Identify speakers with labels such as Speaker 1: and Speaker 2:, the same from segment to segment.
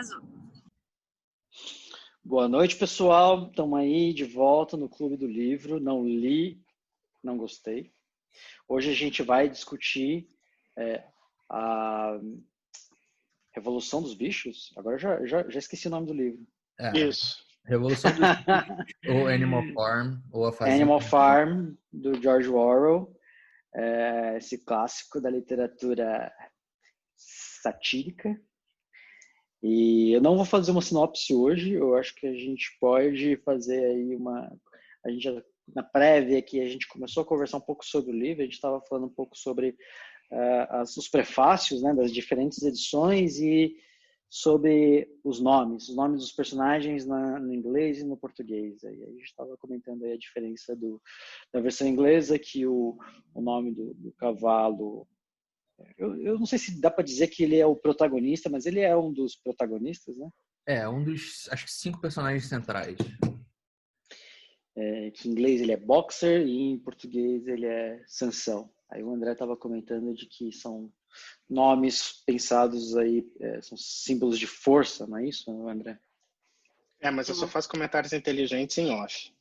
Speaker 1: Arrasou.
Speaker 2: Boa noite, pessoal. Estamos aí de volta no Clube do Livro. Não li, não gostei. Hoje a gente vai discutir a Revolução dos Bichos. Agora já esqueci o nome do livro.
Speaker 3: Isso.
Speaker 4: Revolução dos Bichos, ou Animal Farm, ou A Fazenda.
Speaker 2: Animal Farm, do George Orwell. Esse clássico da literatura satírica. E eu não vou fazer uma sinopse hoje, eu acho que a gente pode fazer aí a gente já, na prévia aqui, a gente começou a conversar um pouco sobre o livro, a gente estava falando um pouco sobre os prefácios, né, das diferentes edições e sobre os nomes dos personagens no inglês e no português. Aí a gente estava comentando aí a diferença da versão inglesa, que o nome do cavalo... Eu não sei se dá para dizer que ele é o protagonista, mas ele é um dos protagonistas, né?
Speaker 4: Um dos, acho que 5 personagens centrais.
Speaker 2: Que em inglês ele é Boxer e em português ele é Sansão. Aí o André estava comentando de que são nomes pensados aí, são símbolos de força, não é isso, André?
Speaker 3: Mas eu só faço comentários inteligentes em off.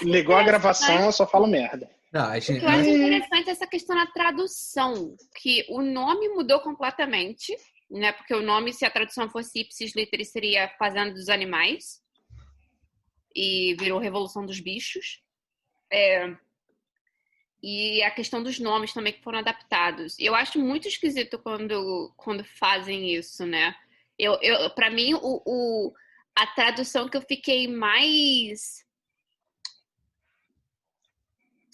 Speaker 1: Ligou
Speaker 3: a gravação, eu só falo merda.
Speaker 4: Não,
Speaker 1: O que eu acho interessante é essa questão da tradução, que o nome mudou completamente, né? Porque o nome, se a tradução fosse ipsis literis, seria Fazenda dos Animais, e virou Revolução dos Bichos. E a questão dos nomes também que foram adaptados. Eu acho muito esquisito quando fazem isso, né? Para mim, a tradução que eu fiquei mais...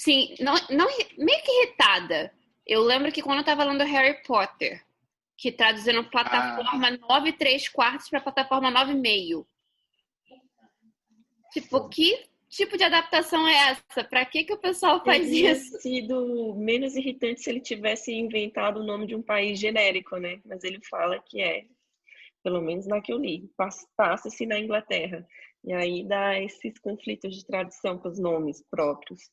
Speaker 1: Sim, não, meio que irritada. Eu lembro que quando eu tava lendo Harry Potter, que traduziram plataforma 9 3/4 para plataforma 9,5. Tipo, que tipo de adaptação é essa? Pra que o pessoal faz
Speaker 5: Teria
Speaker 1: isso?
Speaker 5: sido menos irritante se ele tivesse inventado o nome de um país genérico, né? Mas ele fala que pelo menos na que eu li, passa-se na Inglaterra. E aí dá esses conflitos de tradução com os nomes próprios.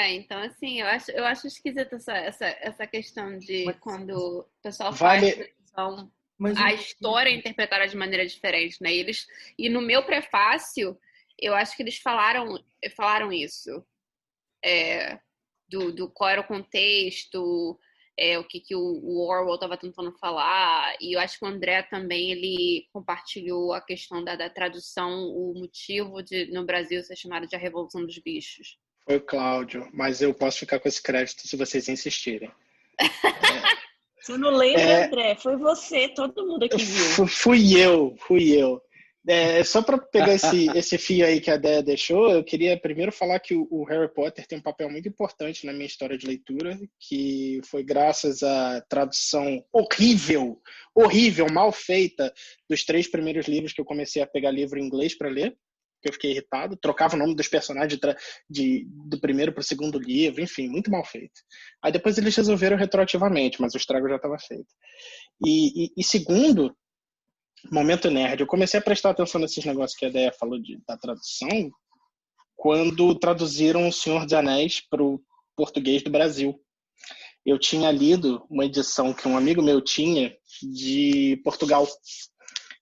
Speaker 1: Então assim, eu acho esquisita essa questão de quando o pessoal faz tradução, a história é interpretada de maneira diferente, né? E no meu prefácio, eu acho que eles falaram isso. Do qual era o contexto, o que o Orwell estava tentando falar, e eu acho que o André também, ele compartilhou a questão da tradução, o motivo de no Brasil ser chamado de A Revolução dos Bichos.
Speaker 3: Foi o Cláudio, mas eu posso ficar com esse crédito se vocês insistirem.
Speaker 5: Você não lembra, André? Foi você, todo mundo aqui viu.
Speaker 3: Fui eu. Só para pegar esse fio aí que a Déia deixou, eu queria primeiro falar que o Harry Potter tem um papel muito importante na minha história de leitura, que foi graças à tradução horrível, mal feita dos 3 primeiros livros que eu comecei a pegar livro em inglês para ler, que eu fiquei irritado, trocava o nome dos personagens do primeiro para o segundo livro, enfim, muito mal feito. Aí depois eles resolveram retroativamente, mas o estrago já estava feito. E segundo, momento nerd, eu comecei a prestar atenção nesses negócios que a Déia falou da tradução quando traduziram O Senhor dos Anéis para o português do Brasil. Eu tinha lido uma edição que um amigo meu tinha de Portugal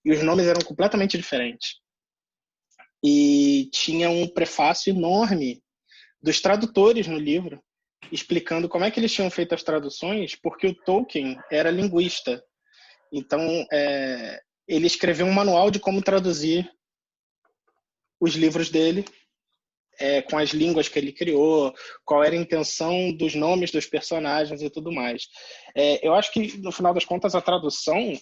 Speaker 3: e os nomes eram completamente diferentes. E tinha um prefácio enorme dos tradutores no livro, explicando como é que eles tinham feito as traduções, porque o Tolkien era linguista. Então, ele escreveu um manual de como traduzir os livros dele, com as línguas que ele criou, qual era a intenção dos nomes dos personagens e tudo mais. Eu acho que, no final das contas, a tradução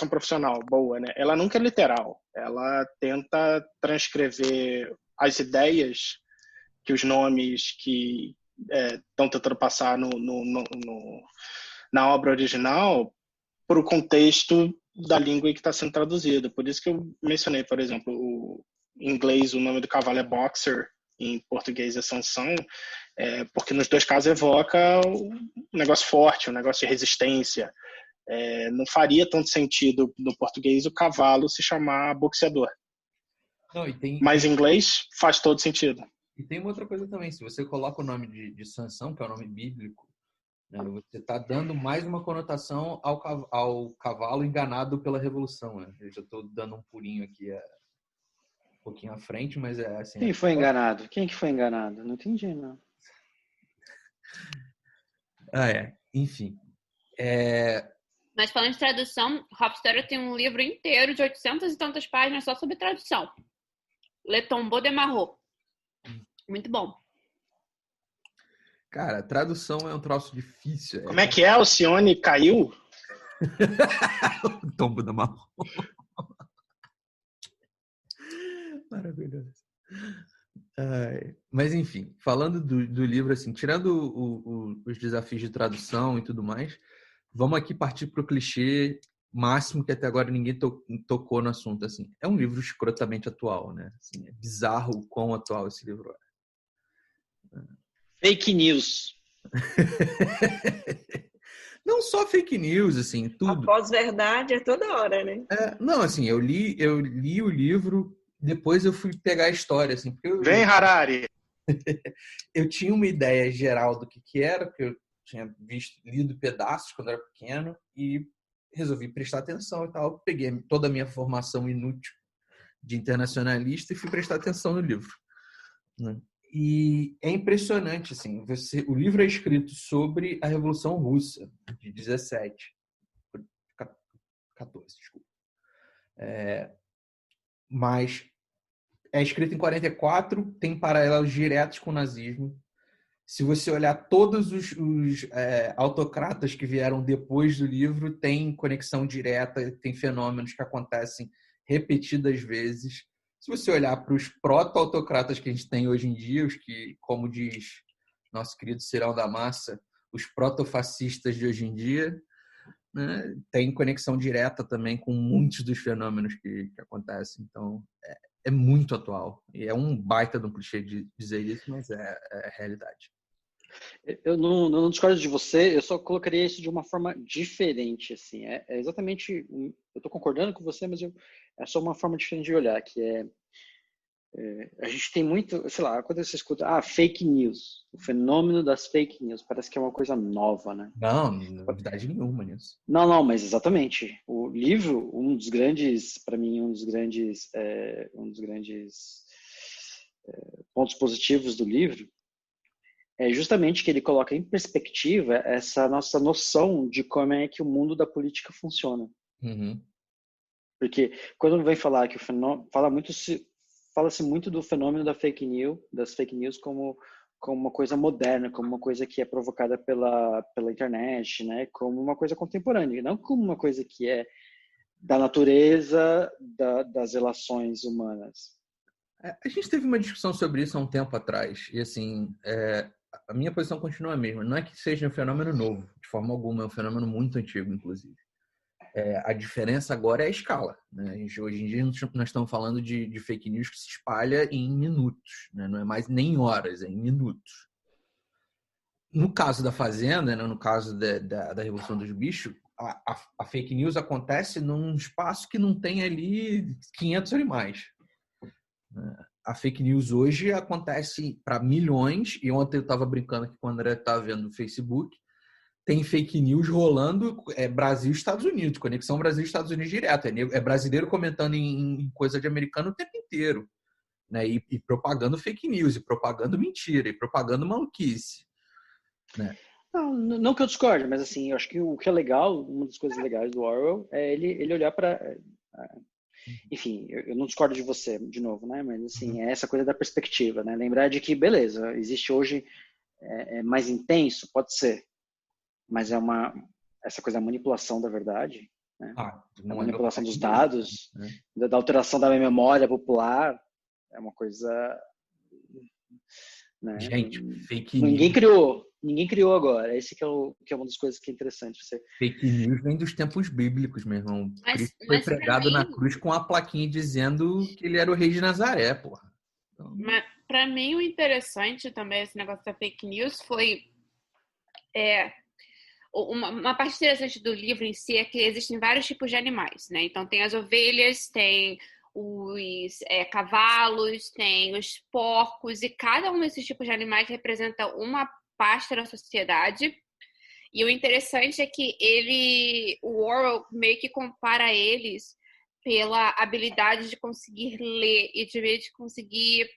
Speaker 3: profissional, boa, né? Ela nunca é literal. Ela tenta transcrever as ideias que os nomes que estão tentando passar na obra original para o contexto da língua que está sendo traduzida. Por isso que eu mencionei, por exemplo, em inglês o nome do cavalo é Boxer, em português é Sansão, porque nos 2 casos evoca um negócio forte, um negócio de resistência. Não faria tanto sentido no português o cavalo se chamar boxeador.
Speaker 4: Não,
Speaker 3: mas em inglês faz todo sentido.
Speaker 4: E tem uma outra coisa também, se você coloca o nome de Sansão, que é o nome bíblico, Você está dando mais uma conotação ao cavalo enganado pela revolução. Né? Eu já estou dando um pulinho aqui um pouquinho à frente, mas é assim...
Speaker 2: Quem foi enganado? Quem que foi enganado? Não entendi, não.
Speaker 4: Enfim.
Speaker 1: Mas falando de tradução, Hofstadter tem um livro inteiro de 800 e tantas páginas só sobre tradução. Le Tombeau de Marot. Muito bom.
Speaker 4: Cara, tradução é um troço difícil.
Speaker 3: Como é que é? O Cione caiu?
Speaker 4: O tombo da Marot. Maravilhoso. Mas, enfim, falando do livro, assim, tirando os desafios de tradução e tudo mais, vamos aqui partir para o clichê máximo que até agora ninguém tocou no assunto. Assim. É um livro escrotamente atual, né? Assim, é bizarro o quão atual esse livro é.
Speaker 2: Fake news.
Speaker 4: Não só fake news, assim, tudo.
Speaker 5: A pós-verdade é toda hora, né?
Speaker 4: Não, assim, eu li o livro, depois eu fui pegar a história, assim, porque
Speaker 3: Vem, Harari!
Speaker 4: Eu tinha uma ideia geral do que era, porque eu tinha lido pedaços quando eu era pequeno e resolvi prestar atenção e tal. Peguei toda a minha formação inútil de internacionalista e fui prestar atenção no livro. Né? E é impressionante, assim, o livro é escrito sobre a Revolução Russa, de 14, desculpa. Mas é escrito em 44, tem paralelos diretos com o nazismo. Se você olhar todos os autocratas que vieram depois do livro, tem conexão direta, tem fenômenos que acontecem repetidas vezes. Se você olhar para os proto-autocratas que a gente tem hoje em dia, os que, como diz nosso querido Cirão da Massa, os proto-fascistas de hoje em dia, né, tem conexão direta também com muitos dos fenômenos que acontecem. Então, é muito atual. E é um baita de um clichê de dizer isso, mas é a realidade.
Speaker 2: Eu não discordo de você, eu só colocaria isso de uma forma diferente, assim. É exatamente, eu estou concordando com você, mas é só uma forma diferente de olhar, que a gente tem muito, sei lá, quando você escuta, fake news, o fenômeno das fake news, parece que é uma coisa nova, né?
Speaker 4: Não, novidade nenhuma nisso.
Speaker 2: Não, mas exatamente. O livro, para mim, um dos grandes pontos positivos do livro é justamente que ele coloca em perspectiva essa nossa noção de como é que o mundo da política funciona.
Speaker 4: Uhum.
Speaker 2: Porque quando vem falar que o fenômeno, fala-se muito do fenômeno das fake news como uma coisa moderna, como uma coisa que é provocada pela internet, né? Como uma coisa contemporânea, não como uma coisa que é da natureza das relações humanas.
Speaker 4: A gente teve uma discussão sobre isso há um tempo atrás, e assim, a minha posição continua a mesma. Não é que seja um fenômeno novo, de forma alguma, é um fenômeno muito antigo, inclusive. A diferença agora é a escala. Né? Hoje em dia nós estamos falando de fake news que se espalha em minutos, né? Não é mais nem horas, é em minutos. No caso da Fazenda, né? No caso da Revolução dos Bichos, a fake news acontece num espaço que não tem ali 500 animais. A fake news hoje acontece para milhões, e ontem eu estava brincando aqui com o André, estava vendo no Facebook, tem fake news rolando Brasil e Estados Unidos, conexão Brasil e Estados Unidos direto. É brasileiro comentando em coisa de americano o tempo inteiro. Né? E propagando fake news, e propagando mentira, e propagando maluquice. Né?
Speaker 2: Não que eu discorde, mas assim, eu acho que o que é legal, uma das coisas legais do Orwell é ele olhar para... Enfim, eu não discordo de você, de novo, né? Mas assim, é essa coisa da perspectiva, né? Lembrar de que, beleza, existe hoje mais intenso, pode ser, mas essa coisa da manipulação da verdade, né? A manipulação dos dados, né? Da alteração da memória popular, é uma coisa, né?
Speaker 4: Gente, fake
Speaker 2: news. Ninguém criou agora. Esse que é uma das coisas que é interessante.
Speaker 4: Fake news vem dos tempos bíblicos, meu irmão. Cristo foi pregado na cruz com a plaquinha dizendo que ele era o rei de Nazaré, porra. Então...
Speaker 1: Mas, pra mim, o interessante também, esse negócio da fake news, foi... Uma parte interessante do livro em si é que existem vários tipos de animais, né? Então, tem as ovelhas, tem os cavalos, tem os porcos, e cada um desses tipos de animais representa uma pasta da sociedade, E o interessante é que o Orwell meio que compara eles pela habilidade de conseguir ler e de conseguir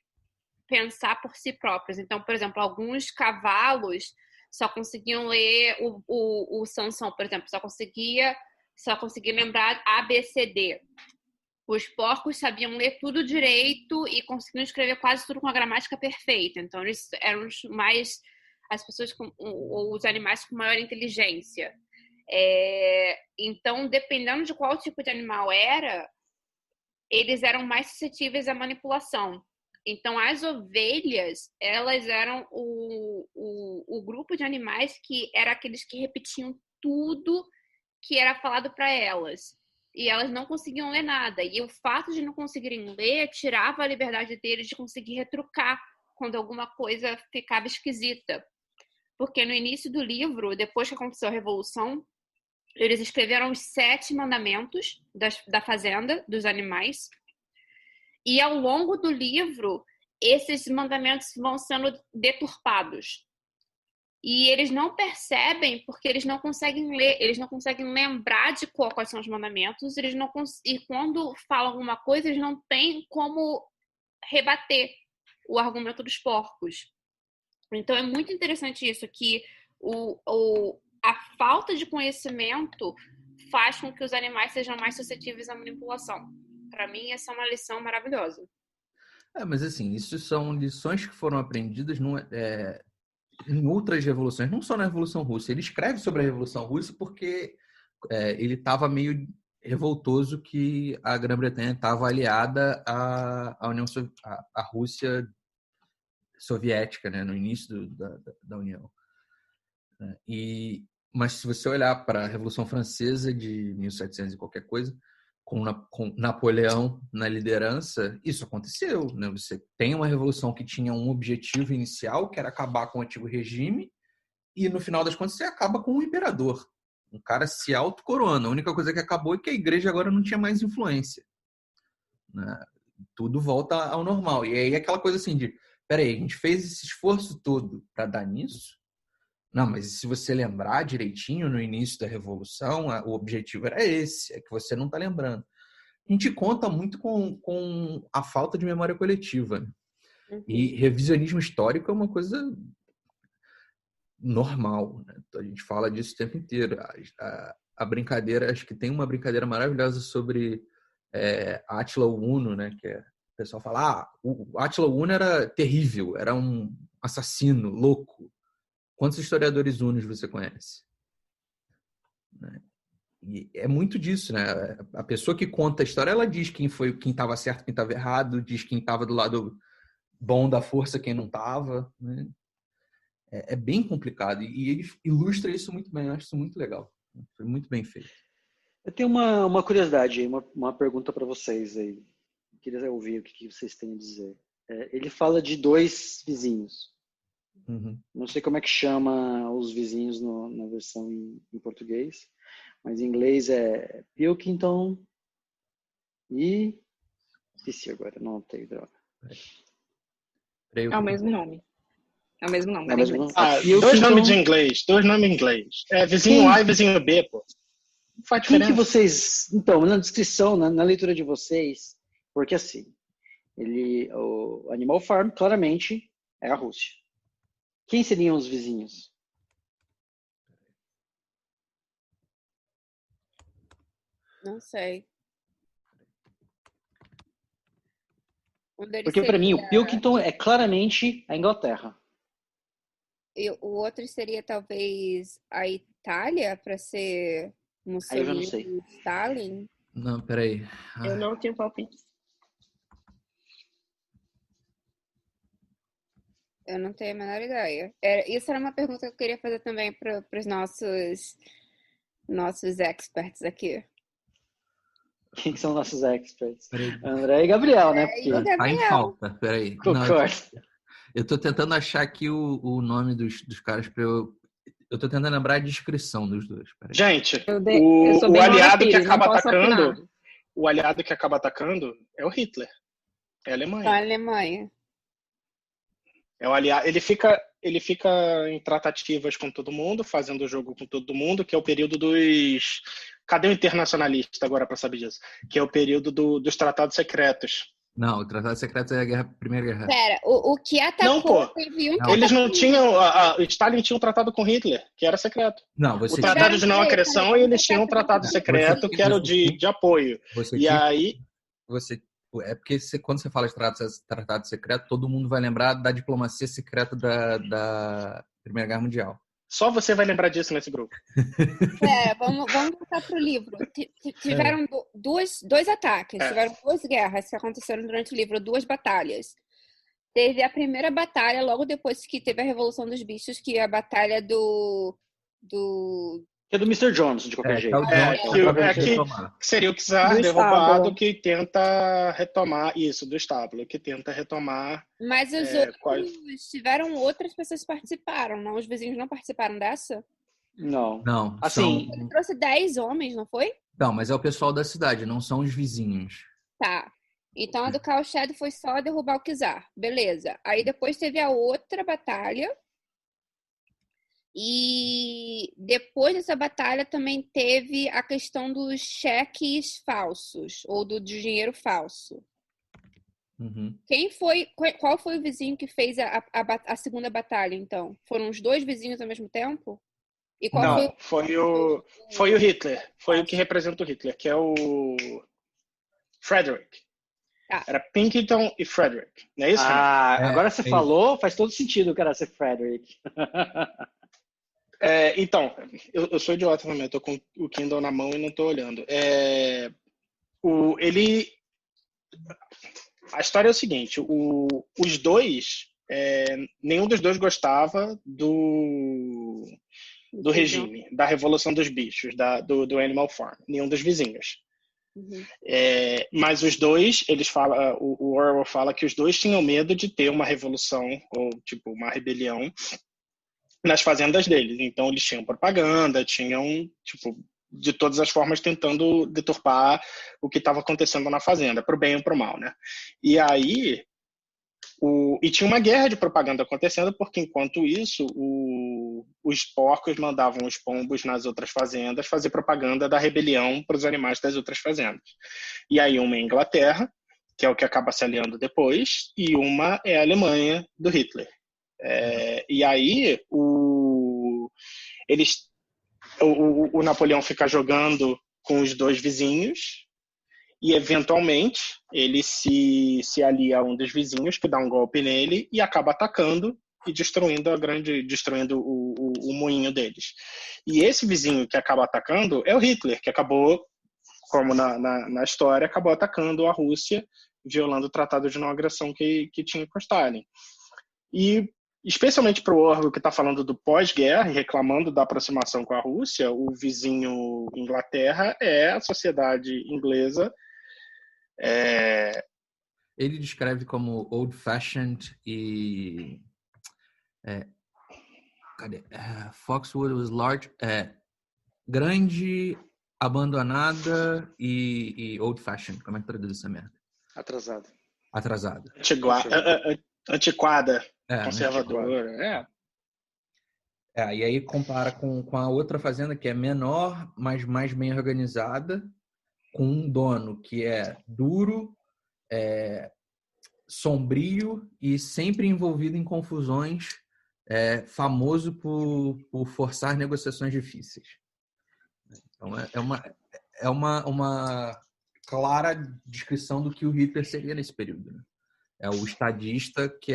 Speaker 1: pensar por si próprios. Então, por exemplo, alguns cavalos só conseguiam ler o Sansão, por exemplo, só conseguia lembrar ABCD. Os porcos sabiam ler tudo direito e conseguiam escrever quase tudo com a gramática perfeita. Então, eles eram as pessoas ou os animais com maior inteligência. Então, dependendo de qual tipo de animal era, eles eram mais suscetíveis à manipulação. Então, as ovelhas, elas eram o grupo de animais que era aqueles que repetiam tudo que era falado para elas. E elas não conseguiam ler nada. E o fato de não conseguirem ler tirava a liberdade deles de conseguir retrucar quando alguma coisa ficava esquisita. Porque no início do livro, depois que aconteceu a Revolução, eles escreveram os 7 mandamentos da fazenda, dos animais. E ao longo do livro, esses mandamentos vão sendo deturpados. E eles não percebem porque eles não conseguem ler, eles não conseguem lembrar de quais são os mandamentos, e quando falam alguma coisa, eles não têm como rebater o argumento dos porcos. Então é muito interessante isso, que a falta de conhecimento faz com que os animais sejam mais suscetíveis à manipulação. Para mim, essa é uma lição maravilhosa.
Speaker 4: Mas assim, isso são lições que foram aprendidas em outras revoluções, não só na Revolução Russa. Ele escreve sobre a Revolução Russa porque ele estava meio revoltoso que a Grã-Bretanha estava aliada à União à Rússia soviética, né, no início da União. Mas se você olhar para a Revolução Francesa de 1700 e qualquer coisa, com Napoleão na liderança, isso aconteceu, né? Você tem uma revolução que tinha um objetivo inicial, que era acabar com o antigo regime, e no final das contas você acaba com o imperador. Um cara se autocoroando. A única coisa que acabou é que a igreja agora não tinha mais influência, né? Tudo volta ao normal. E aí aquela coisa assim de, peraí, a gente fez esse esforço todo para dar nisso? Não, mas se você lembrar direitinho, no início da Revolução, o objetivo era esse, é que você não está lembrando. A gente conta muito com a falta de memória coletiva. Né? Uhum. E revisionismo histórico é uma coisa normal. Né? A gente fala disso o tempo inteiro. A brincadeira, acho que tem uma brincadeira maravilhosa sobre Átila Uno, né? Que o pessoal fala, o Átila Uno era terrível, era um assassino, louco. Quantos historiadores hunos você conhece? E é muito disso, né? A pessoa que conta a história, ela diz quem estava certo, quem estava errado, diz quem estava do lado bom da força, quem não estava. Né? É bem complicado. E ele ilustra isso muito bem. Eu acho isso muito legal. Foi muito bem feito.
Speaker 2: Eu tenho uma curiosidade, uma pergunta para vocês aí. Eu queria ouvir o que vocês têm a dizer. Ele fala de 2 vizinhos.
Speaker 4: Uhum.
Speaker 2: Não sei como é que chama os vizinhos na versão em português, mas em inglês é Pilkington e... Esqueci agora, não tem droga.
Speaker 5: É o mesmo nome. É o mesmo nome.
Speaker 3: 2 nomes em inglês. 2 nomes em inglês. Vizinho A e vizinho B, pô. Não faz diferença.
Speaker 2: Quem que vocês... Então, na descrição, na leitura de vocês, porque assim, o Animal Farm claramente é a Rússia. Quem seriam os vizinhos?
Speaker 1: Não sei.
Speaker 2: Porque para mim o Pilkington é claramente a Inglaterra.
Speaker 1: E o outro seria talvez a Itália para ser Mussolini,
Speaker 2: eu já não sei.
Speaker 1: E Stalin?
Speaker 4: Não, peraí.
Speaker 5: Eu não tenho palpite.
Speaker 1: Eu não tenho a menor ideia. Isso era uma pergunta que eu queria fazer também para os nossos experts aqui.
Speaker 2: Quem são nossos experts? André e Gabriel, né?
Speaker 4: Porque... Tá em falta, peraí. Eu tô tentando achar aqui o nome dos caras para eu tô tentando lembrar a descrição dos dois. Peraí.
Speaker 3: Gente, o aliado que acaba atacando, o aliado que acaba atacando é o Hitler. É a Alemanha.
Speaker 1: A Alemanha.
Speaker 3: É o aliado. ele fica em tratativas com todo mundo, fazendo o jogo com todo mundo, que é o período dos... Cadê o internacionalista agora para saber disso? Que é o período dos tratados secretos.
Speaker 4: Não, o Tratado Secreto é a Primeira Guerra.
Speaker 1: Pera, o que atacou...
Speaker 3: Não, pô.
Speaker 1: Teve um
Speaker 4: Não.
Speaker 1: que
Speaker 3: Eles não
Speaker 1: atacou.
Speaker 3: tinham... Stalin tinha um tratado com Hitler, que era secreto.
Speaker 4: Não, você
Speaker 3: O tratado de não agressão, e eles tinham um tratado
Speaker 4: Você-
Speaker 3: secreto que era o de apoio.
Speaker 4: Você
Speaker 3: E
Speaker 4: tinha-
Speaker 3: aí...
Speaker 4: É porque quando você fala de tratado secreto, todo mundo vai lembrar da diplomacia secreta da Primeira Guerra Mundial.
Speaker 3: Só você vai lembrar disso nesse grupo.
Speaker 1: Pera, vamos voltar pro livro. Tiveram dois ataques, tiveram 2 guerras que aconteceram durante o livro, 2 batalhas. Teve a primeira batalha, logo depois que teve a Revolução dos Bichos, que é a batalha do
Speaker 2: Que é do Mr. Jones, de qualquer jeito.
Speaker 3: Que seria o Czar
Speaker 5: Do
Speaker 3: derrubado
Speaker 5: estábulo.
Speaker 3: que tenta retomar isso, do estábulo, que tenta retomar.
Speaker 1: Mas os outros tiveram outras pessoas que participaram, não? Os vizinhos não participaram dessa?
Speaker 2: Não.
Speaker 4: Não,
Speaker 2: Assim,
Speaker 1: Ele trouxe 10 homens, não foi?
Speaker 4: não, mas é o pessoal da cidade, não são os vizinhos.
Speaker 1: Tá. Então a do Kalshed foi só derrubar o Czar. Beleza. Aí depois teve a outra batalha. E depois dessa batalha também teve a questão dos cheques falsos, ou do dinheiro falso.
Speaker 4: Uhum.
Speaker 1: Qual foi o vizinho que fez a segunda batalha, então? Foram os 2 vizinhos ao mesmo tempo? E qual
Speaker 3: Não, foi o Hitler. Foi o que representa o Hitler, que é o Frederick.
Speaker 1: Tá.
Speaker 3: Era Pinkerton e Frederick, não é isso?
Speaker 2: Agora você
Speaker 4: isso.
Speaker 2: falou, faz todo sentido que era ser Frederick.
Speaker 3: Então, eu sou idiota também, eu tô com o Kindle na mão e não tô olhando. A história é o seguinte, os dois, nenhum dos dois gostava do regime, da Revolução dos Bichos, do Animal Farm, nenhum dos vizinhos.
Speaker 1: Uhum.
Speaker 3: Mas os dois, eles falam, o Orwell fala que os dois tinham medo de ter uma revolução ou tipo uma rebelião nas fazendas deles. Então eles tinham propaganda, tinham tipo de todas as formas tentando deturpar o que estava acontecendo na fazenda, pro bem ou pro mal, né? E aí e tinha uma guerra de propaganda acontecendo, porque enquanto isso os porcos mandavam os pombos nas outras fazendas fazer propaganda da rebelião para os animais das outras fazendas. E aí uma é a Inglaterra, que é o que acaba se aliando depois, e uma é a Alemanha do Hitler. E aí o Napoleão fica jogando com os 2 vizinhos e eventualmente ele se alia a um dos vizinhos que dá um golpe nele e acaba atacando e destruindo o moinho deles. E esse vizinho que acaba atacando é o Hitler, que acabou, como na história, acabou atacando a Rússia, violando o tratado de não agressão que tinha com Stalin. E especialmente para o Orwell, que está falando do pós-guerra e reclamando da aproximação com a Rússia, o vizinho Inglaterra é a sociedade inglesa.
Speaker 4: Ele descreve como old-fashioned e... cadê? Foxwood was large... grande, abandonada e old-fashioned. Como é que traduz essa merda? Atrasada.
Speaker 3: Antiquada. Conservadora.
Speaker 4: E aí compara com a outra fazenda que é menor, mas mais bem organizada, com um dono que é duro, sombrio e sempre envolvido em confusões, famoso por forçar negociações difíceis. Então é uma clara descrição do que o Hitler seria nesse período, né? É o estadista que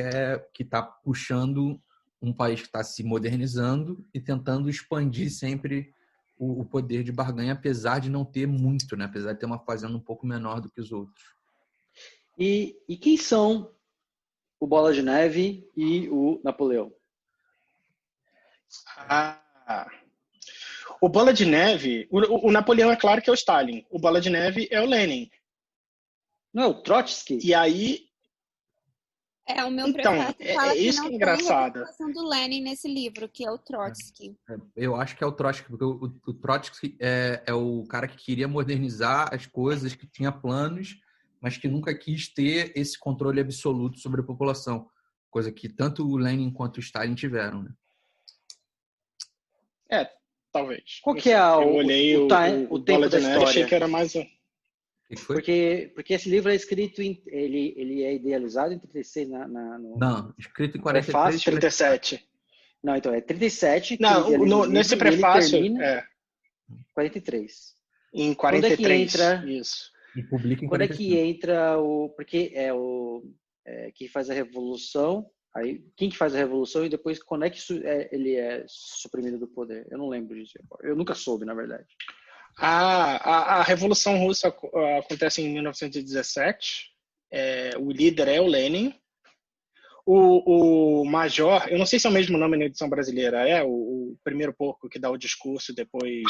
Speaker 4: está puxando um país que está se modernizando e tentando expandir sempre o poder de barganha, apesar de não ter muito, né? Apesar de ter uma fazenda um pouco menor do que os outros.
Speaker 2: E quem são o Bola de Neve e o Napoleão?
Speaker 3: O Bola de Neve, o Napoleão é claro que é o Stalin. O Bola de Neve é o Lenin.
Speaker 2: Não é o Trotsky?
Speaker 3: E aí...
Speaker 1: O meu prefácio fala que não
Speaker 3: é engraçado.
Speaker 1: tem a representação do Lenin nesse livro, que é o Trotsky.
Speaker 4: Eu acho que é o Trotsky, porque o Trotsky é o cara que queria modernizar as coisas, que tinha planos, mas que nunca quis ter esse controle absoluto sobre a população. coisa que tanto o Lenin quanto o Stalin tiveram, né?
Speaker 3: Talvez.
Speaker 2: Qual que é
Speaker 3: Eu olhei o
Speaker 2: tempo da
Speaker 3: Neve, achei
Speaker 2: história?
Speaker 3: que era mais um.
Speaker 2: Porque esse livro é escrito ele é idealizado em 36
Speaker 4: Não, escrito em 43.
Speaker 2: Prefácio,
Speaker 3: 37.
Speaker 2: Não, então é 37 que
Speaker 3: Não, nesse prefácio
Speaker 2: ele termina 43.
Speaker 3: Em 43.
Speaker 2: Quando é que entra?
Speaker 3: Isso.
Speaker 4: E publica em
Speaker 2: quando
Speaker 4: 45.
Speaker 2: é que entra porque quem faz a revolução? Aí quem que faz a revolução e depois quando é que ele é suprimido do poder? Eu não lembro disso. Eu nunca soube, na verdade.
Speaker 3: A Revolução Russa acontece em 1917. O líder é o Lenin. O Major, eu não sei se é o mesmo nome na edição brasileira, o primeiro porco que dá o discurso depois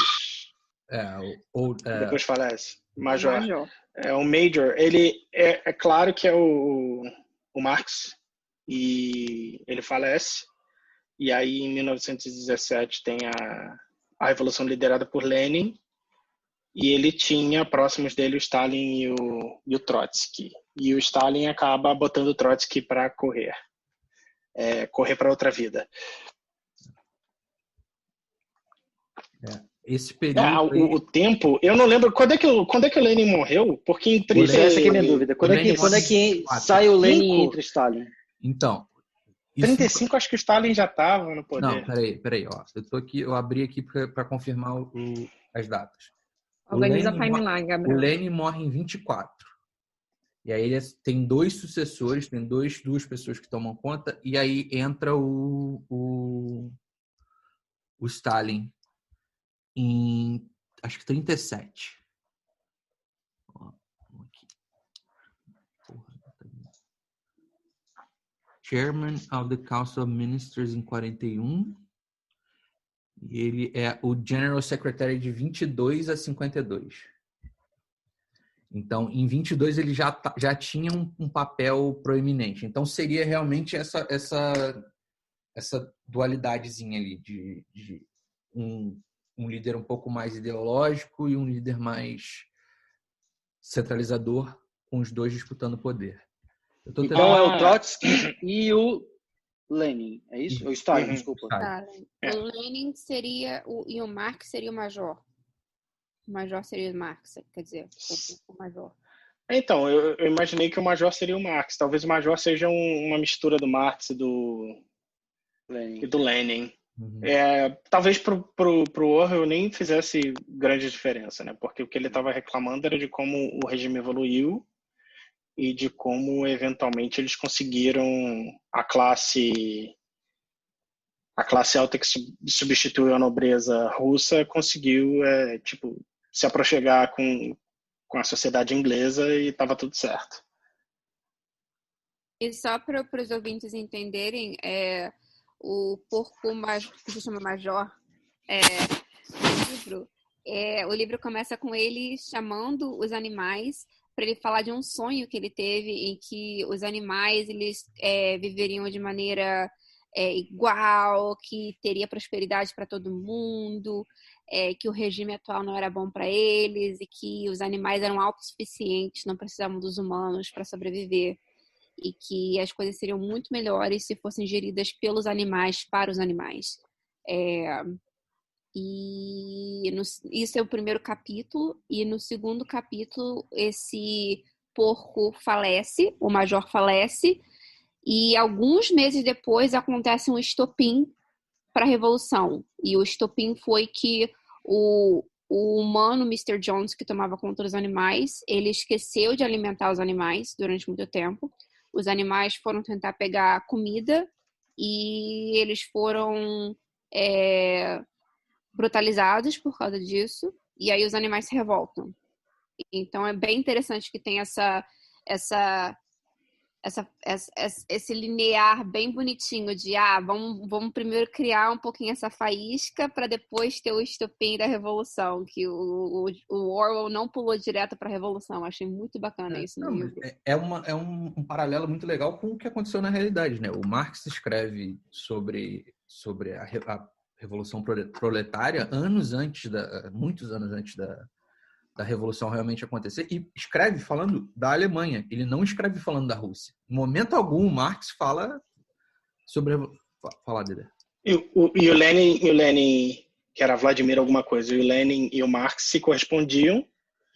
Speaker 3: depois falece. Major. O Major, ele é claro que é o Marx, e ele falece, e aí em 1917 tem a Revolução liderada por Lenin, e ele tinha próximos dele o Stalin e o Trotsky. E o Stalin acaba botando o Trotsky para correr para outra vida.
Speaker 4: Esse período
Speaker 3: o tempo, eu não lembro quando é que o Lenin morreu, porque em 30
Speaker 2: essa aqui é a minha dúvida. Quando é que sai o Lenin e entra o Stalin?
Speaker 4: Então,
Speaker 3: 35 acho que o Stalin já estava no poder.
Speaker 4: Não, peraí, ó. Eu abri aqui para confirmar as datas.
Speaker 5: Organiza a timeline, Gabriel.
Speaker 4: O Lenin morre em 24. E aí ele tem dois sucessores, tem duas pessoas que tomam conta, e aí entra o Stalin em, acho que 37. Ó, aqui. Chairman of the Council of Ministers em 41. E ele é o General Secretary de 22 a 52. Então, em 22 ele já tinha um papel proeminente. Então, seria realmente essa dualidadezinha ali de um líder um pouco mais ideológico e um líder mais centralizador, com os dois disputando poder.
Speaker 2: Então, é o Trotsky e o Lenin, é isso? O Stalin, desculpa.
Speaker 1: Stalin. O Lenin seria e o Marx seria o Major. O Major seria o Marx, quer dizer, o Major.
Speaker 3: Então, eu imaginei que o Major seria o Marx. Talvez o Major seja uma mistura do Marx e do Lenin.
Speaker 4: Uhum.
Speaker 3: Talvez pro Orwell nem fizesse grande diferença, né? Porque o que ele estava reclamando era de como o regime evoluiu e de como, eventualmente, eles conseguiram a classe alta que substituiu a nobreza russa conseguiu se aproximar com a sociedade inglesa e estava tudo certo.
Speaker 1: E só para os ouvintes entenderem, o porco que se chama Major, o livro começa com ele chamando os animais para ele falar de um sonho que ele teve em que os animais eles viveriam de maneira igual, que teria prosperidade para todo mundo, que o regime atual não era bom para eles e que os animais eram autossuficientes, não precisavam dos humanos para sobreviver e que as coisas seriam muito melhores se fossem geridas pelos animais para os animais. Isso é o primeiro capítulo, e no segundo capítulo esse porco falece, o Major falece, e alguns meses depois acontece um estopim para a Revolução. E o estopim foi que o humano Mr. Jones, que tomava conta dos animais, ele esqueceu de alimentar os animais durante muito tempo. Os animais foram tentar pegar comida e eles foram brutalizados por causa disso. E aí os animais se revoltam. Então é bem interessante que tem esse linear bem bonitinho de vamos primeiro criar um pouquinho essa faísca para depois ter o estopim da revolução, que o Orwell não pulou direto para a revolução. Achei muito bacana isso no livro.
Speaker 4: É um paralelo muito legal com o que aconteceu na realidade, né? O Marx escreve sobre a revolução proletária muitos anos antes da Revolução realmente acontecer, e escreve falando da Alemanha. Ele não escreve falando da Rússia. Em momento algum, Marx fala sobre... Fala, Dedé.
Speaker 3: E o Lenin, que era Vladimir alguma coisa, e o Lenin e o Marx se correspondiam,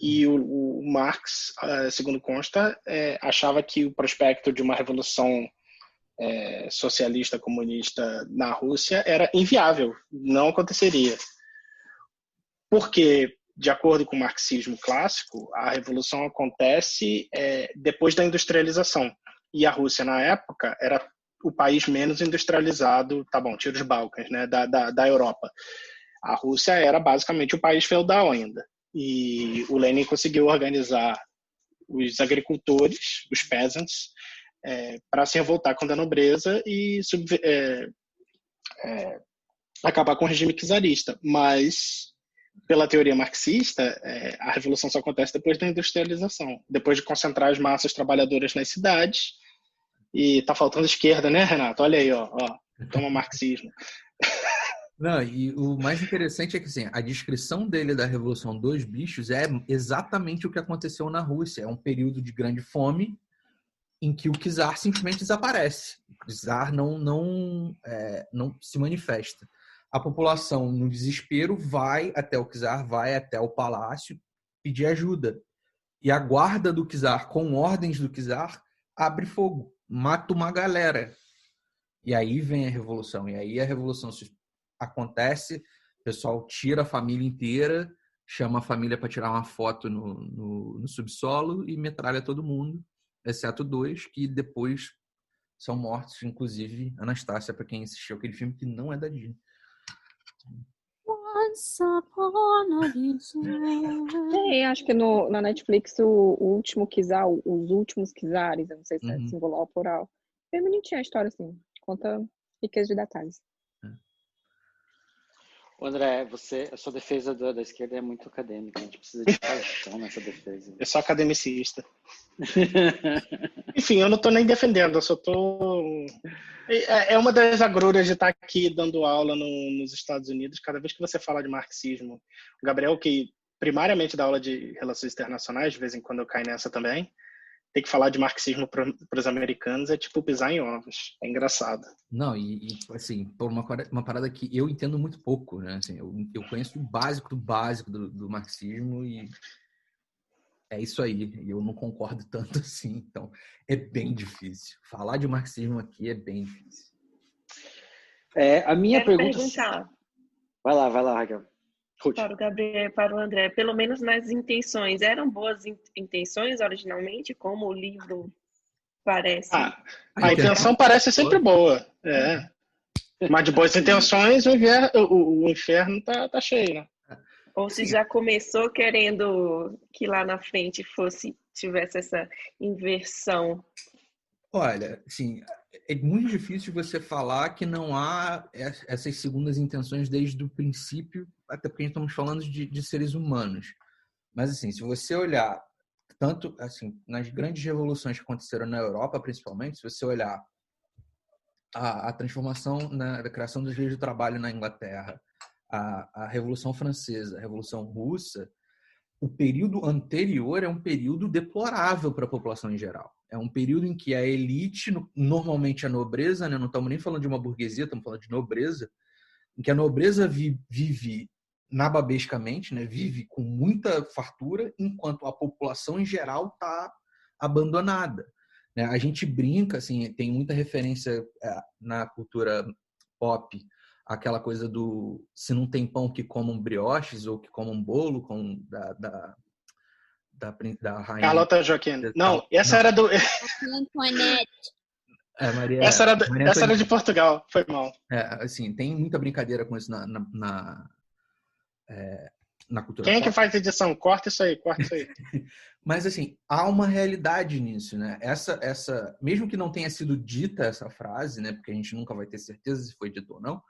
Speaker 3: e o Marx, segundo consta, achava que o prospecto de uma revolução socialista, comunista na Rússia era inviável, não aconteceria. Porque, de acordo com o marxismo clássico, a revolução acontece depois da industrialização. E a Rússia, na época, era o país menos industrializado, tá bom, tira os Balcãs, né, da Europa. A Rússia era basicamente o país feudal ainda. E o Lenin conseguiu organizar os agricultores, os peasants, para se revoltar contra a nobreza e acabar com o regime czarista. Mas, pela teoria marxista, a revolução só acontece depois da industrialização, depois de concentrar as massas trabalhadoras nas cidades. E tá faltando esquerda, né, Renato? Olha aí, ó, toma marxismo.
Speaker 4: Não, e o mais interessante é que assim, a descrição dele da Revolução dos Bichos é exatamente o que aconteceu na Rússia. É um período de grande fome em que o czar simplesmente desaparece. O czar não se manifesta. A população, no desespero, vai até o czar, vai até o palácio pedir ajuda. E a guarda do czar, com ordens do czar, abre fogo, mata uma galera. E aí vem a revolução. E aí a revolução acontece, o pessoal tira a família inteira, chama a família para tirar uma foto no subsolo e metralha todo mundo, exceto 2, que depois são mortos, inclusive Anastácia, para quem assistiu aquele filme que não é da Disney.
Speaker 5: Acho que na Netflix o último czar, os últimos czares, eu não sei se é singular ou plural. Bem bonitinha a história, assim. Conta riqueza de detalhes.
Speaker 2: André, a sua defesa da esquerda é muito acadêmica. A gente precisa de paixão nessa defesa.
Speaker 3: Eu sou academicista. Enfim, eu não estou nem defendendo, eu só estou... É uma das agruras de estar aqui dando aula nos Estados Unidos. Cada vez que você fala de marxismo, o Gabriel, que primariamente dá aula de relações internacionais, de vez em quando eu caio nessa também, tem que falar de marxismo para os americanos é tipo pisar em ovos. É engraçado.
Speaker 4: Não, e assim, por uma parada que eu entendo muito pouco, né? Assim, eu conheço o básico do básico do marxismo e é isso aí. E eu não concordo tanto assim. Então, é bem difícil. Falar de marxismo aqui é bem difícil.
Speaker 2: A minha pergunta...
Speaker 5: perguntar.
Speaker 2: Vai lá, Raquel.
Speaker 5: Para o Gabriel, para o André, pelo menos nas intenções, eram boas intenções originalmente, como o livro parece?
Speaker 3: A intenção parece sempre boa, mas de boas intenções o inferno tá cheio, né?
Speaker 5: Ou se já começou querendo que lá na frente tivesse essa inversão?
Speaker 4: Olha, assim, é muito difícil você falar que não há essas segundas intenções desde o princípio, até porque estamos falando de seres humanos. Mas, assim, se você olhar, tanto assim, nas grandes revoluções que aconteceram na Europa, principalmente, se você olhar a transformação da criação dos leis do trabalho na Inglaterra, a Revolução Francesa, a Revolução Russa, o período anterior é um período deplorável para a população em geral. É um período em que a elite, normalmente a nobreza, né? Não estamos nem falando de uma burguesia, estamos falando de nobreza, em que a nobreza vive nababescamente, né? Vive com muita fartura, enquanto a população em geral está abandonada. Né? A gente brinca, assim, tem muita referência na cultura pop, aquela coisa do se não tem pão que comam brioches ou que comam bolo, da rainha.
Speaker 3: Carlota Joaquim. Não, essa era do...
Speaker 4: Maria,
Speaker 3: essa era de Portugal, foi mal.
Speaker 4: Assim, tem muita brincadeira com isso na cultura.
Speaker 3: Quem é que faz edição? Corta isso aí.
Speaker 4: Mas, assim, há uma realidade nisso, né? Essa, mesmo que não tenha sido dita essa frase, né? Porque a gente nunca vai ter certeza se foi dito ou não,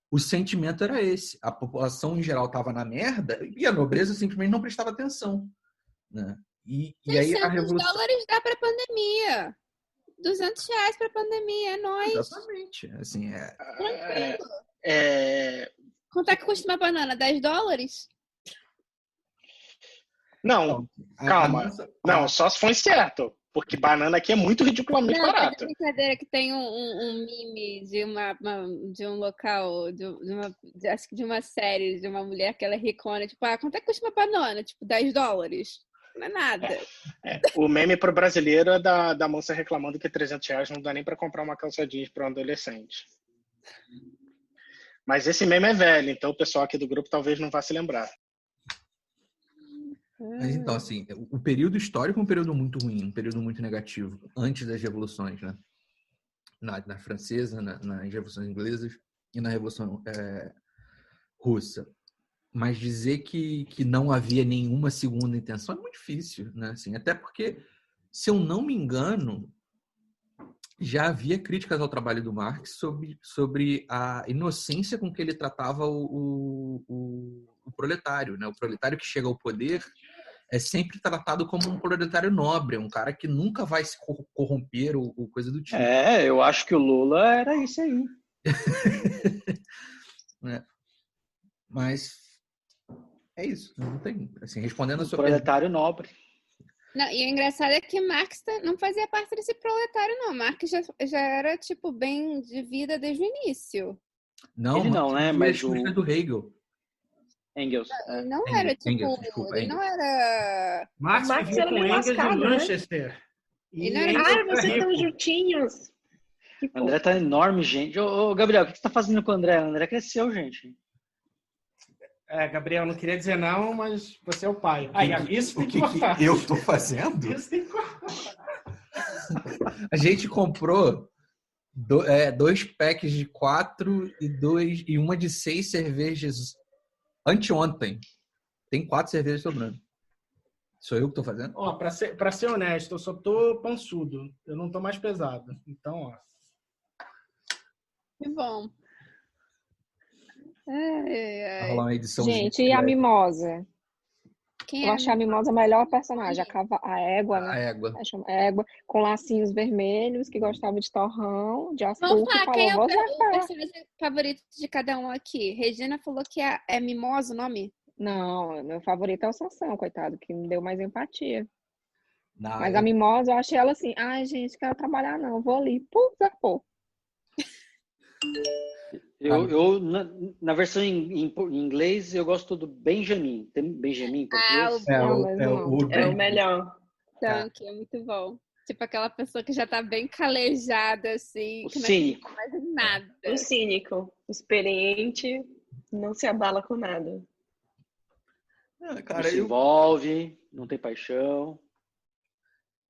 Speaker 4: o sentimento era esse. A população em geral estava na merda e a nobreza simplesmente não prestava atenção. Né? E aí a revolução...
Speaker 1: $600 dá para pandemia. R$200 para pandemia, é nóis.
Speaker 4: Exatamente. Assim,
Speaker 1: tranquilo. Quanto é que custa uma banana? $10?
Speaker 3: Não, calma. Não, só se for incerto. Porque banana aqui é muito ridiculamente barato.
Speaker 1: É brincadeira que tem um meme de um local, acho que de uma série, de uma mulher que ela é ricona, tipo, quanto é que custa uma banana? Tipo, $10. Não é nada.
Speaker 3: O meme pro brasileiro é da moça reclamando que R$300 não dá nem para comprar uma calça jeans para um adolescente. Mas esse meme é velho, então o pessoal aqui do grupo talvez não vá se lembrar.
Speaker 4: Mas então, assim, o período histórico é um período muito ruim, um período muito negativo, antes das revoluções, né? Na francesa, nas revoluções inglesas e na Revolução Russa. Mas dizer que não havia nenhuma segunda intenção é muito difícil, né? Assim, até porque, se eu não me engano, já havia críticas ao trabalho do Marx sobre a inocência com que ele tratava o proletário, né? O proletário que chega ao poder é sempre tratado como um proletário nobre, um cara que nunca vai se corromper ou coisa do tipo.
Speaker 2: Eu acho que o Lula era isso aí.
Speaker 4: Mas é isso, não tem, assim, respondendo a sua
Speaker 2: proletário nobre.
Speaker 1: Não, e o engraçado é que Marx não fazia parte desse proletário, não. Marx já era, tipo, bem de vida desde o início.
Speaker 4: Não,
Speaker 2: ele não, né? Mas
Speaker 4: o do Hegel.
Speaker 2: Engels.
Speaker 1: Ele não era, tipo...
Speaker 4: Engels, desculpa,
Speaker 1: ele não era...
Speaker 6: Marx vivia com Engels em Manchester.
Speaker 5: Vocês estão juntinhos.
Speaker 2: O André tá enorme, gente. Ô, Gabriel, o que você tá fazendo com o André? O André cresceu, gente.
Speaker 6: Gabriel, não queria dizer não, mas você é o pai. Isso tem que cortar.
Speaker 4: Eu tô fazendo?
Speaker 6: Isso tem que cortar.
Speaker 4: A gente comprou 2 packs de 4 e uma de 6 cervejas anteontem. Tem 4 cervejas sobrando. Sou eu que tô fazendo?
Speaker 6: Ó, pra ser honesto, eu só tô pançudo. Eu não tô mais pesado. Então, ó.
Speaker 1: Que bom.
Speaker 4: Vai rolar uma edição.
Speaker 7: Gente, e a Mimosa?
Speaker 1: Quem
Speaker 7: Eu achei a Mimosa a melhor personagem. A égua, né?
Speaker 4: A égua.
Speaker 7: A égua com lacinhos vermelhos, que gostava de torrão, de açúcar.
Speaker 1: Vamos falar, quem é o
Speaker 7: Zafar.
Speaker 1: personagem favorito de cada um aqui? Regina falou que é Mimosa o nome?
Speaker 7: Não, meu favorito é o Sansão, coitado, que me deu mais empatia.
Speaker 4: Não,
Speaker 7: mas a Mimosa, eu achei ela assim, ai, gente, quero trabalhar não, vou ali. Zarpou.
Speaker 2: Eu na versão em inglês, eu gosto do Benjamin. Tem Benjamin em português?
Speaker 5: É o melhor.
Speaker 1: Tanque, é muito bom. Tipo aquela pessoa que já tá bem calejada, assim.
Speaker 2: O
Speaker 1: que
Speaker 2: cínico.
Speaker 1: Não faz nada.
Speaker 5: O cínico. Experiente, não se abala com nada.
Speaker 2: Não se envolve, não tem paixão.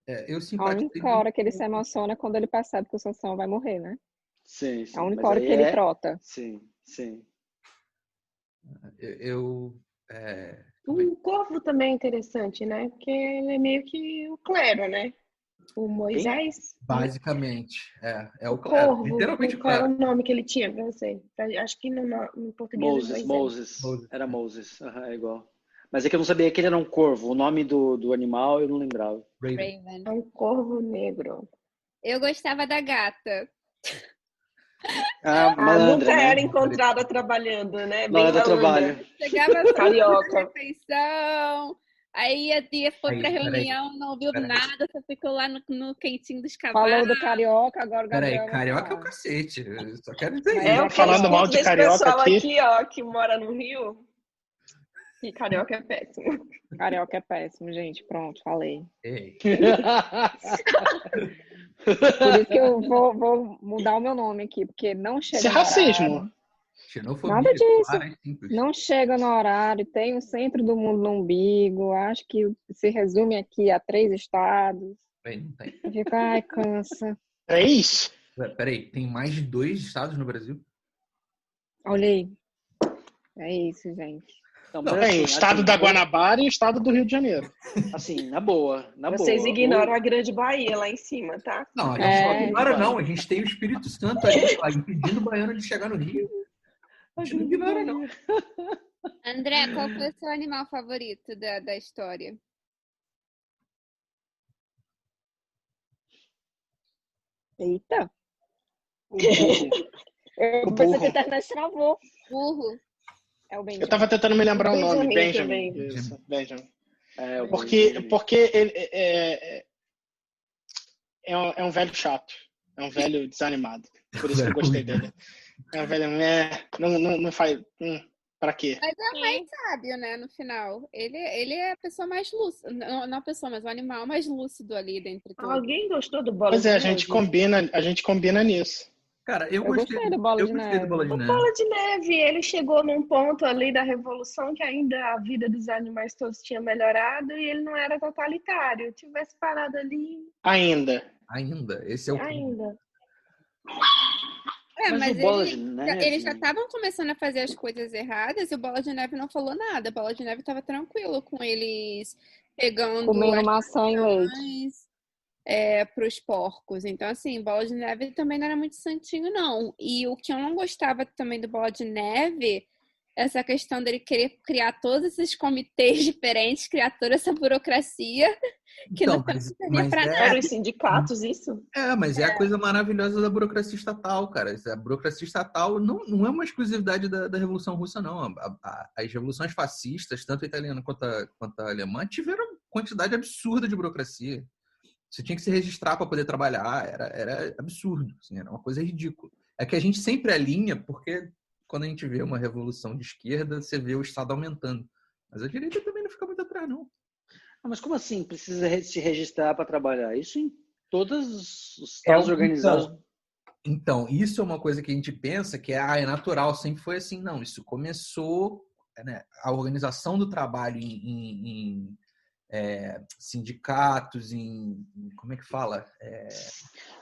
Speaker 4: Eu
Speaker 7: a única hora que ele se emociona é quando ele percebe que o Sansão vai morrer, né?
Speaker 2: Sim.
Speaker 7: A única hora que ele trota.
Speaker 2: Sim.
Speaker 5: O Corvo também é interessante, né? Porque ele é meio que o clero, né? O Moisés.
Speaker 4: Basicamente. É o
Speaker 5: Corvo.
Speaker 4: Literalmente
Speaker 5: qual era o nome que ele tinha pra você? Acho que no português
Speaker 2: Moses. Era Moses. É igual. Mas é que eu não sabia que ele era um corvo. O nome do animal eu não lembrava.
Speaker 1: Raven.
Speaker 5: É um corvo negro.
Speaker 1: Eu gostava da gata.
Speaker 5: Nunca
Speaker 2: né?
Speaker 5: era encontrada trabalhando, né?
Speaker 2: Na hora do trabalho.
Speaker 1: Chegava
Speaker 5: carioca.
Speaker 1: Refeição, aí foi pra reunião, não ouviu nada, só ficou lá no quentinho dos cavalos.
Speaker 7: Falou do carioca, agora o Gabriel.
Speaker 4: Peraí, carioca é o cacete. Eu só quero dizer isso.
Speaker 3: Falando mal de carioca
Speaker 5: aqui, ó, que mora no Rio. E carioca é péssimo.
Speaker 7: Carioca é péssimo, gente. Pronto, falei.
Speaker 4: Ei.
Speaker 7: Por isso que eu vou mudar o meu nome aqui, porque não chega.
Speaker 3: Isso é racismo.
Speaker 4: Xenofobia,
Speaker 7: nada disso.
Speaker 4: claro,
Speaker 7: não chega no horário, tem o centro do mundo no umbigo. Acho que se resume aqui a 3 estados.
Speaker 4: Não tem.
Speaker 7: Fica, ai, cansa.
Speaker 3: 3?
Speaker 4: Peraí, tem mais de 2 estados no Brasil?
Speaker 7: Olhei. É isso, gente.
Speaker 3: Não, tem o estado da Guanabara e o estado do Rio de Janeiro.
Speaker 2: Assim, na boa.
Speaker 5: Vocês ignoram a Grande Bahia lá em cima, tá?
Speaker 4: Não, a gente não ignora, não. A gente tem o Espírito Santo aí, impedindo o baiano de chegar no Rio. A gente não ignora, não.
Speaker 1: André, qual foi o seu animal favorito da história?
Speaker 7: Eita! Eu pensei que a internet travou.
Speaker 1: Burro.
Speaker 7: É o Benjamin.
Speaker 3: Eu tava tentando me lembrar o nome.
Speaker 5: Benjamin.
Speaker 3: Isso, Benjamin. Porque ele é um velho chato. É um velho desanimado. Por isso que eu gostei dele. É um velho... Não faz... Pra quê?
Speaker 1: Mas é o mais sábio, né, no final. Ele é a pessoa mais lúcida. Não a pessoa, mas o animal mais lúcido ali dentre todos.
Speaker 5: Alguém gostou do Bola
Speaker 3: Pois
Speaker 5: de
Speaker 3: é,
Speaker 5: Neve?
Speaker 3: a gente combina nisso.
Speaker 4: Cara, eu
Speaker 7: gostei do Bola de Neve.
Speaker 4: do Bola de
Speaker 5: O
Speaker 4: Neve.
Speaker 5: Bola de Neve, ele chegou num ponto ali da revolução que ainda a vida dos animais todos tinha melhorado e ele não era totalitário. Tivesse parado ali
Speaker 3: Ainda.
Speaker 4: Esse é o
Speaker 5: ainda.
Speaker 1: Mas
Speaker 2: o Bola de Neve...
Speaker 1: eles já estavam começando a fazer as coisas erradas e o Bola de Neve não falou nada. O Bola de Neve estava tranquilo com eles pegando
Speaker 7: comendo maçã e leite
Speaker 1: para os porcos. Então, assim, Bola de Neve também não era muito santinho, não. E o que eu não gostava também do Bola de Neve, essa questão dele querer criar todos esses comitês diferentes, criar toda essa burocracia que
Speaker 4: Então,
Speaker 1: não
Speaker 4: mas
Speaker 1: servia para nada.
Speaker 5: Eram os sindicatos, isso?
Speaker 4: Mas é a coisa maravilhosa da burocracia estatal, cara. A burocracia estatal não é uma exclusividade da Revolução Russa, não. As revoluções fascistas, tanto a italiana quanto a alemã, tiveram quantidade absurda de burocracia. Você tinha que se registrar para poder trabalhar. Era absurdo. Assim, era uma coisa ridícula. É que a gente sempre alinha, porque quando a gente vê uma revolução de esquerda, você vê o Estado aumentando. Mas a direita também não fica muito atrás, não.
Speaker 2: Mas como assim? Precisa se registrar para trabalhar? Isso em todos os estados organizados.
Speaker 4: Então, isso é uma coisa que a gente pensa que é natural, sempre foi assim. Não, isso começou, né, a organização do trabalho em sindicatos, como é que fala?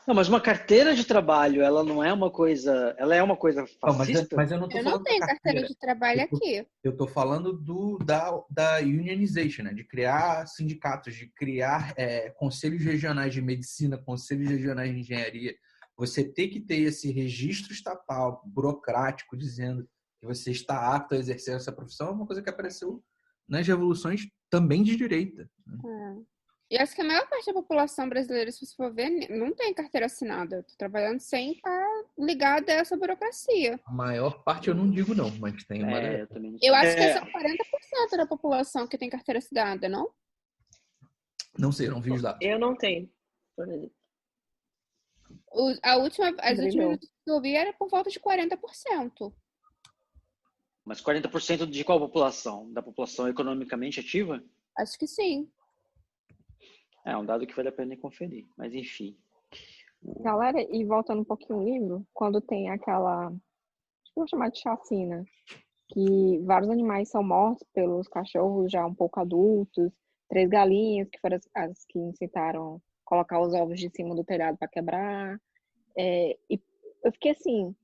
Speaker 2: Não, mas uma carteira de trabalho, ela não é uma coisa... Ela é uma coisa fascista?
Speaker 4: Mas eu não tô
Speaker 1: Eu
Speaker 4: falando
Speaker 1: não tenho
Speaker 4: da
Speaker 1: carteira de trabalho aqui.
Speaker 4: Eu tô falando da unionization, né? De criar sindicatos, de criar conselhos regionais de medicina, conselhos regionais de engenharia. Você ter que ter esse registro estatal, burocrático, dizendo que você está apto a exercer essa profissão, é uma coisa que apareceu nas revoluções também de direita. Né?
Speaker 1: E acho que a maior parte da população brasileira, se você for ver, não tem carteira assinada. Estou trabalhando sem estar ligada a essa burocracia.
Speaker 4: A maior parte eu não digo não, mas tem uma...
Speaker 1: Eu acho que é só 40% da população que tem carteira assinada, não?
Speaker 4: Não sei, não vi os dados.
Speaker 5: Eu não tenho, por exemplo.
Speaker 1: As últimas notícias que eu vi era por volta de 40%.
Speaker 2: Mas 40% de qual população? Da população economicamente ativa?
Speaker 1: Acho que sim.
Speaker 2: É um dado que vale a pena conferir. Mas, enfim.
Speaker 7: Galera, e voltando um pouquinho ao livro, quando tem aquela, acho que eu vou chamar de chacina, que vários animais são mortos pelos cachorros já um pouco adultos, 3 galinhas, que foram as que incitaram colocar os ovos de cima do telhado para quebrar. E eu fiquei assim,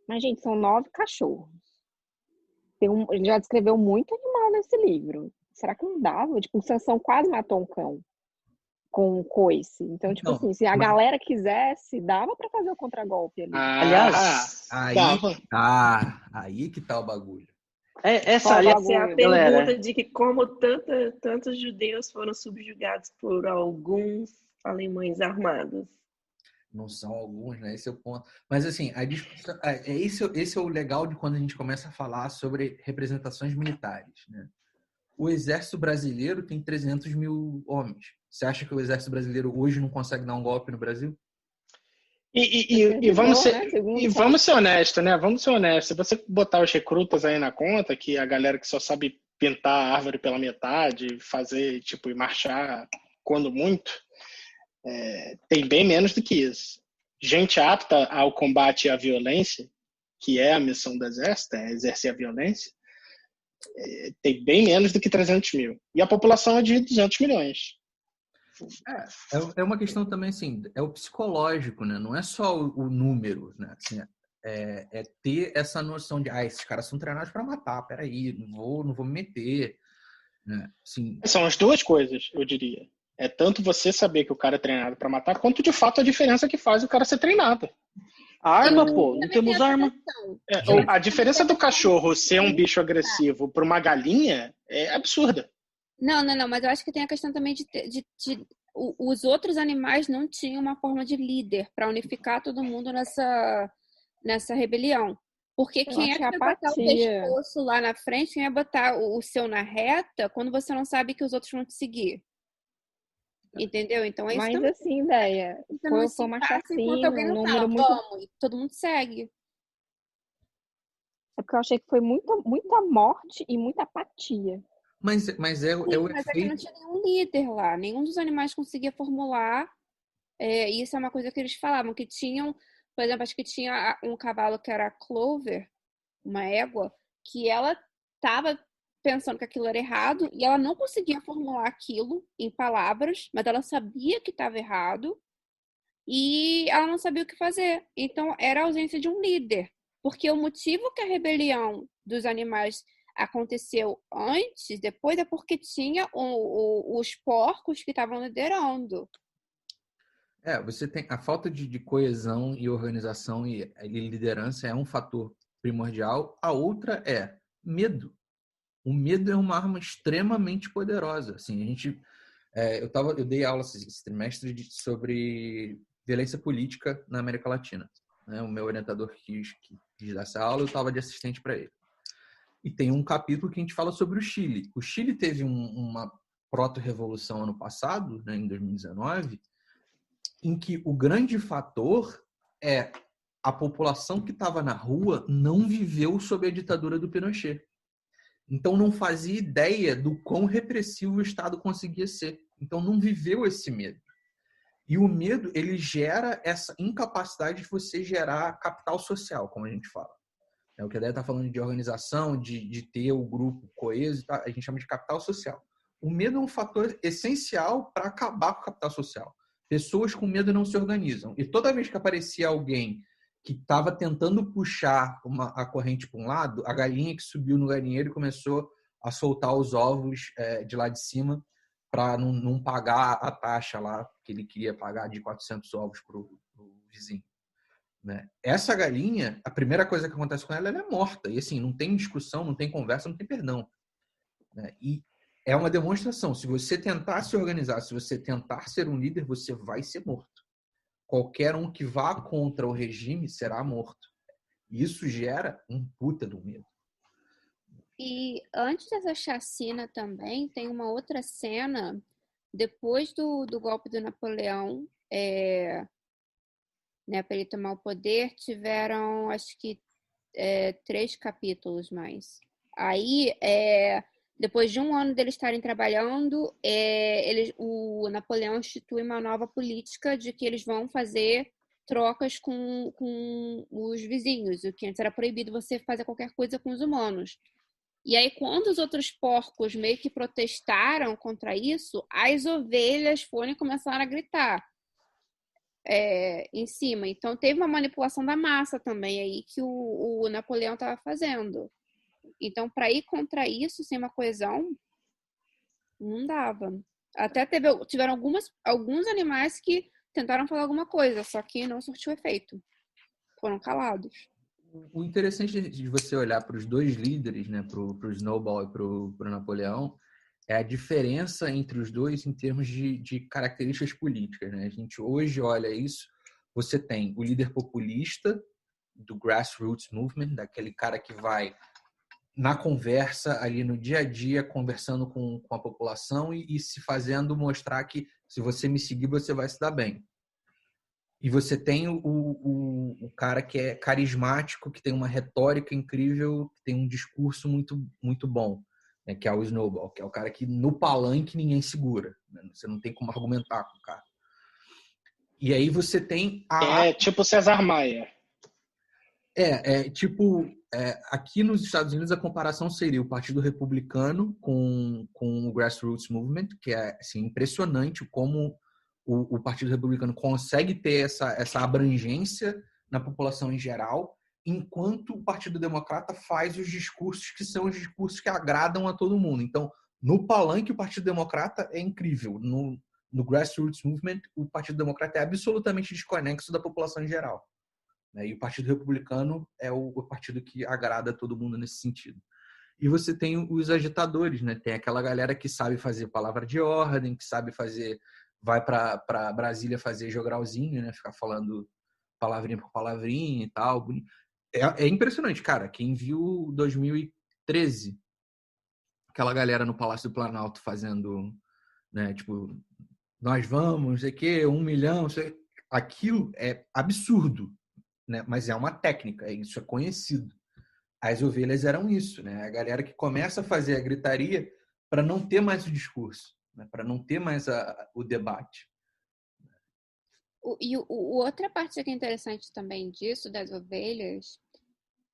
Speaker 7: mas gente, são 9 cachorros. Ele já descreveu muito animal nesse livro. Será que não dava? Tipo, o Sansão quase matou um cão com um coice. Então, tipo assim, se a galera quisesse, dava pra fazer o contragolpe ali.
Speaker 2: Aliás,
Speaker 4: aí que tá o bagulho.
Speaker 5: Essa é a pergunta de que como tantos judeus foram subjugados por alguns alemães armados.
Speaker 4: Não são alguns, né? Esse é o ponto. Mas, assim, a discussão, esse é o legal de quando a gente começa a falar sobre representações militares, né? O exército brasileiro tem 300 mil homens. Você acha que o exército brasileiro hoje não consegue dar um golpe no Brasil?
Speaker 3: E vamos ser honestos, né? Vamos ser honestos. Se você botar os recrutas aí na conta, que a galera que só sabe pintar a árvore pela metade, fazer, tipo, e marchar quando muito, tem bem menos do que isso. Gente apta ao combate à violência, que é a missão do exército, é exercer a violência, tem bem menos do que 300 mil. E a população é de 200 milhões.
Speaker 4: É uma questão também, assim, é o psicológico, né? Não é só o número, né? Assim, é ter essa noção de, esses caras são treinados para matar, peraí, não vou me meter. Né? Assim,
Speaker 3: são as duas coisas, eu diria. É tanto você saber que o cara é treinado para matar, quanto de fato a diferença que faz o cara ser treinado.
Speaker 2: A arma, pô, não temos arma.
Speaker 3: A diferença do cachorro ser um bicho agressivo para uma galinha é absurda.
Speaker 1: Não, mas eu acho que tem a questão também de os outros animais não tinham uma forma de líder para unificar todo mundo nessa rebelião. Porque quem é que vai botar o pescoço lá na frente, quem vai botar o seu na reta, quando você não sabe que os outros vão te seguir? Entendeu? Então é isso
Speaker 7: Mas
Speaker 1: também.
Speaker 7: assim, ideia, foi uma chacina, um número muito...
Speaker 1: Vamos, e todo mundo segue.
Speaker 7: É porque eu achei que foi muita morte e muita apatia.
Speaker 4: Mas
Speaker 1: Sim,
Speaker 4: o
Speaker 1: mas é que não
Speaker 4: efeito...
Speaker 1: tinha nenhum líder lá. Nenhum dos animais conseguia formular. E isso é uma coisa que eles falavam, que tinham... Por exemplo, acho que tinha um cavalo que era a Clover, uma égua, que ela estava pensando que aquilo era errado e ela não conseguia formular aquilo em palavras, mas ela sabia que estava errado e ela não sabia o que fazer. Então, era a ausência de um líder. Porque o motivo que a rebelião dos animais aconteceu antes, depois, é porque tinha os porcos que estavam liderando.
Speaker 4: Você tem a falta de coesão e organização e liderança é um fator primordial. A outra é medo. O medo é uma arma extremamente poderosa. Assim, eu dei aula esse trimestre sobre violência política na América Latina. Né? O meu orientador quis dar essa aula, eu estava de assistente para ele. E tem um capítulo que a gente fala sobre o Chile. O Chile teve uma proto-revolução ano passado, né, em 2019, em que o grande fator é a população que estava na rua não viveu sob a ditadura do Pinochet. Então não fazia ideia do quão repressivo o Estado conseguia ser. Então não viveu esse medo. E o medo, ele gera essa incapacidade de você gerar capital social, como a gente fala. O que a Déia está falando de organização, de ter o grupo coeso, a gente chama de capital social. O medo é um fator essencial para acabar com o capital social. Pessoas com medo não se organizam. E toda vez que aparecia alguém que estava tentando puxar a corrente para um lado, a galinha que subiu no galinheiro e começou a soltar os ovos de lá de cima para não pagar a taxa lá que ele queria pagar de 400 ovos para o vizinho. Né? Essa galinha, a primeira coisa que acontece com ela é morta. E assim, não tem discussão, não tem conversa, não tem perdão. Né? E é uma demonstração. Se você tentar se organizar, se você tentar ser um líder, você vai ser morto. Qualquer um que vá contra o regime será morto. E isso gera um puta do medo.
Speaker 1: E antes dessa chacina também, tem uma outra cena, depois do golpe do Napoleão, né, para ele tomar o poder, tiveram, acho que, 3 capítulos mais. Aí, depois de um ano deles estarem trabalhando, o Napoleão institui uma nova política de que eles vão fazer trocas com os vizinhos, o que antes era proibido você fazer qualquer coisa com os humanos. E aí, quando os outros porcos meio que protestaram contra isso, as ovelhas foram e começaram a gritar em cima. Então, teve uma manipulação da massa também aí que o Napoleão estava fazendo. Então, para ir contra isso, sem uma coesão, não dava. Até tiveram alguns animais que tentaram falar alguma coisa, só que não surtiu efeito. Foram calados.
Speaker 4: O interessante de você olhar para os dois líderes, né, para o Snowball e para o Napoleão, é a diferença entre os dois em termos de características políticas. Né? A gente hoje olha isso, você tem o líder populista do grassroots movement, daquele cara que vai na conversa, ali no dia a dia, conversando com a população e se fazendo mostrar que se você me seguir, você vai se dar bem. E você tem o cara que é carismático, que tem uma retórica incrível, que tem um discurso muito, muito bom, né? Que é o Snowball, que é o cara que no palanque ninguém segura. Né? Você não tem como argumentar com o cara. E aí você tem
Speaker 3: tipo César Maia.
Speaker 4: Aqui nos Estados Unidos a comparação seria o Partido Republicano com o Grassroots Movement, que é assim, impressionante como o Partido Republicano consegue ter essa abrangência na população em geral, enquanto o Partido Democrata faz os discursos que são os discursos que agradam a todo mundo. Então, no palanque, o Partido Democrata é incrível. No Grassroots Movement, o Partido Democrata é absolutamente desconexo da população em geral. E o Partido Republicano é o partido que agrada a todo mundo nesse sentido. E você tem os agitadores, né? Tem aquela galera que sabe fazer palavra de ordem, que sabe vai para Brasília fazer jogralzinho, né? Ficar falando palavrinha por palavrinha e tal. É impressionante, cara. Quem viu 2013, aquela galera no Palácio do Planalto fazendo, né? Tipo, nós vamos, não sei o quê, 1 milhão, aquilo é absurdo, né? Mas é uma técnica, isso é conhecido. As ovelhas eram isso, né? A galera que começa a fazer a gritaria para não ter mais o discurso, né? Para não ter mais o debate.
Speaker 1: Outra parte que é interessante também disso, das ovelhas,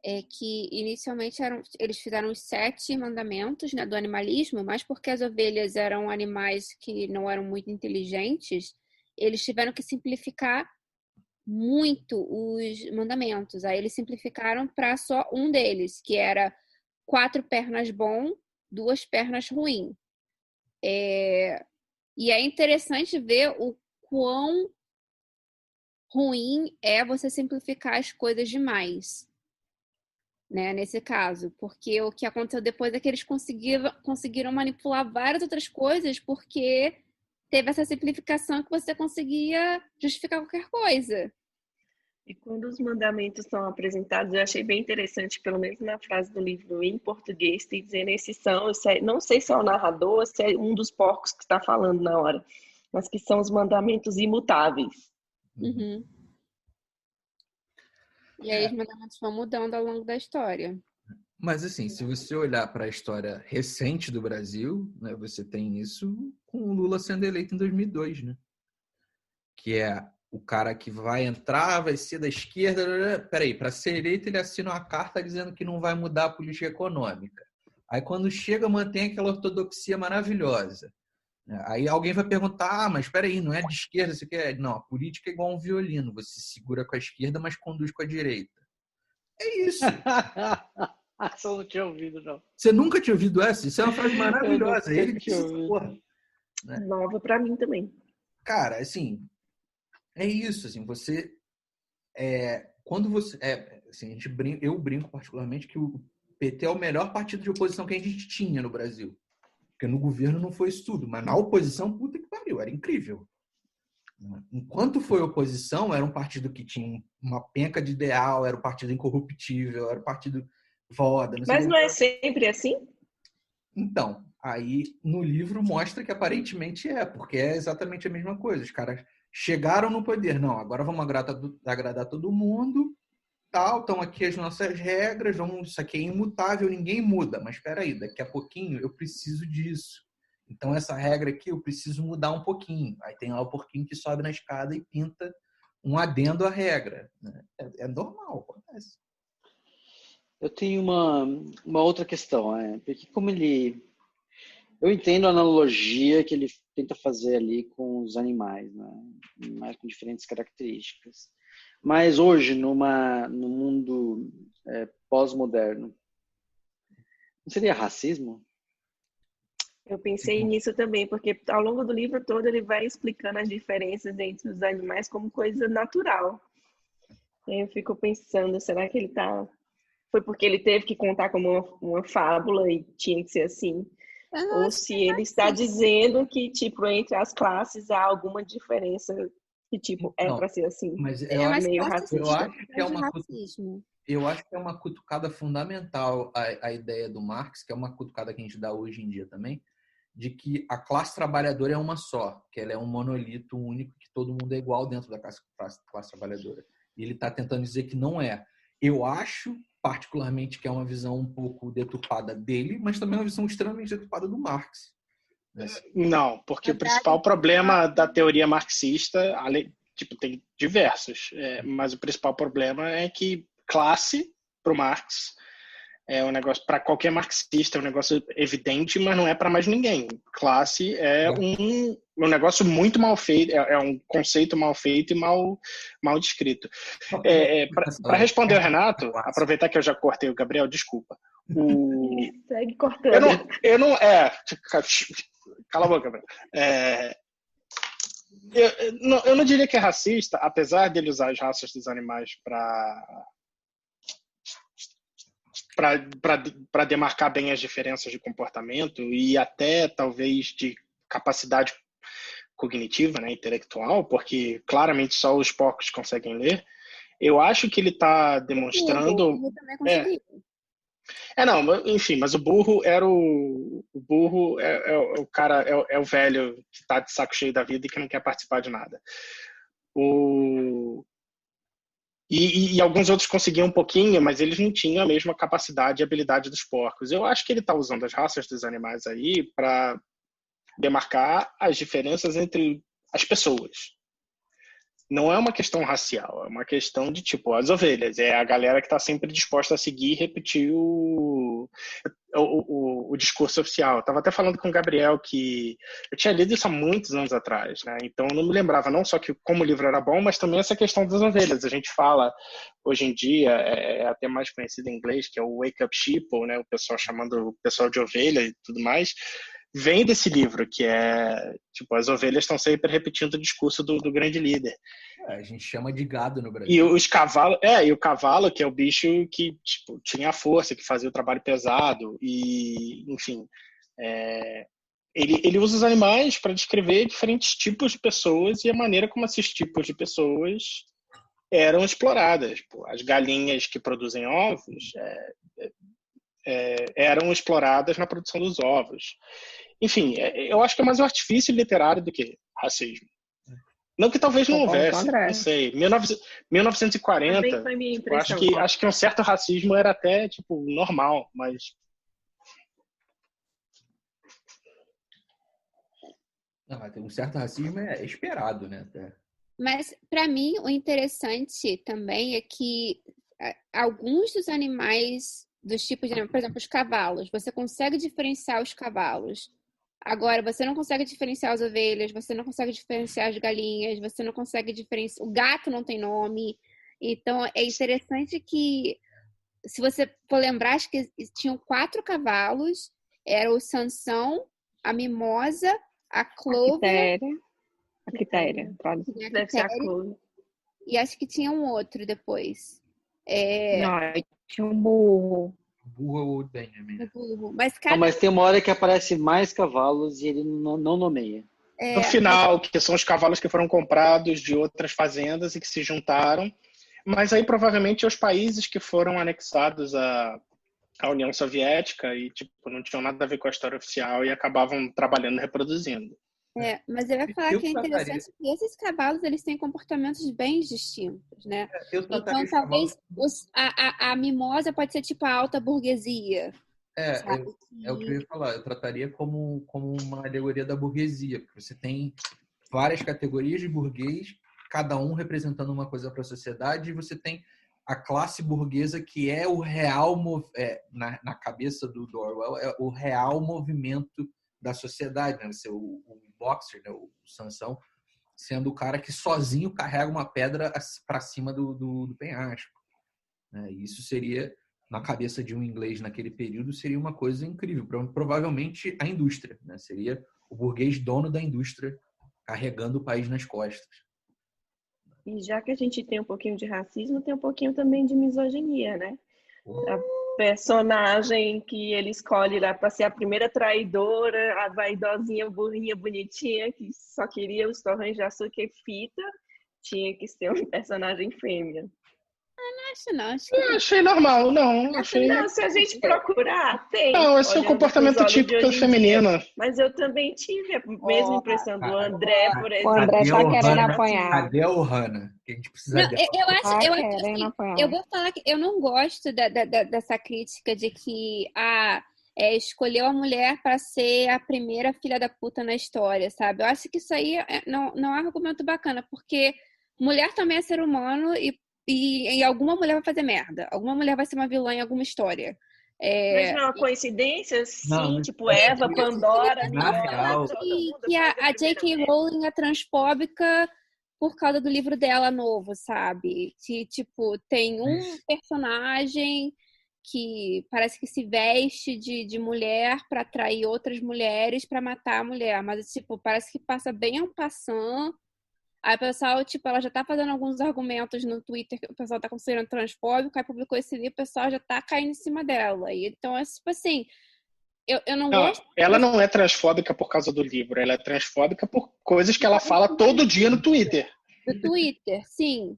Speaker 1: é que inicialmente eles fizeram os 7 mandamentos, né, do animalismo, mas porque as ovelhas eram animais que não eram muito inteligentes, eles tiveram que simplificar muito os mandamentos. Aí eles simplificaram para só um deles, que era 4 pernas bom, 2 pernas ruim. E é interessante ver o quão ruim é você simplificar as coisas demais, né, nesse caso, porque o que aconteceu depois é que eles conseguiram manipular várias outras coisas, porque teve essa simplificação que você conseguia justificar qualquer coisa.
Speaker 5: E quando os mandamentos são apresentados, eu achei bem interessante, pelo menos na frase do livro em português, tem dizendo esses são, não sei se é o narrador, se é um dos porcos que está falando na hora, mas que são os mandamentos imutáveis.
Speaker 1: Uhum. E aí os mandamentos vão mudando ao longo da história.
Speaker 4: Mas assim, se você olhar para a história recente do Brasil, né, você tem isso com o Lula sendo eleito em 2002, né? Que é o cara que vai entrar, vai ser da esquerda. Peraí, para ser eleito ele assina uma carta dizendo que não vai mudar a política econômica. Aí quando chega mantém aquela ortodoxia maravilhosa. Aí alguém vai perguntar, mas espera aí, não é de esquerda, você quer? Não, a política é igual um violino, você segura com a esquerda, mas conduz com a direita. É isso.
Speaker 2: Essa eu não tinha ouvido, não.
Speaker 4: Você nunca tinha ouvido essa? Isso é uma frase maravilhosa. Ele disse essa porra.
Speaker 5: Né? Nova pra mim também.
Speaker 4: Cara, assim, é isso, assim, você... quando você... assim, eu brinco particularmente que o PT é o melhor partido de oposição que a gente tinha no Brasil. Porque no governo não foi isso tudo, mas na oposição, puta que pariu, era incrível. Enquanto foi oposição, era um partido que tinha uma penca de ideal, era um partido incorruptível, era um partido foda.
Speaker 5: Mas não é sempre assim?
Speaker 4: Então, aí no livro mostra que aparentemente porque é exatamente a mesma coisa. Os caras chegaram no poder, não, agora vamos agradar todo mundo, tal, estão aqui as nossas regras, isso aqui é imutável, ninguém muda, mas espera aí, daqui a pouquinho eu preciso disso. Então essa regra aqui eu preciso mudar um pouquinho. Aí tem lá o porquinho que sobe na escada e pinta um adendo à regra. É normal, acontece.
Speaker 2: Eu tenho uma outra questão, porque como eu entendo a analogia que ele tenta fazer ali com os animais, né? Animais com diferentes características. Mas hoje, no mundo pós-moderno, não seria racismo?
Speaker 5: Eu pensei nisso também, porque ao longo do livro todo ele vai explicando as diferenças entre os animais como coisa natural. E aí eu fico pensando, será que ele foi porque ele teve que contar como uma fábula e tinha que ser assim? Ou se ele está dizendo que, tipo, entre as classes há alguma diferença que, tipo, é para ser assim?
Speaker 4: Mas
Speaker 5: meio racista.
Speaker 4: Eu acho que é uma cutucada fundamental a ideia do Marx, que é uma cutucada que a gente dá hoje em dia também, de que a classe trabalhadora é uma só, que ela é um monolito único, que todo mundo é igual dentro da classe trabalhadora. E ele está tentando dizer que não é. Eu acho, particularmente, que é uma visão um pouco deturpada dele, mas também é uma visão extremamente deturpada do Marx.
Speaker 3: Não, porque o principal problema da teoria marxista, tem diversos, mas o principal problema é que classe, para o Marx, é um negócio, para qualquer marxista, é um negócio evidente, mas não é para mais ninguém. Classe é um negócio muito mal feito, é um conceito mal feito e mal descrito. Para responder ao Renato, aproveitar que eu já cortei o Gabriel, desculpa.
Speaker 5: Segue cortando.
Speaker 3: Eu não cala a boca, Gabriel. Eu não diria que é racista, apesar dele usar as raças dos animais para demarcar bem as diferenças de comportamento e até talvez de capacidade cognitiva, né, intelectual, porque claramente só os porcos conseguem ler. Eu acho que ele está demonstrando. Não, enfim, mas o burro era o burro o cara, é o velho que tá de saco cheio da vida e que não quer participar de nada. E alguns outros conseguiam um pouquinho, mas eles não tinham a mesma capacidade e habilidade dos porcos. Eu acho que ele está usando as raças dos animais aí para demarcar as diferenças entre as pessoas. Não é uma questão racial, é uma questão de, tipo, as ovelhas. É a galera que está sempre disposta a seguir e repetir o discurso oficial. Eu estava até falando com o Gabriel que eu tinha lido isso há muitos anos atrás, né? Então eu não me lembrava não só que como o livro era bom, mas também essa questão das ovelhas. A gente fala, hoje em dia, é até mais conhecido em inglês, que é o wake up sheeple, né? O pessoal chamando o pessoal de ovelha e tudo mais. Vem desse livro, que é, tipo, as ovelhas estão sempre repetindo o discurso do grande líder.
Speaker 4: A gente chama de gado no Brasil.
Speaker 3: E os cavalos, e o cavalo, que é o bicho que, tipo, tinha a força, que fazia o trabalho pesado, e, enfim, ele usa os animais para descrever diferentes tipos de pessoas e a maneira como esses tipos de pessoas eram exploradas. Pô, as galinhas que produzem ovos eram exploradas na produção dos ovos. Enfim, eu acho que é mais um artifício literário do que racismo. Não que talvez não houvesse, não sei. 1940,
Speaker 5: foi minha
Speaker 3: impressão, acho que um certo racismo era até, tipo, normal, mas...
Speaker 4: Não, um certo racismo é esperado, né?
Speaker 1: Mas, para mim, o interessante também é que alguns dos animais, dos tipos de animais, por exemplo, os cavalos, você consegue diferenciar os cavalos. Agora, você não consegue diferenciar as ovelhas, você não consegue diferenciar as galinhas, você não consegue diferenciar... O gato não tem nome. Então, é interessante que, se você for lembrar, acho que tinham 4 cavalos. Era o Sansão, a Mimosa, a Clover...
Speaker 7: A Quitéria.
Speaker 5: Deve ser a Clover.
Speaker 1: E acho que tinha um outro depois.
Speaker 7: Não, tinha um burro.
Speaker 4: Burro é o Benjamin.
Speaker 2: Mas tem uma hora que aparece mais cavalos e ele não nomeia.
Speaker 3: No final, que são os cavalos que foram comprados de outras fazendas e que se juntaram. Mas aí provavelmente os países que foram anexados à União Soviética e tipo, não tinham nada a ver com a história oficial e acabavam trabalhando e reproduzindo.
Speaker 1: Mas eu ia falar que é interessante que esses cavalos eles têm comportamentos bem distintos, né? Então, talvez a mimosa pode ser tipo a alta burguesia.
Speaker 4: É o que eu ia falar. Eu trataria como uma alegoria da burguesia, porque você tem várias categorias de burguês, cada um representando uma coisa para a sociedade, e você tem a classe burguesa que é o real, na cabeça do Orwell, é o real movimento da sociedade, né? Você, o boxer, né? O Sansão, sendo o cara que sozinho carrega uma pedra para cima do penhasco. Né? E isso seria, na cabeça de um inglês naquele período, seria uma coisa incrível. Provavelmente a indústria, né? Seria o burguês dono da indústria carregando o país nas costas.
Speaker 5: E já que a gente tem um pouquinho de racismo, tem um pouquinho também de misoginia, né? A personagem que ele escolhe lá para ser a primeira traidora, a vaidosinha, burrinha, bonitinha, que só queria os torrões de açúcar e fita, tinha que ser um personagem fêmea.
Speaker 3: Eu achei normal, não. Achei...
Speaker 5: Não, se a gente procurar, tem.
Speaker 3: Não, esse é o comportamento típico feminino.
Speaker 5: Mas eu também tive a mesma impressão do André, por exemplo.
Speaker 7: O André tá querendo apanhar.
Speaker 4: Cadê a Ohana? Que a gente precisa dela.
Speaker 1: Eu vou falar que eu não gosto dessa crítica de que escolheu a mulher para ser a primeira filha da puta na história, sabe? Eu acho que isso aí não é um argumento bacana, porque mulher também é ser humano e alguma mulher vai fazer merda. Alguma mulher vai ser uma vilã em alguma história.
Speaker 5: Mas não é uma coincidência? Sim, tipo Eva, Pandora...
Speaker 1: Que a J.K. Rowling é transfóbica por causa do livro dela novo, sabe? Que, tipo, tem um personagem que parece que se veste de mulher para atrair outras mulheres para matar a mulher. Mas, tipo, parece que passa bem en passant. Aí o pessoal, tipo, ela já tá fazendo alguns argumentos no Twitter que o pessoal tá considerando transfóbico, aí publicou esse livro, o pessoal já tá caindo em cima dela. E, então, é tipo assim, eu não gosto...
Speaker 3: Ela não é transfóbica por causa do livro, ela é transfóbica por coisas que ela fala todo dia no Twitter.
Speaker 1: No Twitter, sim.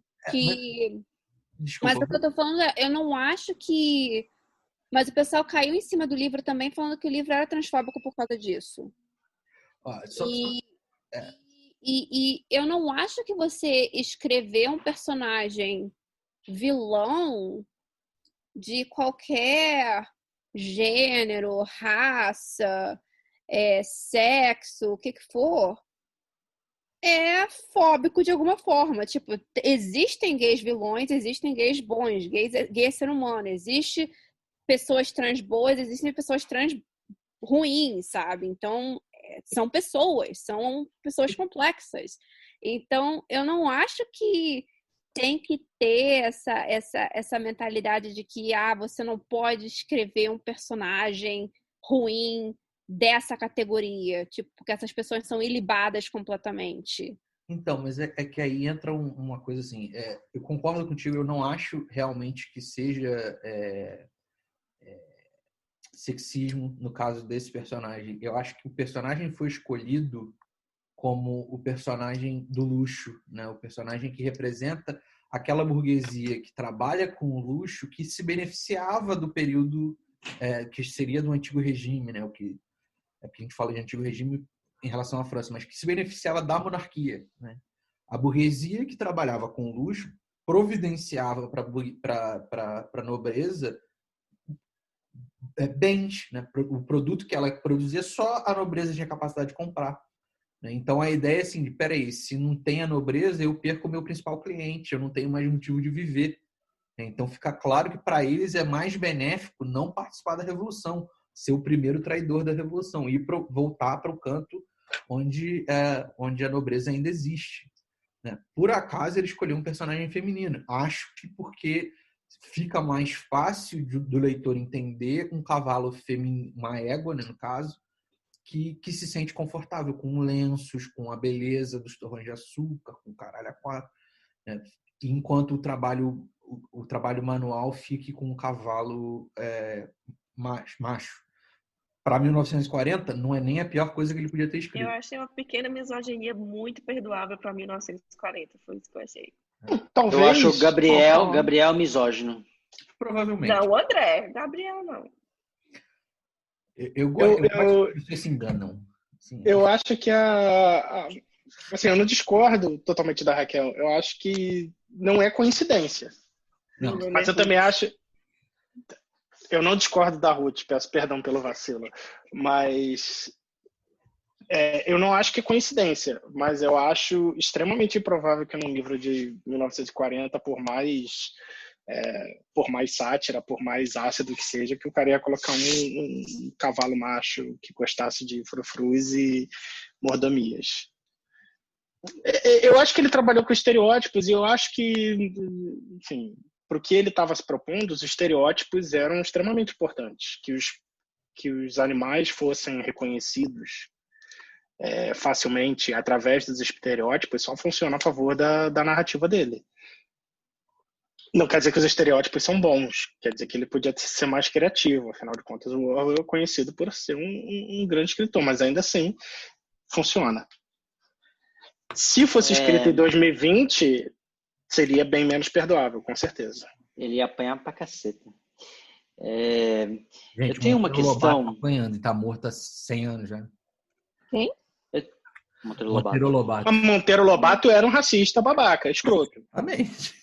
Speaker 1: Mas o que eu tô falando é, eu não acho que Mas o pessoal caiu em cima do livro também, falando que o livro era transfóbico por causa disso. E eu não acho que você escrever um personagem vilão de qualquer gênero, raça, sexo, o que for, é fóbico de alguma forma. Tipo, existem gays vilões, existem gays bons, gay é ser humano, existe pessoas trans boas, existem pessoas trans ruins, sabe? Então, são pessoas complexas. Então, eu não acho que tem que ter essa mentalidade de que você não pode escrever um personagem ruim dessa categoria, tipo, porque essas pessoas são ilibadas completamente.
Speaker 4: Então, mas é que aí entra uma coisa assim, eu concordo contigo, eu não acho realmente que seja sexismo no caso desse personagem. Eu acho que o personagem foi escolhido como o personagem do luxo, né? O personagem que representa aquela burguesia que trabalha com o luxo, que se beneficiava do período que seria do antigo regime, né? Porque a gente fala de antigo regime em relação à França, mas que se beneficiava da monarquia, né? A burguesia que trabalhava com o luxo providenciava para a nobreza bens, né? O produto que ela produzia só a nobreza tinha capacidade de comprar. Né? Então a ideia é assim, peraí, se não tem a nobreza, eu perco o meu principal cliente, eu não tenho mais motivo de viver. Então fica claro que para eles é mais benéfico não participar da revolução, ser o primeiro traidor da revolução e voltar para o canto onde a nobreza ainda existe. Né? Por acaso ele escolheu um personagem feminino. Acho que porque fica mais fácil do leitor entender um cavalo feminino, uma égua, né, no caso, que se sente confortável com lenços, com a beleza dos torrões de açúcar, com o caralho a quatro, né? Enquanto o trabalho manual fique com um cavalo macho. Para 1940, não é nem a pior coisa que ele podia ter escrito.
Speaker 5: Eu achei uma pequena misoginia muito perdoável para 1940, foi isso que eu achei.
Speaker 3: Talvez.
Speaker 2: Eu acho o Gabriel misógino.
Speaker 4: Provavelmente.
Speaker 5: Não, o André. Gabriel, não.
Speaker 4: Eu gosto que vocês se enganam. Sim.
Speaker 3: Eu acho que assim, eu não discordo totalmente da Raquel. Eu acho que não é coincidência.
Speaker 4: Não.
Speaker 3: Mas eu também acho... Eu não discordo da Ruth, peço perdão pelo vacilo. Mas eu não acho que é coincidência. Mas eu acho extremamente improvável que num livro de 1940, por mais sátira, por mais ácido que seja, que o cara ia colocar um cavalo macho que gostasse de frufrus e mordomias. Eu acho que ele trabalhou com estereótipos e eu acho que, enfim, para o que ele estava se propondo, os estereótipos eram extremamente importantes. Que os animais fossem reconhecidos facilmente através dos estereótipos só funciona a favor da narrativa dele. Não quer dizer que os estereótipos são bons, quer dizer que ele podia ser mais criativo. Afinal de contas, o Orwell é conhecido por ser um grande escritor, mas ainda assim funciona. Se fosse escrito em 2020, seria bem menos perdoável, com certeza.
Speaker 2: Ele ia apanhar pra caceta.
Speaker 4: Gente,
Speaker 2: eu tenho uma questão...
Speaker 4: Tá apanhando e tá morto há 100 anos já.
Speaker 7: Quem?
Speaker 2: Monteiro
Speaker 4: Lobato.
Speaker 3: A Monteiro Lobato era um racista babaca, escroto.
Speaker 4: Exatamente.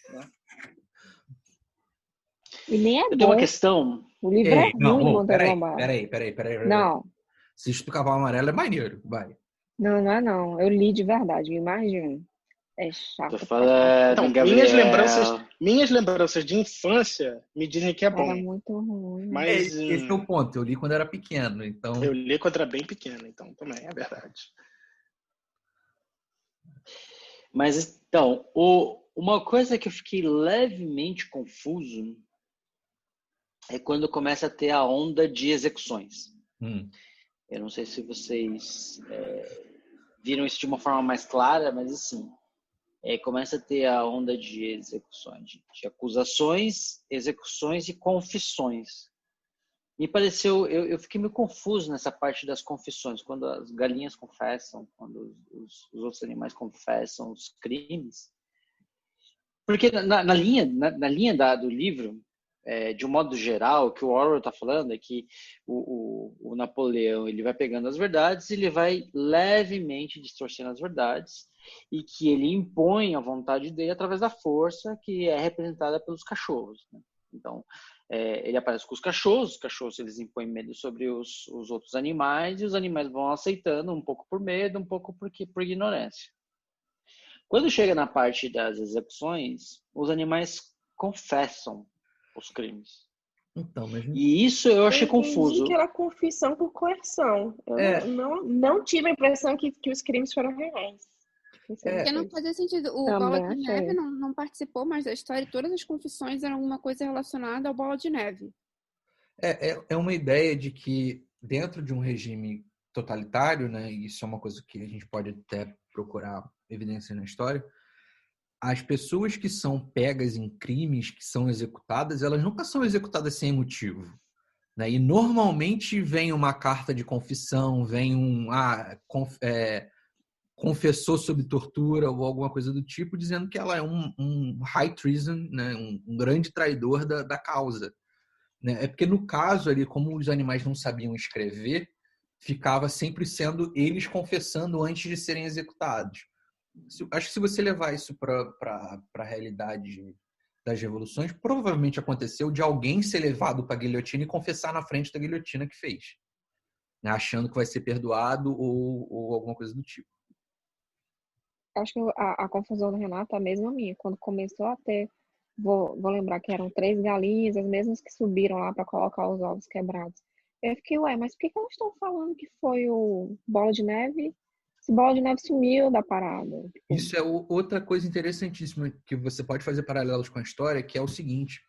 Speaker 7: E nem
Speaker 2: eu tenho uma questão...
Speaker 7: O livro é ruim, Monteiro Lobato.
Speaker 4: Peraí.
Speaker 7: Não.
Speaker 4: Assiste do Cavalo Amarelo é maneiro, vai.
Speaker 7: Não é não. Eu li de verdade, vi mais de um. É chato.
Speaker 3: Então, minhas lembranças de infância me dizem que é bom.
Speaker 7: Era muito ruim.
Speaker 3: Mas,
Speaker 4: esse é o ponto. Eu li quando era pequeno, então...
Speaker 3: Eu li quando era bem pequeno, então também é verdade.
Speaker 2: Mas, então, uma coisa que eu fiquei levemente confuso é quando começa a ter a onda de execuções. Eu não sei se vocês viram isso de uma forma mais clara, mas assim, começa a ter a onda de execuções, de acusações, execuções e confissões. Me pareceu, eu fiquei meio confuso nessa parte das confissões, quando as galinhas confessam, quando os outros animais confessam os crimes. Porque na linha do livro, de um modo geral, o que o Orwell está falando é que o Napoleão ele vai pegando as verdades e ele vai levemente distorcendo as verdades e que ele impõe a vontade dele através da força que é representada pelos cachorros, né? Então, ele aparece com os cachorros eles impõem medo sobre os outros animais e os animais vão aceitando um pouco por medo, um pouco por ignorância. Quando chega na parte das execuções, os animais confessam os crimes.
Speaker 4: Então, mas...
Speaker 2: E isso eu achei confuso.
Speaker 5: Eu entendi que era confissão por coerção. Eu não tive a impressão que os crimes foram reais.
Speaker 1: Porque não fazia sentido. O Bola de Neve não participou mais da história e todas as confissões eram alguma coisa relacionada ao Bola de Neve.
Speaker 4: É uma ideia de que dentro de um regime totalitário, né, e isso é uma coisa que a gente pode até procurar evidência na história, as pessoas que são pegas em crimes, que são executadas, elas nunca são executadas sem motivo, né? E normalmente vem uma carta de confissão, vem confessou sob tortura ou alguma coisa do tipo, dizendo que ela é um high treason, né? um grande traidor da causa. Né? É porque no caso ali, como os animais não sabiam escrever, ficava sempre sendo eles confessando antes de serem executados. Acho que se você levar isso para a realidade das revoluções, provavelmente aconteceu de alguém ser levado para a guilhotina e confessar na frente da guilhotina que fez, né? Achando que vai ser perdoado ou alguma coisa do tipo.
Speaker 7: Acho que a confusão do Renato é a mesma minha. Quando começou a ter, vou lembrar que eram 3 galinhas, as mesmas que subiram lá para colocar os ovos quebrados. Eu fiquei, mas por que elas estão falando que foi o Bola de Neve? Esse Bola de Neve sumiu da parada.
Speaker 4: Isso é outra coisa interessantíssima que você pode fazer paralelos com a história, que é o seguinte.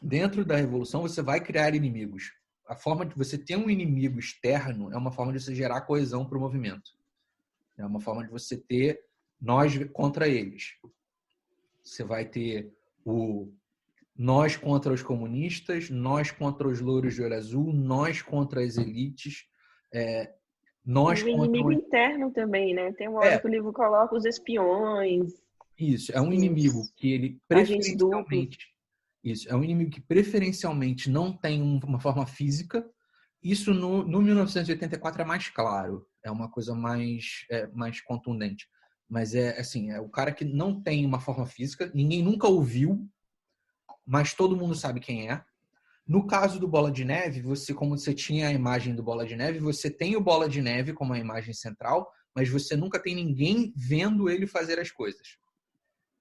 Speaker 4: Dentro da Revolução, você vai criar inimigos. A forma de você ter um inimigo externo é uma forma de você gerar coesão para o movimento. É uma forma de você ter nós contra eles. Você vai ter o nós contra os comunistas, nós contra os louros de olho azul, nós contra as elites, nós
Speaker 5: contra... inimigo interno também, né? Tem uma hora que o livro coloca os espiões.
Speaker 4: Isso, é um inimigo que ele preferencialmente... Isso, é um inimigo que preferencialmente não tem uma forma física. Isso no 1984 é mais claro, é uma coisa mais contundente. Mas é o cara que não tem uma forma física, ninguém nunca ouviu, mas todo mundo sabe quem é. No caso do Bola de Neve, como você tinha a imagem do Bola de Neve, você tem o Bola de Neve como a imagem central, mas você nunca tem ninguém vendo ele fazer as coisas.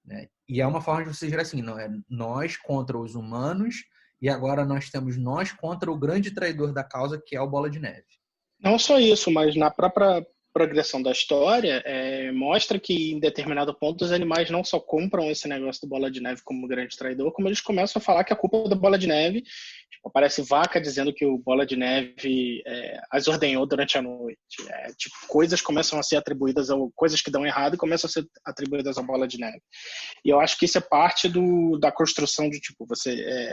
Speaker 4: Né? E é uma forma de você gerar assim, não é nós contra os humanos, e agora nós temos nós contra o grande traidor da causa, que é o Bola de Neve.
Speaker 3: Não só isso, mas na própria progressão da história, mostra que em determinado ponto os animais não só compram esse negócio do Bola de Neve como grande traidor, como eles começam a falar que a culpa é da Bola de Neve. Tipo, aparece vaca dizendo que o Bola de Neve as ordenhou durante a noite. Coisas começam a ser atribuídas, coisas que dão errado e começam a ser atribuídas à Bola de Neve. E eu acho que isso é parte da construção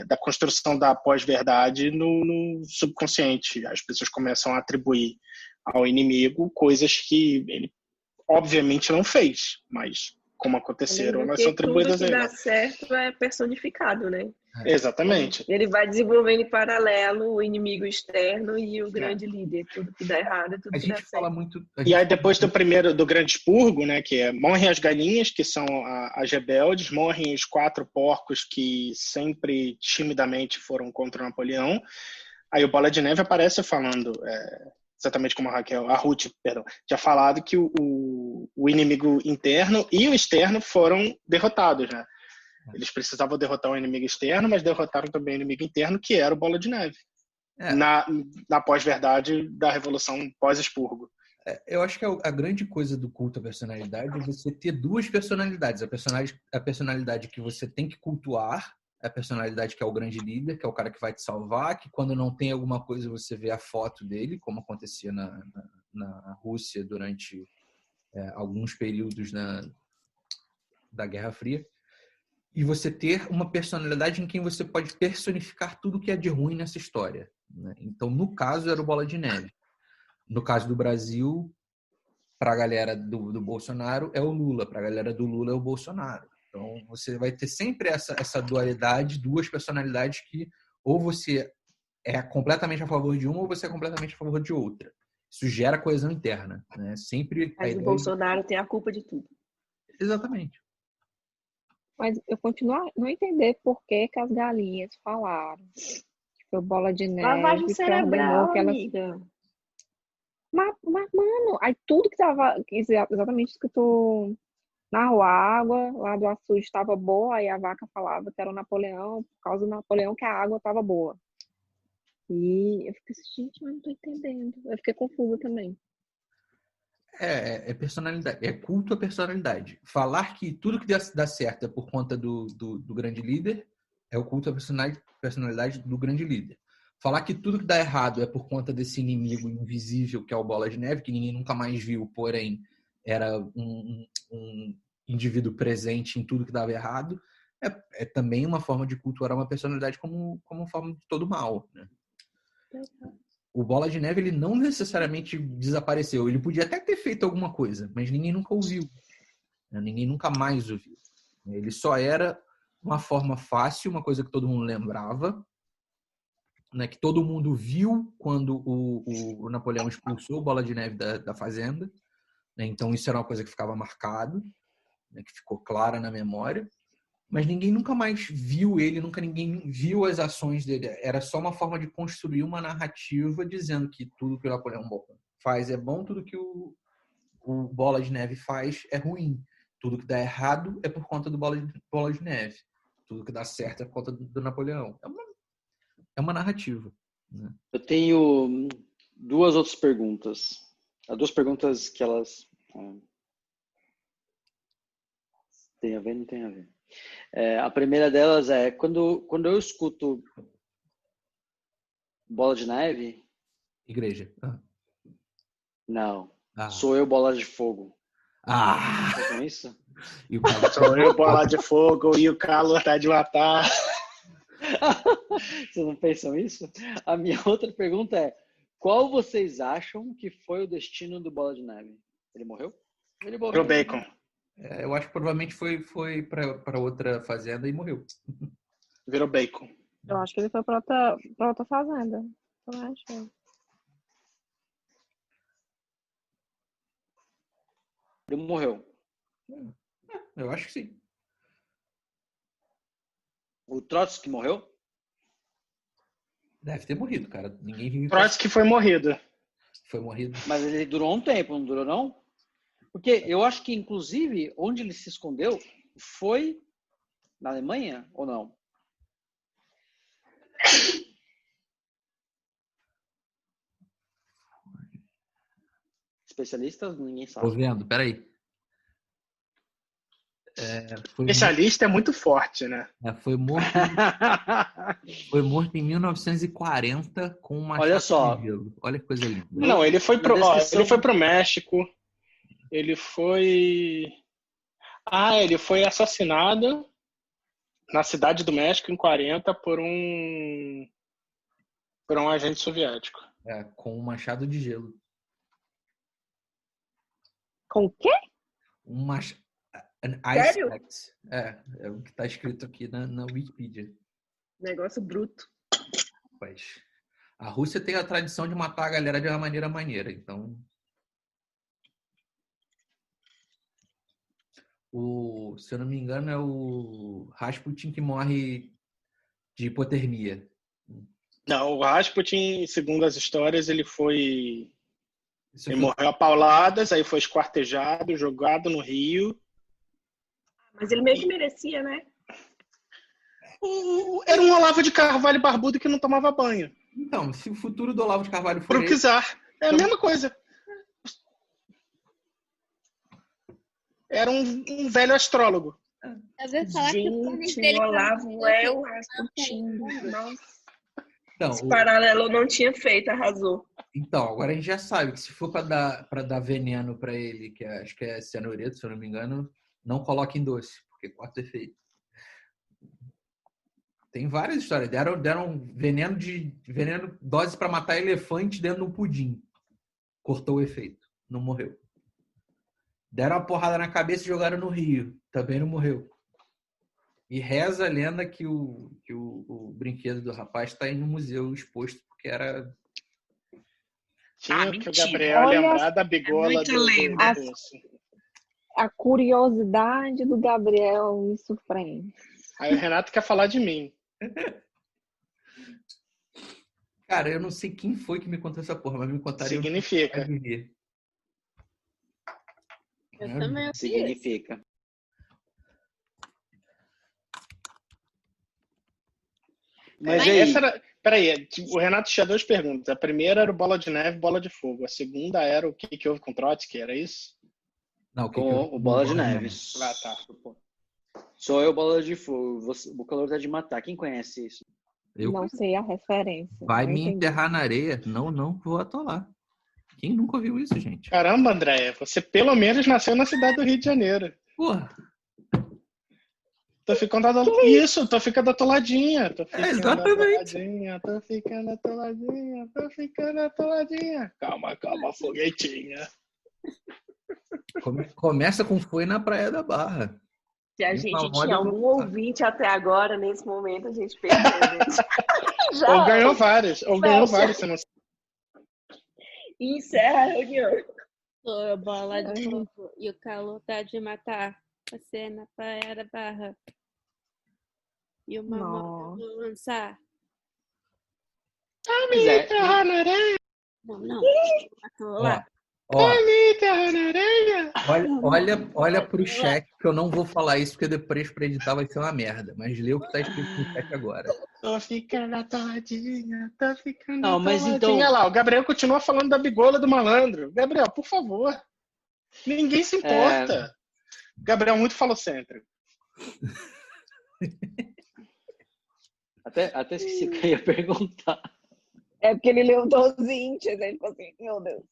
Speaker 3: da construção da pós-verdade no subconsciente. As pessoas começam a atribuir ao inimigo coisas que ele obviamente não fez, mas como aconteceram, elas são atribuídas a ele.
Speaker 5: Tudo que dá certo é personificado, né?
Speaker 3: Exatamente.
Speaker 5: Ele vai desenvolvendo em paralelo o inimigo externo e o grande líder. Tudo que dá errado, tudo que dá certo.
Speaker 3: E aí depois do grande expurgo, né, que morrem as galinhas, que são as rebeldes, morrem os 4 porcos que sempre timidamente foram contra o Napoleão. Aí o Bola de Neve aparece falando... exatamente como a Ruth, tinha falado que o inimigo interno e o externo foram derrotados, né? Eles precisavam derrotar o inimigo externo, mas derrotaram também o inimigo interno, que era o Bola de Neve. Na pós-verdade da Revolução pós-expurgo.
Speaker 4: Eu acho que a grande coisa do culto à personalidade é você ter 2 personalidades. A personalidade que você tem que cultuar, a personalidade que é o grande líder, que é o cara que vai te salvar, que quando não tem alguma coisa você vê a foto dele, como acontecia na Rússia durante alguns períodos da Guerra Fria. E você ter uma personalidade em quem você pode personificar tudo que é de ruim nessa história. Né? Então, no caso, era o Bola de Neve. No caso do Brasil, para a galera do Bolsonaro, é o Lula. Para a galera do Lula, é o Bolsonaro. Então, você vai ter sempre essa dualidade, duas personalidades que ou você é completamente a favor de uma ou você é completamente a favor de outra. Isso gera coesão interna, né? Sempre
Speaker 5: Mas o Bolsonaro tem a culpa de tudo.
Speaker 4: Exatamente.
Speaker 7: Mas eu continuo a não entender por que as galinhas falaram que foi Bola de Neve
Speaker 5: Lavagem
Speaker 7: que ordenou
Speaker 5: cerebral,
Speaker 7: que elas...
Speaker 5: amiga.
Speaker 7: Mas, mano, aí tudo que tava... Exatamente isso que tu... narrou, a água lá do açude estava boa, aí a vaca falava que era o Napoleão, por causa do Napoleão que a água estava boa. E eu fiquei assim, gente, mas não tô entendendo. Eu fiquei confusa também.
Speaker 4: É personalidade, é culto à personalidade. Falar que tudo que dá certo é por conta do grande líder é o culto à personalidade do grande líder. Falar que tudo que dá errado é por conta desse inimigo invisível que é o Bola de Neve, que ninguém nunca mais viu, porém era um indivíduo presente em tudo que dava errado, é também uma forma de cultuar uma personalidade como forma de todo mal, né? O Bola de Neve, ele não necessariamente desapareceu. Ele podia até ter feito alguma coisa, mas ninguém nunca ouviu. Ninguém nunca mais ouviu. Ele só era uma forma fácil, uma coisa que todo mundo lembrava, né, que todo mundo viu quando o Napoleão expulsou o Bola de Neve da fazenda. Né? Então, isso era uma coisa que ficava marcado, né, que ficou clara na memória. Mas ninguém nunca mais viu ele, ninguém viu as ações dele. Era só uma forma de construir uma narrativa dizendo que tudo que o Napoleão faz é bom, tudo que o Bola de Neve faz é ruim. Tudo que dá errado é por conta do Bola de Neve. Tudo que dá certo é por conta do Napoleão. É uma narrativa. Né?
Speaker 2: Eu tenho duas outras perguntas. As duas perguntas que elas têm a ver, não tem a ver. A primeira delas é, quando eu escuto Bola de Neve...
Speaker 4: Igreja.
Speaker 2: Não. Sou eu Bola de Fogo. Pensam isso?
Speaker 4: E o Carlos...
Speaker 3: Sou eu Bola de Fogo e o Carlos tá de matar.
Speaker 2: Vocês não pensam isso? A minha outra pergunta é, qual vocês acham que foi o destino do Bola de Neve? Ele morreu? Ele morreu.
Speaker 3: Pro Bacon.
Speaker 4: Eu acho que provavelmente foi para outra fazenda e morreu.
Speaker 3: Virou Bacon.
Speaker 7: Eu acho que ele foi pra outra fazenda. Eu acho.
Speaker 2: Ele morreu.
Speaker 4: Eu acho que sim.
Speaker 2: O Trotsky morreu?
Speaker 4: Deve ter morrido, cara. Ninguém viu.
Speaker 3: Trotsky foi morrido.
Speaker 4: Foi morrido.
Speaker 2: Mas ele durou um tempo, não durou não? Porque eu acho que, inclusive, onde ele se escondeu foi na Alemanha ou não? Especialistas, ninguém sabe.
Speaker 4: Tô vendo, peraí.
Speaker 3: Especialista é muito forte, né?
Speaker 4: Foi morto em 1940 com uma
Speaker 2: Olha só.
Speaker 4: de gelo. Olha que coisa linda.
Speaker 3: Não, ele foi pro México. Ele foi assassinado na cidade do México em 40 por um agente soviético.
Speaker 4: Com um machado de gelo.
Speaker 7: Com o quê?
Speaker 4: Um machado.
Speaker 5: Sério?
Speaker 4: É o que está escrito aqui na Wikipedia.
Speaker 5: Negócio bruto.
Speaker 4: Pois. A Rússia tem a tradição de matar a galera de uma maneira maneira, então... se eu não me engano, é o Rasputin que morre de hipotermia.
Speaker 3: Não, o Rasputin, segundo as histórias, ele morreu a pauladas, aí foi esquartejado, jogado no rio.
Speaker 5: Mas ele meio que merecia, né?
Speaker 3: Era um Olavo de Carvalho barbudo que não tomava banho.
Speaker 4: Então, se o futuro do Olavo de Carvalho for
Speaker 3: Pro czar. É a mesma coisa. Era um velho astrólogo.
Speaker 5: Gente, o Olavo é o Rasputin. Nossa.
Speaker 4: Então,
Speaker 5: esse paralelo não tinha feito, arrasou.
Speaker 4: Então, agora a gente já sabe que se for para dar veneno para ele, que acho que é cianureto, se eu não me engano, não coloque em doce, porque corta o efeito. Tem várias histórias. Deram veneno dose para matar elefante dentro de um pudim. Cortou o efeito. Não morreu. Deram uma porrada na cabeça e jogaram no rio. Também não morreu. E reza a lenda que o brinquedo do rapaz está aí no museu exposto, porque era...
Speaker 3: Tinha que o
Speaker 5: mentira.
Speaker 3: Gabriel lembrar da bigola
Speaker 5: muita
Speaker 3: do
Speaker 5: lenda.
Speaker 3: Russo.
Speaker 7: A curiosidade do Gabriel me surpreende.
Speaker 3: Aí o Renato quer falar de mim.
Speaker 4: Cara, eu não sei quem foi que me contou essa porra, mas me contaram.
Speaker 3: Significa.
Speaker 1: Eu também ouvi
Speaker 2: Significa.
Speaker 3: Mas aí, essa era... Peraí, o Renato tinha 2 perguntas. A primeira era o Bola de Neve, Bola de Fogo. A segunda era o que houve com o Trotsky, era isso?
Speaker 4: Não,
Speaker 2: O Bola de Neve.
Speaker 3: Ah, tá.
Speaker 2: Sou eu, Bola de Fogo. O calor tá de matar. Quem conhece isso?
Speaker 4: Eu
Speaker 7: Não sei a referência.
Speaker 4: Vai
Speaker 7: não
Speaker 4: me
Speaker 7: entendi.
Speaker 4: enterrar na areia? Não vou atolar. Quem nunca ouviu isso, gente?
Speaker 3: Caramba, Andréia, você pelo menos nasceu na cidade do Rio de Janeiro.
Speaker 4: Porra.
Speaker 3: Tô ficando isso, tô ficando atoladinha. Tô ficando
Speaker 4: exatamente.
Speaker 3: atoladinha. Calma, foguetinha.
Speaker 4: Começa com Foi na Praia da Barra.
Speaker 5: Se a gente tinha algum ouvinte até agora, nesse momento, a gente perdeu, gente. Já
Speaker 3: Ou ganhou vários, você não sabe.
Speaker 5: Encerra a reunião.
Speaker 1: Sou bola de fogo e o calor tá de matar. Você na praia da Barra. E uma moto vou lançar.
Speaker 2: Pois é.
Speaker 1: Não.
Speaker 4: Olha pro chat, que eu não vou falar isso, porque depois pra editar vai ser uma merda. Mas lê o que tá escrito no chat agora.
Speaker 3: Tô ficando atoladinha.
Speaker 2: Não, mas então...
Speaker 3: Olha lá, o Gabriel continua falando da bigola do malandro. Gabriel, por favor. Ninguém se importa. Gabriel muito falocêntrico.
Speaker 2: Até esqueci o que eu ia perguntar.
Speaker 7: É porque ele leu 12 índices, ele ficou assim, meu Deus.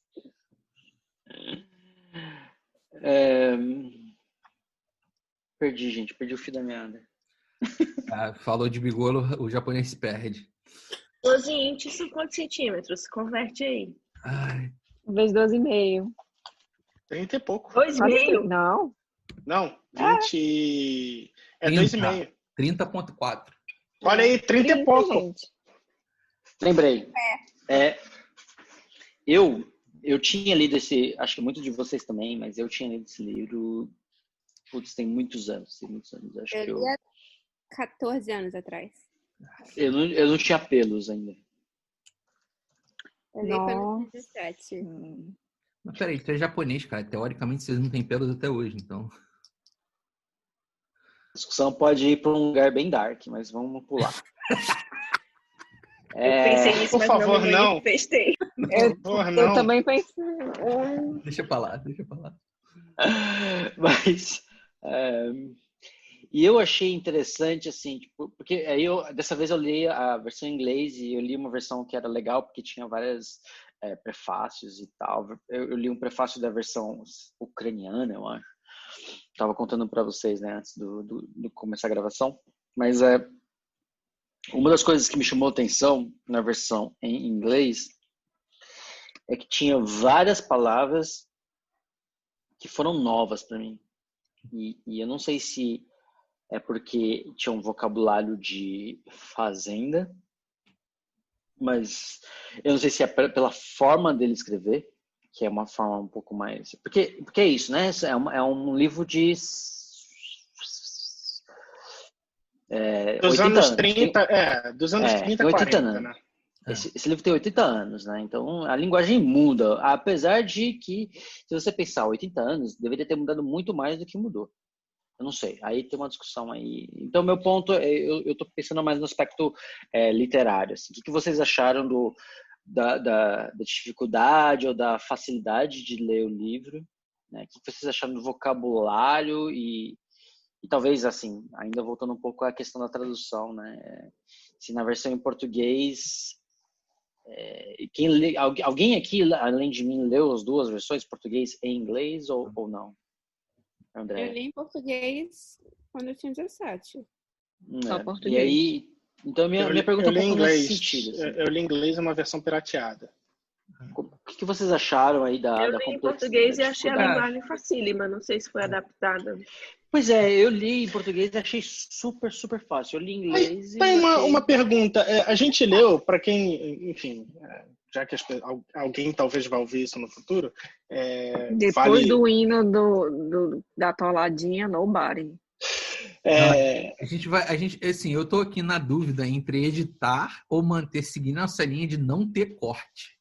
Speaker 2: Perdi o fio da meada.
Speaker 4: Falou de bigolo, o japonês se perde.
Speaker 5: 12 índices são quantos centímetros? Converte aí.
Speaker 4: Ai.
Speaker 7: Vezes 12,5.
Speaker 3: 30 e pouco.
Speaker 5: 2,5?
Speaker 7: Não.
Speaker 3: Não, 20... É 2,5.
Speaker 4: 30,4.
Speaker 3: Olha aí, 30 e pouco.
Speaker 7: Gente.
Speaker 2: Lembrei. Eu tinha lido esse, acho que muitos de vocês também, mas eu tinha lido esse livro, tem muitos anos. Acho que
Speaker 1: eu li há 14 anos atrás.
Speaker 2: Eu não tinha pelos ainda.
Speaker 1: Eu li quando 17.
Speaker 4: Mas peraí, tu é japonês, cara. Teoricamente vocês não têm pelos até hoje, então...
Speaker 2: A discussão pode ir para um lugar bem dark, mas vamos pular.
Speaker 5: Eu pensei nisso,
Speaker 3: por
Speaker 5: mas
Speaker 3: favor,
Speaker 5: não me
Speaker 3: não.
Speaker 5: manifestei.
Speaker 7: Eu também pensei.
Speaker 4: Deixa pra lá.
Speaker 2: Mas... E eu achei interessante, assim, tipo, porque aí dessa vez eu li a versão em inglês e eu li uma versão que era legal porque tinha vários prefácios e tal. Eu li um prefácio da versão ucraniana, eu acho. Estava contando para vocês, né, antes do começar a gravação. Mas uma das coisas que me chamou a atenção na versão em inglês é que tinha várias palavras que foram novas para mim. E eu não sei se é porque tinha um vocabulário de fazenda, mas eu não sei se é pela forma dele escrever, que é uma forma um pouco mais... Porque é isso, né? É um livro de...
Speaker 3: Dos
Speaker 2: 80
Speaker 3: anos
Speaker 2: anos.
Speaker 3: 30, dos anos 30, 40, anos. Né?
Speaker 2: Esse livro tem 80 anos, né? Então a linguagem muda, apesar de que, se você pensar 80 anos, deveria ter mudado muito mais do que mudou. Eu não sei, aí tem uma discussão aí. Então, meu ponto, eu tô pensando mais no aspecto literário. Assim. O que vocês acharam da dificuldade ou da facilidade de ler o livro? Né? O que vocês acharam do vocabulário e talvez, assim, ainda voltando um pouco à questão da tradução, né? Se na versão em português... alguém aqui, além de mim, leu as duas versões, português e inglês, ou não? André?
Speaker 1: Eu li em português quando eu tinha 17.
Speaker 5: Só português.
Speaker 2: E aí, então minha pergunta é um pouco nesse sentido. Assim.
Speaker 3: Eu li em inglês uma versão pirateada.
Speaker 2: O que vocês acharam aí da
Speaker 5: Eu li em português e achei a linguagem facílima, não sei se foi adaptada.
Speaker 2: Pois é, eu li em português e achei super, super fácil. Eu li em inglês
Speaker 3: Tem uma pergunta. A gente leu, para quem, enfim, já que alguém talvez vai ouvir isso no futuro.
Speaker 7: Depois do hino da toladinha, nobody.
Speaker 4: Assim, eu tô aqui na dúvida entre editar ou manter seguindo essa linha de não ter corte.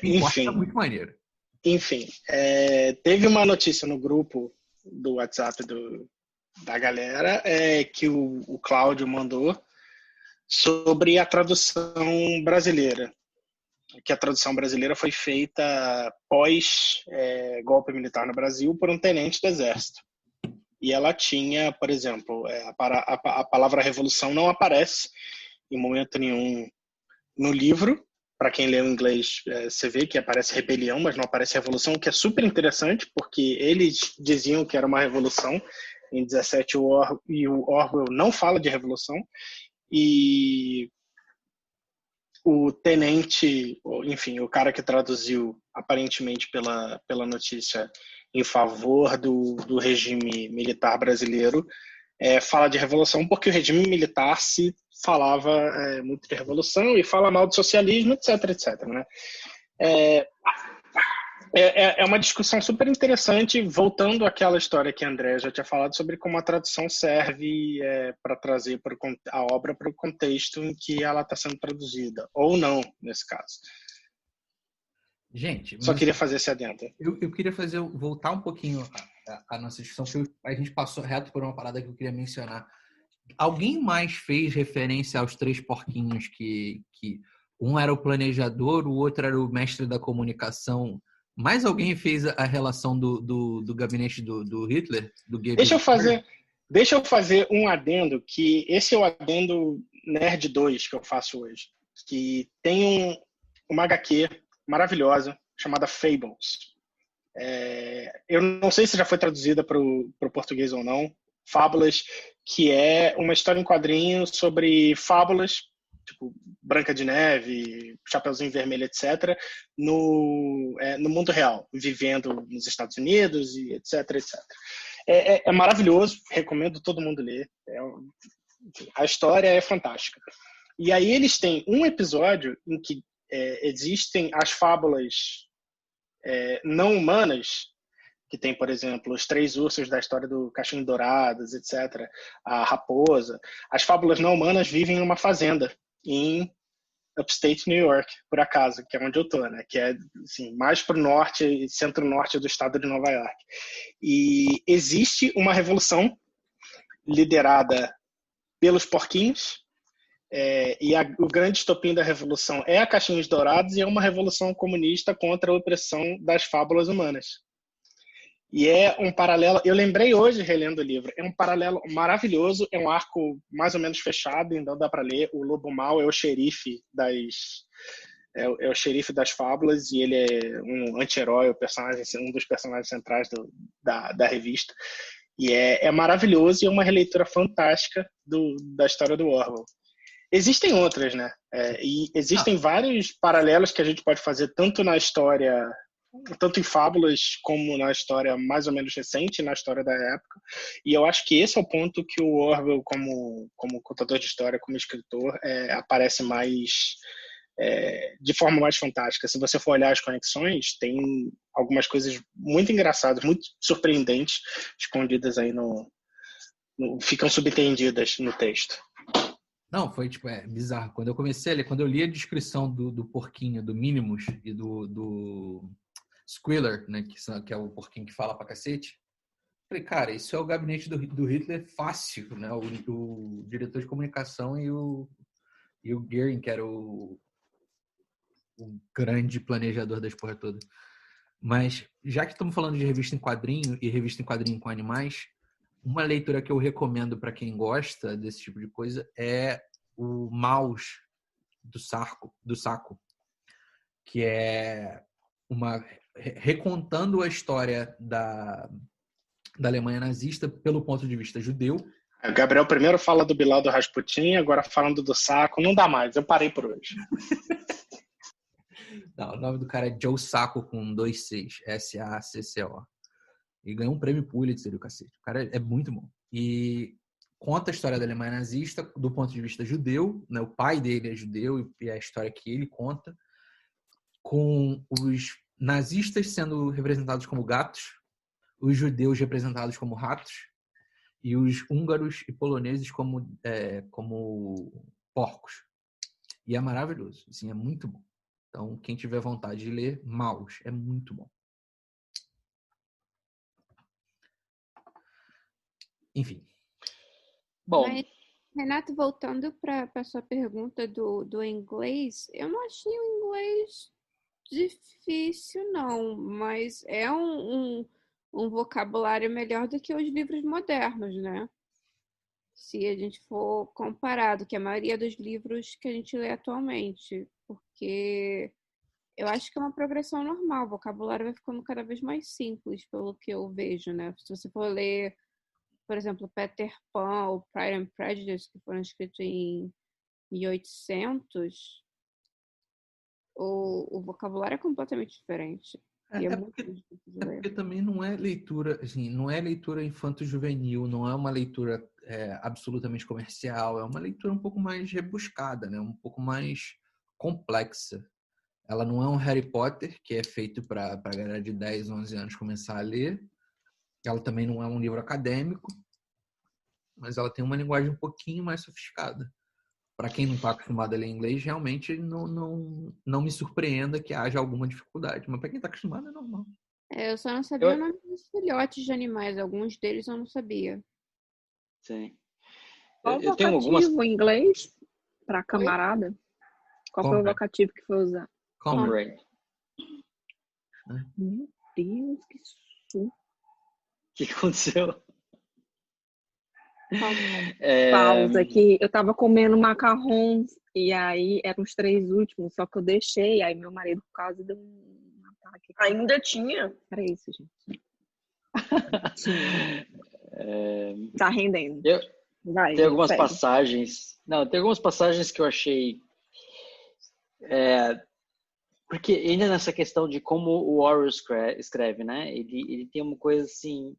Speaker 3: Enfim,
Speaker 4: tá muito maneiro.
Speaker 3: Enfim, teve uma notícia no grupo do WhatsApp da galera que o Cláudio mandou sobre a tradução brasileira. Que a tradução brasileira foi feita pós golpe militar no Brasil por um tenente do Exército. E ela tinha, por exemplo, a palavra revolução não aparece em momento nenhum no livro. Para quem lê o inglês, você vê que aparece rebelião, mas não aparece revolução, o que é super interessante, porque eles diziam que era uma revolução. Em 17, e o Orwell não fala de revolução. E o tenente, enfim, o cara que traduziu aparentemente pela notícia em favor do regime militar brasileiro, fala de revolução porque o regime militar se falava muito de revolução e fala mal do socialismo, etc, etc, né? É uma discussão super interessante, voltando àquela história que a André já tinha falado sobre como a tradução serve para trazer a obra para o contexto em que ela está sendo traduzida, ou não, nesse caso.
Speaker 4: Gente,
Speaker 3: só queria fazer esse adendo.
Speaker 4: Eu queria voltar um pouquinho a nossa discussão, porque a gente passou reto por uma parada que eu queria mencionar. Alguém mais fez referência aos 3 porquinhos que um era o planejador, o outro era o mestre da comunicação? Mais alguém fez a relação do gabinete do Hitler?
Speaker 3: Deixa eu fazer um adendo, que esse é o adendo Nerd 2 que eu faço hoje. Que tem uma HQ maravilhosa chamada Fables. Eu não sei se já foi traduzida para o português ou não. Fábulas, que é uma história em quadrinho sobre fábulas, tipo Branca de Neve, Chapeuzinho Vermelho, etc., no mundo real, vivendo nos Estados Unidos, e etc, etc. É maravilhoso, recomendo todo mundo ler. A história é fantástica. E aí eles têm um episódio em que existem as fábulas não humanas, que tem, por exemplo, os 3 ursos da história do Cachimbo Dourados, etc., a raposa. As fábulas não humanas vivem em uma fazenda em upstate New York, por acaso, que é onde eu tô, né? Que é assim, mais para o norte, centro-norte do estado de Nova York. E existe uma revolução liderada pelos porquinhos, e o grande estopim da revolução é a Cachimbo Dourados, e é uma revolução comunista contra a opressão das fábulas humanas. E é um paralelo, eu lembrei hoje relendo o livro, é um paralelo maravilhoso, é um arco mais ou menos fechado, então dá para ler. O Lobo Mau é o xerife o xerife das fábulas, e ele é um anti-herói, um dos personagens centrais da revista. E é maravilhoso, e é uma releitura fantástica da história do Orwell. Existem outras, né? E existem vários paralelos que a gente pode fazer, tanto na história, tanto em fábulas como na história mais ou menos recente, na história da época. E eu acho que esse é o ponto que o Orwell, como contador de história, como escritor, aparece mais de forma mais fantástica. Se você for olhar as conexões, tem algumas coisas muito engraçadas, muito surpreendentes, escondidas aí ficam subentendidas no texto.
Speaker 4: Não, foi bizarro. Quando eu comecei a ler, quando eu li a descrição do porquinho, do Minimus e do Squealer, né, que é o porquinho que fala pra cacete, falei, cara, isso é o gabinete do Hitler fácil, né? O diretor de comunicação e o Goering, que era o grande planejador das porra toda. Mas, já que estamos falando de revista em quadrinho e revista em quadrinho com animais, uma leitura que eu recomendo para quem gosta desse tipo de coisa é o Maus do Saco, que é recontando a história da Alemanha nazista pelo ponto de vista judeu.
Speaker 3: O Gabriel primeiro fala do Bilal do Rasputin, agora falando do Saco. Não dá mais, eu parei por hoje.
Speaker 4: Não, o nome do cara é Joe Sacco com 2 Cs. S-A-C-C-O. E ganhou um prêmio Pulitzer, o cacete. O cara é muito bom. E conta a história da Alemanha nazista do ponto de vista judeu, né? O pai dele é judeu e é a história que ele conta, com os nazistas sendo representados como gatos, os judeus representados como ratos e os húngaros e poloneses como porcos. E é maravilhoso, assim, é muito bom. Então, quem tiver vontade de ler, Maus, é muito bom. Enfim.
Speaker 1: Bom. Mas, Renato, voltando para a sua pergunta do inglês, eu não achei o inglês difícil, não, mas é um vocabulário melhor do que os livros modernos, né? Se a gente for comparado, que a maioria dos livros que a gente lê atualmente, porque eu acho que é uma progressão normal, o vocabulário vai ficando cada vez mais simples, pelo que eu vejo, né? Se você for ler, por exemplo, Peter Pan ou Pride and Prejudice, que foram escritos em 1800, o vocabulário é completamente diferente.
Speaker 4: É porque também não é leitura, assim, não é leitura infanto-juvenil, não é uma leitura absolutamente comercial, é uma leitura um pouco mais rebuscada, né? Um pouco mais complexa. Ela não é um Harry Potter, que é feito para a galera de 10, 11 anos começar a ler. Ela também não é um livro acadêmico, mas ela tem uma linguagem um pouquinho mais sofisticada. Para quem não está acostumado a ler inglês, realmente não me surpreenda que haja alguma dificuldade. Mas para quem está acostumado, é normal.
Speaker 1: Eu só não sabia o nome dos filhotes de animais. Alguns deles eu não sabia.
Speaker 2: Sim.
Speaker 7: Qual o vocativo em inglês para camarada? Qual foi o vocativo que foi usado?
Speaker 2: Comrade.
Speaker 7: Meu Deus, que susto.
Speaker 2: O que aconteceu?
Speaker 7: Pausa, que eu tava comendo macarrons e aí eram os 3 últimos, só que eu deixei, aí meu marido por causa deu um ataque.
Speaker 5: Ainda tinha?
Speaker 7: Era isso, gente. Tinha. Tá rendendo.
Speaker 2: Tem algumas passagens. Não, tem algumas passagens que eu achei. Porque ainda nessa questão de como o Orwell escreve, né? Ele tem uma coisa assim.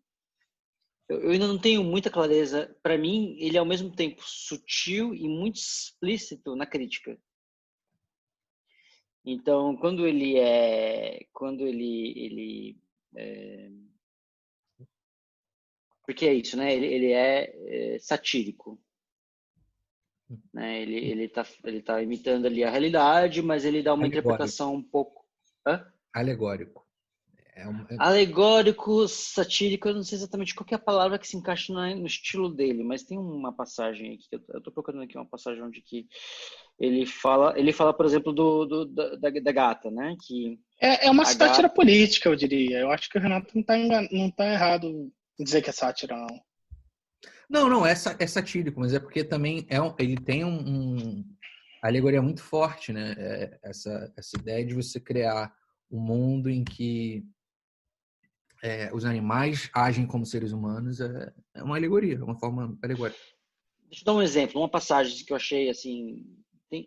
Speaker 2: Eu ainda não tenho muita clareza. Para mim, ele é ao mesmo tempo sutil e muito explícito na crítica. Então, quando ele porque é isso, né? Ele é satírico, né? Ele tá imitando ali a realidade, mas ele dá uma interpretação um pouco
Speaker 4: alegórico.
Speaker 2: Alegórico, satírico, eu não sei exatamente qual que é a palavra que se encaixa no estilo dele, mas tem uma passagem aqui, eu tô procurando aqui uma passagem onde que ele fala, por exemplo, da gata, né? Que
Speaker 3: é uma sátira política, eu diria. Eu acho que o Renato não tá errado em dizer que é sátira, não.
Speaker 4: Não, é satírico, mas é porque também ele tem uma alegoria muito forte, né? Essa ideia de você criar um mundo em que os animais agem como seres humanos é uma alegoria, é uma forma alegórica.
Speaker 2: Deixa eu dar um exemplo, uma passagem que eu achei assim,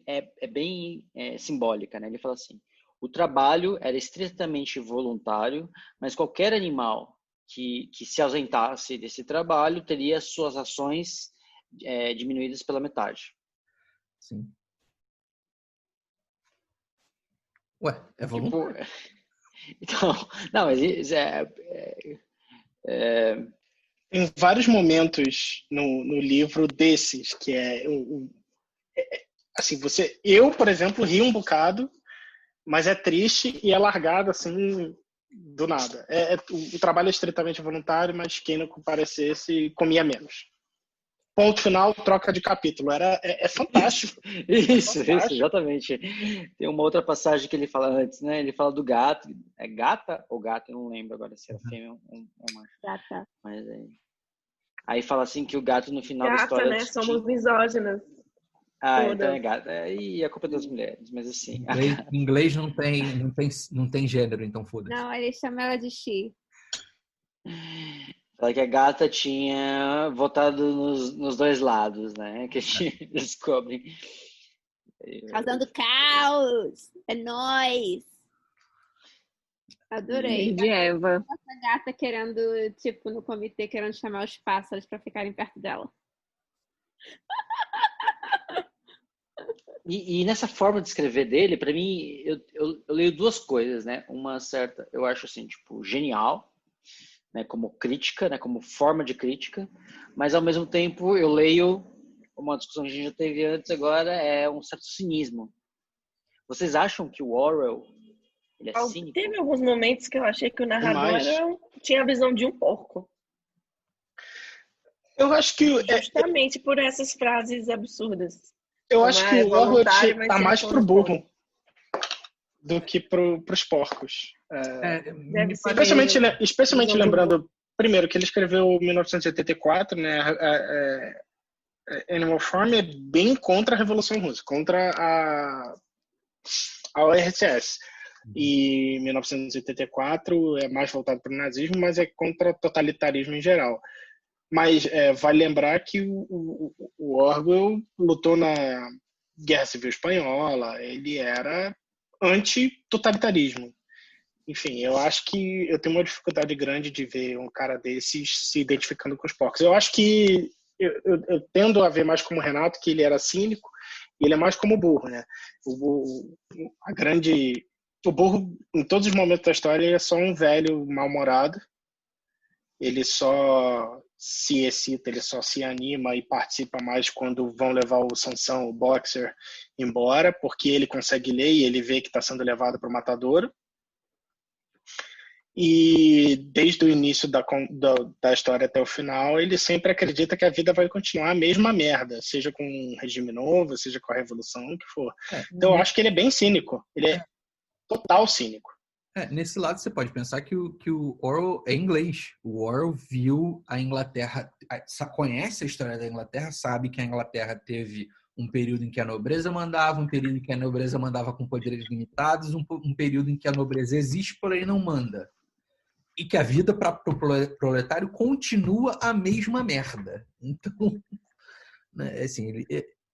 Speaker 2: é bem simbólica, né? Ele fala assim: o trabalho era estritamente voluntário, mas qualquer animal que se ausentasse desse trabalho teria suas ações diminuídas pela metade.
Speaker 4: Sim. Ué, é voluntário.
Speaker 2: Então, não, mas
Speaker 3: tem vários momentos no livro desses que assim, eu, por exemplo, ri um bocado, mas é triste e é largado assim do nada. O trabalho é estritamente voluntário, mas quem não comparecesse comia menos. Ponto final, troca de capítulo. É fantástico.
Speaker 2: Isso, exatamente. Tem uma outra passagem que ele fala antes, né? Ele fala do gato. É gata ou gato? Eu não lembro agora se é fêmea ou macho.
Speaker 7: Gata.
Speaker 2: Mas aí fala assim que o gato no final da história...
Speaker 5: Gata, né? Somos misóginas.
Speaker 2: Então é gata. E a culpa é das mulheres, mas assim...
Speaker 4: Em inglês não tem gênero, então foda-se.
Speaker 1: Não, ele chama ela de she.
Speaker 2: Fala que a gata tinha votado nos 2 lados, né? Que a gente descobre.
Speaker 1: Causando caos! É nóis! Adorei.
Speaker 7: De Eva.
Speaker 1: Essa gata querendo, tipo, no comitê, querendo chamar os pássaros para ficarem perto dela.
Speaker 2: E nessa forma de escrever dele, para mim, eu leio duas coisas, né? Uma certa, eu acho assim, tipo, genial, né? Como crítica, né? Como forma de crítica, mas ao mesmo tempo eu leio uma discussão que a gente já teve antes agora, é um certo cinismo. Vocês acham que o Orwell, ele é cínico?
Speaker 5: Teve alguns momentos que eu achei que o narrador tinha a visão de um porco.
Speaker 3: Eu acho que...
Speaker 5: Justamente por essas frases absurdas.
Speaker 3: Eu acho que o Orwell tá mais pro burro do que pros porcos. Especialmente lembrando, primeiro, que ele escreveu em 1984, né? Animal Farm é bem contra a Revolução Russa, contra a URSS. E 1984 é mais voltado para o nazismo, mas é contra totalitarismo em geral. Mas vale lembrar que o Orwell lutou na Guerra Civil Espanhola, ele era anti-totalitarismo. Enfim, eu acho que eu tenho uma dificuldade grande de ver um cara desses se identificando com os porcos. Eu acho que eu tendo a ver mais como o Renato, que ele era cínico, e ele é mais como o burro, né? O burro, em todos os momentos da história, é só um velho mal-humorado. Ele só se excita, ele só se anima e participa mais quando vão levar o Sansão, o boxer, embora, porque ele consegue ler e ele vê que está sendo levado para o matadouro. E desde o início da história até o final, ele sempre acredita que a vida vai continuar a mesma merda, seja com um regime novo, seja com a revolução, o que for. Então eu acho que ele é bem cínico, ele é total cínico.
Speaker 4: Nesse lado você pode pensar que o Orwell é inglês. O Orwell viu a Inglaterra, conhece a história da Inglaterra, sabe que a Inglaterra teve um período em que a nobreza mandava, um período em que a nobreza mandava com poderes limitados, um período em que a nobreza existe, porém não manda. E que a vida para o proletário continua a mesma merda. Então, né, assim,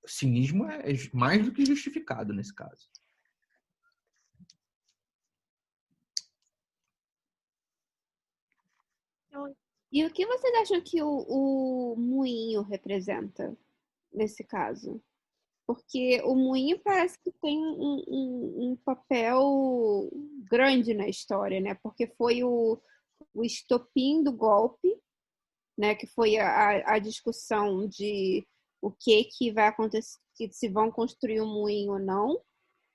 Speaker 4: o cinismo é mais do que justificado nesse caso.
Speaker 1: E o que vocês acham que o moinho representa nesse caso? Porque o moinho parece que tem um papel grande na história, né? Porque foi o estopim do golpe, né? Que foi a discussão de o que vai acontecer, se vão construir um moinho ou não.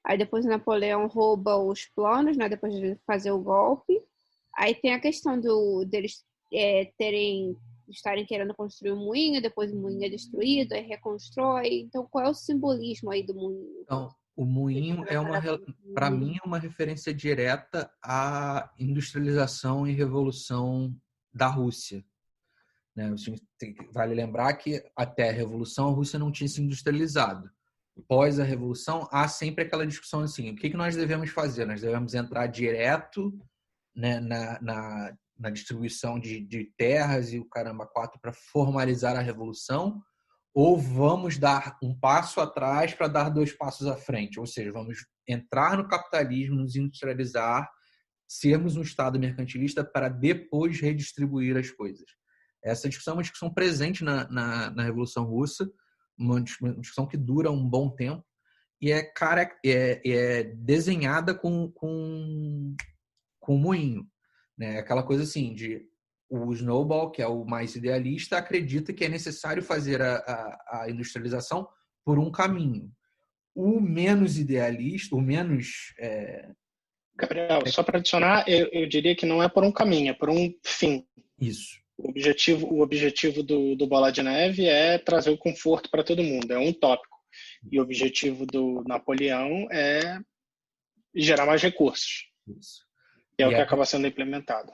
Speaker 1: Aí depois o Napoleão rouba os planos, né? Depois de fazer o golpe. Aí tem a questão deles estarem querendo construir um moinho, depois o moinho é destruído, aí reconstrói. Então, qual é o simbolismo aí do moinho?
Speaker 4: Então, o moinho para mim, é uma referência direta à industrialização e revolução da Rússia. Né? Vale lembrar que até a Revolução a Rússia não tinha se industrializado. Após a Revolução, há sempre aquela discussão assim, o que nós devemos fazer? Nós devemos entrar direto, né, na distribuição de terras e o caramba 4 para formalizar a revolução, ou vamos dar um passo atrás para dar 2 passos à frente, ou seja, vamos entrar no capitalismo, nos industrializar, sermos um Estado mercantilista para depois redistribuir as coisas. Essa discussão é uma discussão presente na Revolução Russa, uma discussão que dura um bom tempo e é desenhada com moinho. Né? Aquela coisa assim, o Snowball, que é o mais idealista, acredita que é necessário fazer a industrialização por um caminho. O menos idealista, o menos...
Speaker 3: Gabriel, só para adicionar, eu diria que não é por um caminho, é por um fim.
Speaker 4: Isso.
Speaker 3: O objetivo do Bola de Neve é trazer o conforto para todo mundo, é um tópico. E o objetivo do Napoleão é gerar mais recursos.
Speaker 4: Isso.
Speaker 3: Que é o que acaba sendo implementado.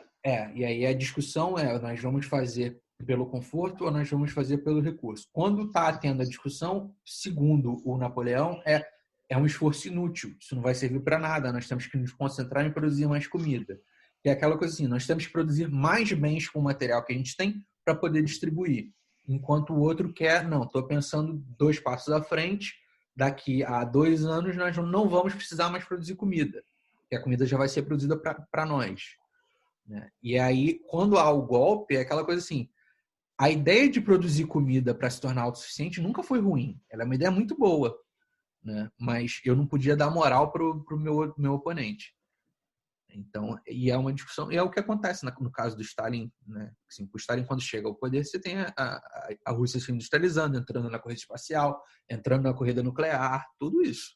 Speaker 4: E aí a discussão nós vamos fazer pelo conforto ou nós vamos fazer pelo recurso. Quando está tendo a discussão, segundo o Napoleão, é um esforço inútil. Isso não vai servir para nada. Nós temos que nos concentrar em produzir mais comida. É aquela coisa assim, nós temos que produzir mais bens com o material que a gente tem para poder distribuir. Enquanto o outro quer, não, estou pensando 2 passos à frente, daqui a 2 anos nós não vamos precisar mais produzir comida. que a comida já vai ser produzida para nós. Né? E aí, quando há o golpe, é aquela coisa assim, a ideia de produzir comida para se tornar autossuficiente nunca foi ruim. Ela é uma ideia muito boa, né? Mas eu não podia dar moral pro meu oponente. Então, e é uma discussão, e é o que acontece no caso do Stalin, né? Assim, o Stalin, quando chega ao poder, você tem a Rússia se industrializando, entrando na corrida espacial, entrando na corrida nuclear, tudo isso.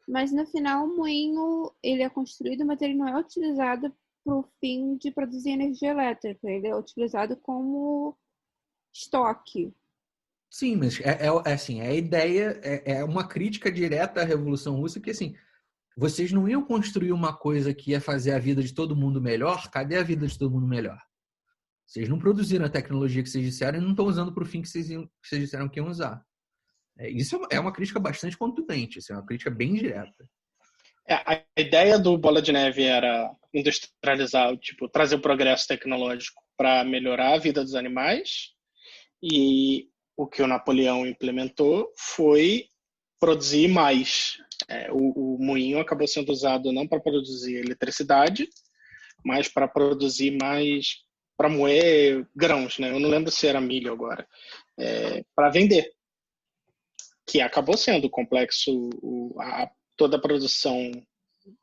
Speaker 1: Mas no final o moinho ele é construído, mas ele não é utilizado para o fim de produzir energia elétrica. Ele é utilizado como estoque.
Speaker 4: Sim, mas assim, a ideia é uma crítica direta à Revolução Russa, que assim, vocês não iam construir uma coisa que ia fazer a vida de todo mundo melhor? Cadê a vida de todo mundo melhor? Vocês não produziram a tecnologia que vocês disseram e não estão usando para o fim que vocês disseram que iam usar. Isso é uma crítica bastante contundente, assim, é uma crítica bem direta.
Speaker 3: A ideia do Bola de Neve era industrializar, tipo, trazer o progresso tecnológico para melhorar a vida dos animais, e o que o Napoleão implementou foi produzir mais. O moinho acabou sendo usado não para produzir eletricidade, mas para produzir mais, para moer grãos, né? Eu não lembro se era milho agora, para vender, que acabou sendo complexo. Toda a produção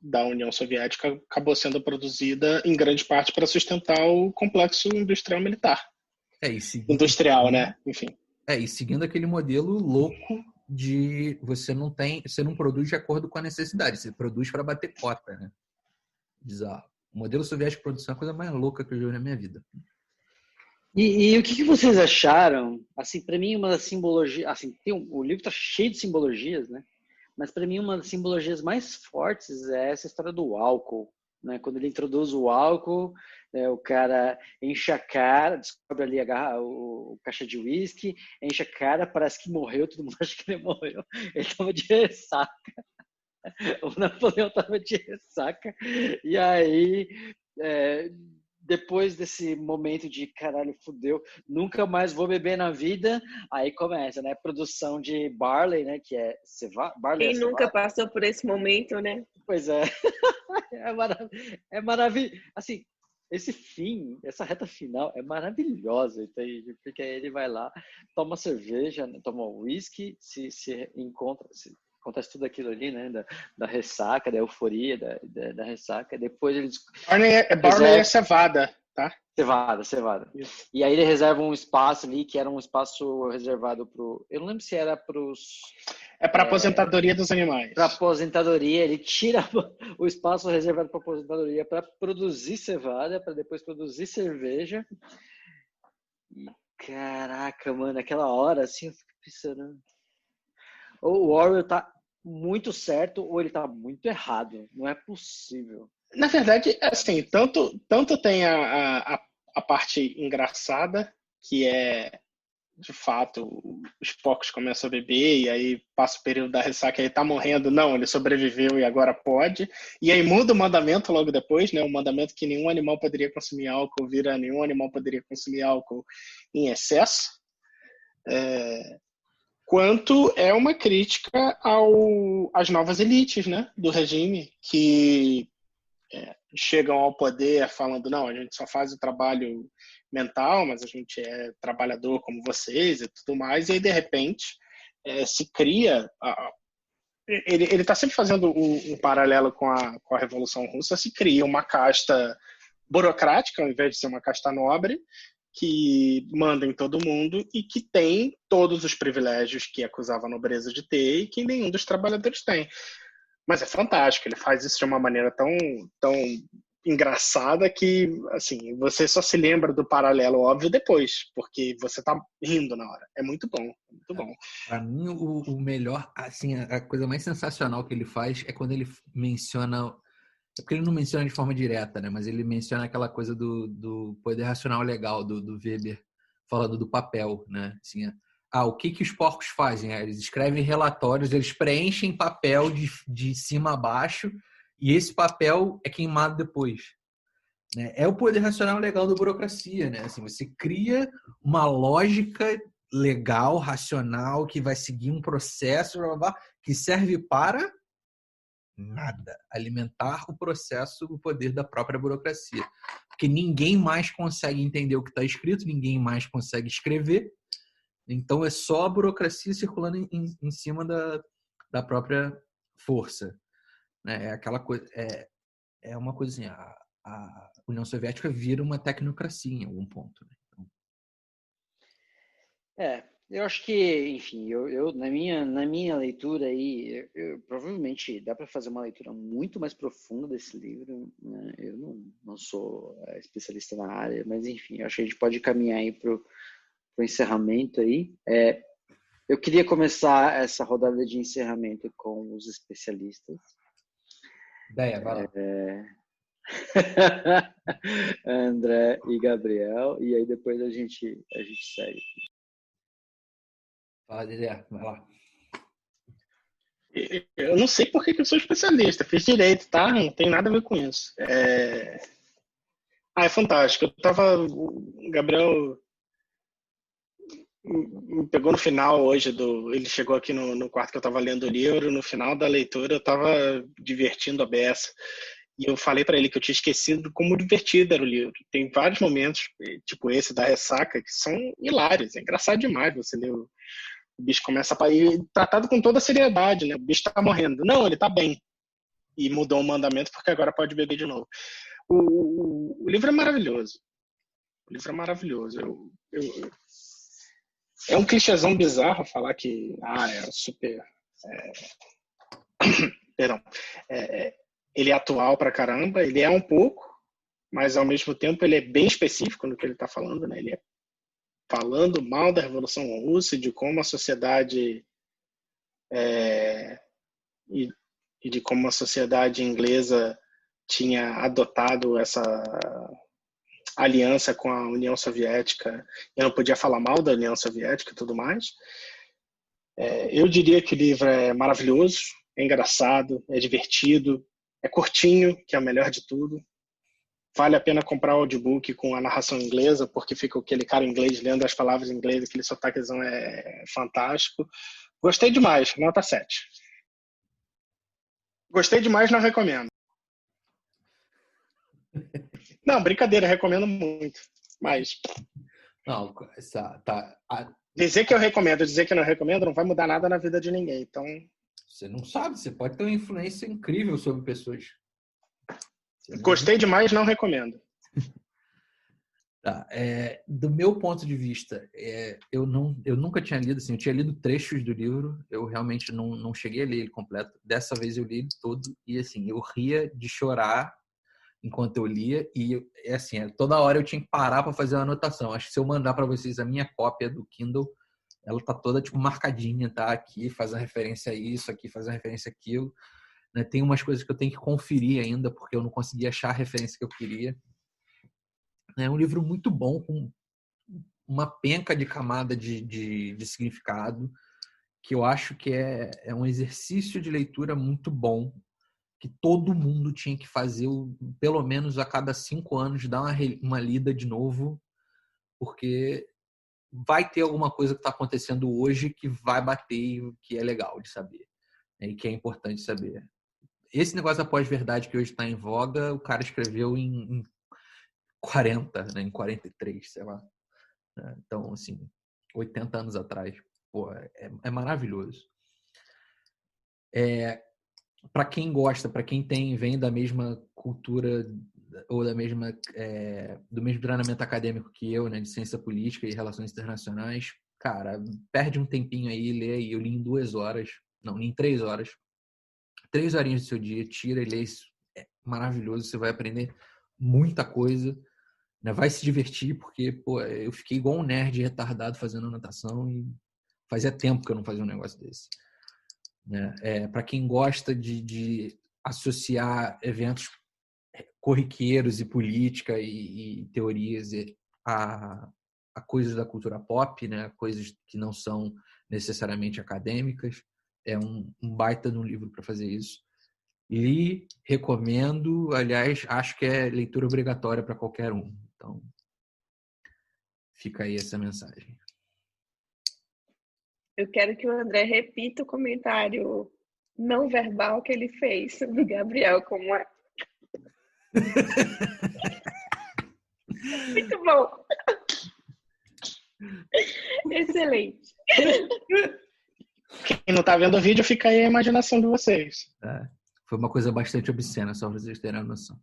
Speaker 3: da União Soviética acabou sendo produzida em grande parte para sustentar o complexo industrial militar. Industrial, né? Enfim.
Speaker 4: E seguindo aquele modelo louco de você não produz de acordo com a necessidade, você produz para bater cota, né? Bizarro. O modelo soviético de produção é a coisa mais louca que eu já vi na minha vida.
Speaker 2: E o que vocês acharam? Assim, para mim, uma das simbologias, assim, o livro está cheio de simbologias, né? Mas para mim, uma das simbologias mais fortes é essa história do álcool, né? Quando ele introduz o álcool, o cara enche a cara, descobre ali o caixa de uísque, enche a cara, parece que morreu, todo mundo acha que ele morreu. Ele estava de ressaca. O Napoleão estava de ressaca. E aí, depois desse momento de caralho, fudeu, nunca mais vou beber na vida, aí começa, né? Produção de barley, né? Que é barley.
Speaker 5: Quem nunca passou por esse momento, né?
Speaker 2: Pois é. É maravilhoso. Assim, esse fim, essa reta final é maravilhosa, entende? Porque aí ele vai lá, toma cerveja, toma uísque, se encontra, acontece tudo aquilo ali, né? Da ressaca, da euforia, da ressaca. Depois eles.
Speaker 3: Barley é cevada, tá?
Speaker 2: Cevada. Isso. E aí ele reserva um espaço ali, que era um espaço reservado pro. Eu não lembro se era pros.
Speaker 3: É para aposentadoria dos animais.
Speaker 2: Para aposentadoria, ele tira o espaço reservado para aposentadoria para produzir cevada, para depois produzir cerveja. E, caraca, mano, aquela hora assim, eu fico pensando. Ou o Orwell tá muito certo ou ele tá muito errado. Não é possível.
Speaker 3: Na verdade, assim, tanto tem a parte engraçada, que é, de fato, os porcos começam a beber e aí passa o período da ressaca e ele tá morrendo. Não, ele sobreviveu e agora pode. E aí muda o mandamento logo depois, né? O mandamento que nenhum animal poderia consumir álcool vira nenhum animal poderia consumir álcool em excesso. Quanto é uma crítica às novas elites, né, do regime, que chegam ao poder falando, não, a gente só faz o trabalho mental, mas a gente é trabalhador como vocês e tudo mais, e aí, de repente, se cria... Ele está sempre fazendo um paralelo com a Revolução Russa, se cria uma casta burocrática, ao invés de ser uma casta nobre, que manda em todo mundo e que tem todos os privilégios que acusava a nobreza de ter e que nenhum dos trabalhadores tem. Mas é fantástico, ele faz isso de uma maneira tão engraçada que, assim, você só se lembra do paralelo óbvio depois, porque você tá rindo na hora. É muito bom, muito bom.
Speaker 4: Para mim, o melhor, assim, a coisa mais sensacional que ele faz é quando ele menciona... É porque ele não menciona de forma direta, né? Mas ele menciona aquela coisa do poder racional legal do Weber, falando do papel, né? Assim, o que os porcos fazem? Eles escrevem relatórios, eles preenchem papel de cima a baixo e esse papel é queimado depois. Né? É o poder racional legal da burocracia, né? Assim, você cria uma lógica legal, racional, que vai seguir um processo, blá, blá, blá, que serve para Nada. Alimentar o processo, o poder da própria burocracia. Porque ninguém mais consegue entender o que está escrito, ninguém mais consegue escrever. Então, é só a burocracia circulando em cima da própria força. É aquela coisa... É uma coisa assim, a União Soviética vira uma tecnocracia em algum ponto. Né?
Speaker 2: Então... eu acho que, enfim, eu na minha leitura aí, provavelmente dá para fazer uma leitura muito mais profunda desse livro, né? Eu não sou especialista na área, mas enfim, eu acho que a gente pode caminhar aí para o encerramento aí. Eu queria começar essa rodada de encerramento com os especialistas.
Speaker 4: Ideia, vai lá.
Speaker 2: André e Gabriel, e aí depois a gente segue.
Speaker 4: Fala, Dedé, vai lá.
Speaker 3: Eu não sei por que eu sou especialista. Fiz direito, tá? Não tem nada a ver com isso. É fantástico. O Gabriel me pegou no final hoje. Ele chegou aqui no quarto que eu estava lendo o livro. No final da leitura, eu estava divertindo a beça. E eu falei para ele que eu tinha esquecido como divertido era o livro. Tem vários momentos, tipo esse da ressaca, que são hilários. É engraçado demais você ler o bicho começa a ir tratado com toda a seriedade, né? O bicho tá morrendo. Não, ele tá bem. E mudou o mandamento porque agora pode beber de novo. O livro é maravilhoso. O livro é maravilhoso. É um clichêzão bizarro falar que é super... Perdão. Ele é atual pra caramba. Ele é um pouco, mas ao mesmo tempo ele é bem específico no que ele tá falando, né? Ele é falando mal da Revolução Russa e de como a sociedade e de como a sociedade inglesa tinha adotado essa aliança com a União Soviética. Eu não podia falar mal da União Soviética e tudo mais. Eu diria que o livro é maravilhoso, é engraçado, é divertido, é curtinho, que é o melhor de tudo. Vale a pena comprar o audiobook com a narração inglesa, porque fica aquele cara inglês lendo as palavras em inglês, aquele sotaquezão é fantástico. Gostei demais, nota 7. Gostei demais, não recomendo. Não, brincadeira, recomendo muito. Mas...
Speaker 4: Não,
Speaker 3: dizer que eu recomendo, dizer que não recomendo, não vai mudar nada na vida de ninguém. Então...
Speaker 4: Você não sabe, você pode ter uma influência incrível sobre pessoas.
Speaker 3: Gostei demais, não recomendo.
Speaker 4: Tá, do meu ponto de vista, eu nunca tinha lido, assim, eu tinha lido trechos do livro, eu realmente não cheguei a ler ele completo. Dessa vez eu li ele todo e, assim, eu ria de chorar enquanto eu lia e, assim, toda hora eu tinha que parar para fazer uma anotação. Acho que se eu mandar para vocês a minha cópia do Kindle, ela tá toda, tipo, marcadinha, tá? Aqui faz a referência a isso, aqui faz a referência àquilo. Né? Tem umas coisas que eu tenho que conferir ainda, porque eu não consegui achar a referência que eu queria. É um livro muito bom, com uma penca de camada de significado, que eu acho que é um exercício de leitura muito bom, que todo mundo tinha que fazer, pelo menos a cada 5 anos, dar uma lida de novo, porque vai ter alguma coisa que está acontecendo hoje que vai bater e que é legal de saber, né? E que é importante saber. Esse negócio da pós-verdade que hoje está em voga, o cara escreveu em 40, né? Em 43, sei lá. Então, assim, 80 anos atrás. Pô, é maravilhoso. Para quem gosta, para quem vem da mesma cultura ou do mesmo treinamento acadêmico que eu, né, de ciência política e relações internacionais, cara, perde um tempinho aí, lê aí. Eu li em 2 horas, não, li em 3 horas. 3 horinhas do seu dia, tira e lê isso. É maravilhoso, você vai aprender muita coisa, né? Vai se divertir, porque, pô, eu fiquei igual um nerd retardado fazendo anotação e fazia tempo que eu não fazia um negócio desse. Né? Para quem gosta de associar eventos corriqueiros e política e teorias a coisas da cultura pop, né? Coisas que não são necessariamente acadêmicas, é um baita de um livro para fazer isso. Li, recomendo, aliás, acho que é leitura obrigatória para qualquer um. Então, fica aí essa mensagem.
Speaker 5: Eu quero que o André repita o comentário não verbal que ele fez sobre Gabriel como é. Muito bom. Excelente.
Speaker 3: Quem não tá vendo o vídeo, fica aí a imaginação de vocês.
Speaker 4: Foi uma coisa bastante obscena, só pra vocês terem a noção.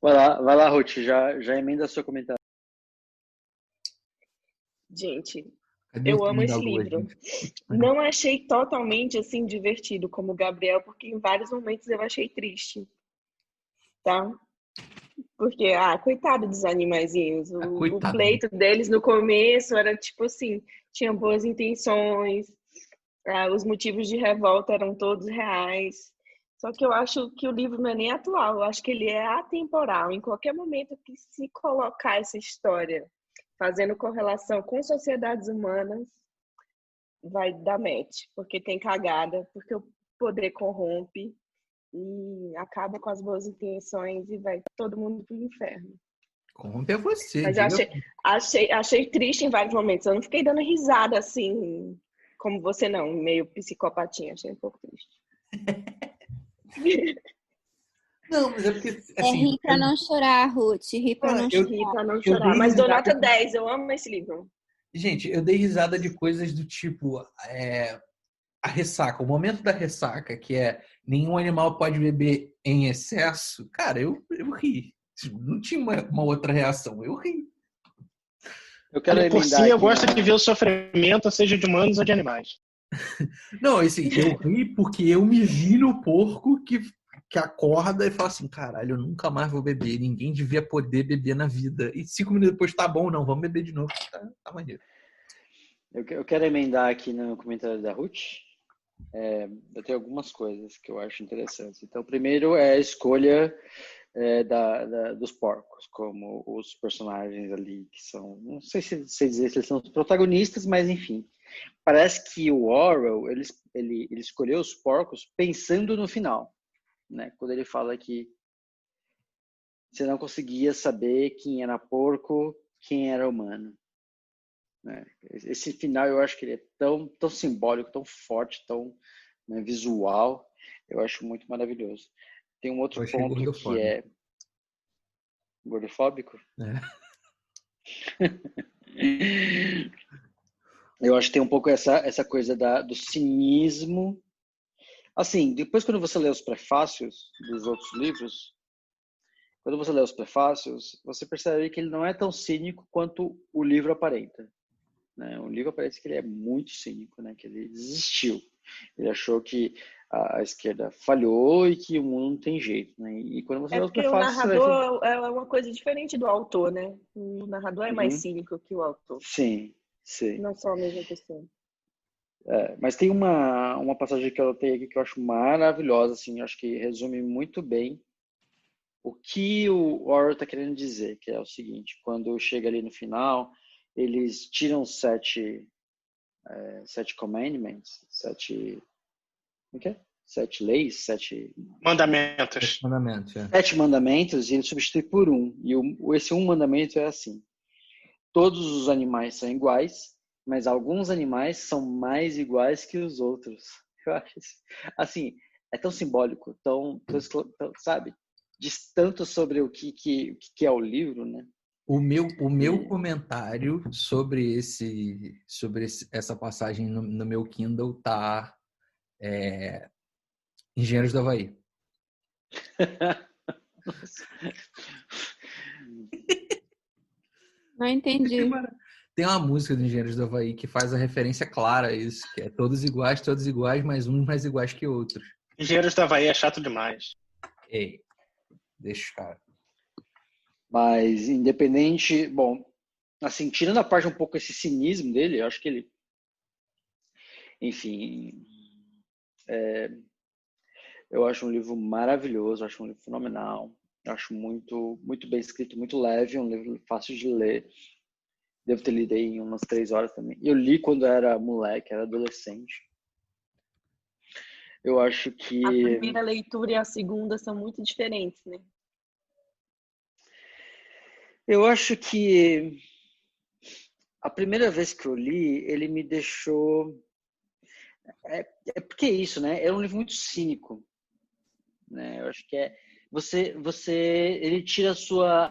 Speaker 2: Vai lá, Ruth, já emenda seu comentário.
Speaker 5: Gente,
Speaker 4: Cadê
Speaker 5: eu
Speaker 4: o
Speaker 5: amo
Speaker 4: Túnel da
Speaker 5: esse
Speaker 4: Lua,
Speaker 5: livro.
Speaker 4: gente?
Speaker 5: Não achei totalmente assim divertido como o Gabriel, porque em vários momentos eu achei triste, tá? Porque, coitado dos animaizinhos. O pleito deles no começo era tipo assim, tinha boas intenções, os motivos de revolta eram todos reais. Só que eu acho que o livro não é nem atual, eu acho que ele é atemporal. Em qualquer momento que se colocar essa história fazendo correlação com sociedades humanas, vai dar match, porque tem cagada, porque o poder corrompe e acaba com as boas intenções e vai todo mundo pro inferno.
Speaker 4: Corrompe é você.
Speaker 5: Mas eu achei triste em vários momentos. Eu não fiquei dando risada assim, como você não, meio psicopatinha. Achei um pouco triste.
Speaker 4: Não, mas é porque...
Speaker 1: Assim, rir pra não chorar, Ruth. Rir pra não chorar.
Speaker 5: Rir pra não chorar. Mas dou nota 10. Eu amo esse livro.
Speaker 4: Gente, eu dei risada de coisas do tipo... a ressaca, o momento da ressaca, que é nenhum animal pode beber em excesso. Cara, eu ri. Não tinha uma outra reação. Eu ri.
Speaker 2: Eu quero
Speaker 3: por si, eu gosto de ver o sofrimento, seja de humanos ou de animais.
Speaker 4: Não, assim, eu ri porque eu me vi no porco que acorda e fala assim, caralho, eu nunca mais vou beber. Ninguém devia poder beber na vida. E 5 minutos depois, tá bom, não, vamos beber de novo. Tá maneiro.
Speaker 2: Eu quero emendar aqui no comentário da Ruth. Eu tenho algumas coisas que eu acho interessantes. Então, primeiro é a escolha dos porcos, como os personagens ali que são, não sei se dizer se eles são os protagonistas, mas enfim. Parece que o Orwell, ele escolheu os porcos pensando no final, né? Quando ele fala que você não conseguia saber quem era porco, quem era humano. Né? Esse final eu acho que ele é tão simbólico, tão forte, tão, né, visual. Eu acho muito maravilhoso. Tem um outro ponto que é gordofóbico. Eu acho que tem um pouco essa coisa do cinismo. Assim, depois quando você lê os prefácios dos outros livros, quando você lê os prefácios, você percebe que ele não é tão cínico quanto o livro aparenta. Né? O livro parece que ele é muito cínico, né? Que ele desistiu. Ele achou que a esquerda falhou e que o mundo não tem jeito. Né? E quando você lê os
Speaker 5: porque
Speaker 2: prefácios,
Speaker 5: o narrador é uma coisa diferente do autor, né? O narrador é mais cínico que o autor.
Speaker 2: Sim.
Speaker 5: Não só a mesma pessoa.
Speaker 2: Mas tem uma passagem que eu tenho aqui que eu acho maravilhosa, assim, eu acho que resume muito bem o que o Orwell está querendo dizer, que é o seguinte: quando chega ali no final, eles tiram 7 commandments, 7 leis, 7
Speaker 3: mandamentos.
Speaker 2: 7 mandamentos, e ele substitui por um. E esse um mandamento é assim: todos os animais são iguais, mas alguns animais são mais iguais que os outros. Eu acho assim, é tão simbólico, tão sabe? Diz tanto sobre o que é o livro, né?
Speaker 4: O meu comentário sobre essa passagem no meu Kindle tá Engenheiros do Havaí.
Speaker 1: Não entendi.
Speaker 4: Tem uma música do Engenheiros do Havaí que faz a referência clara a isso, que é todos iguais, mas uns mais iguais que outros.
Speaker 3: Engenheiros do Havaí é chato demais.
Speaker 4: Ei, deixa os caras.
Speaker 2: Mas independente, bom, assim, tirando a parte um pouco esse cinismo dele, eu acho que ele, enfim, eu acho um livro maravilhoso, acho um livro fenomenal, acho muito, muito bem escrito, muito leve, um livro fácil de ler. Devo ter lido em umas 3 horas também. Eu li quando era moleque, era adolescente. Eu acho que...
Speaker 5: A primeira leitura e a segunda são muito diferentes, né?
Speaker 2: Eu acho que a primeira vez que eu li, ele me deixou É porque é isso, né? É um livro muito cínico, né? Eu acho que ele tira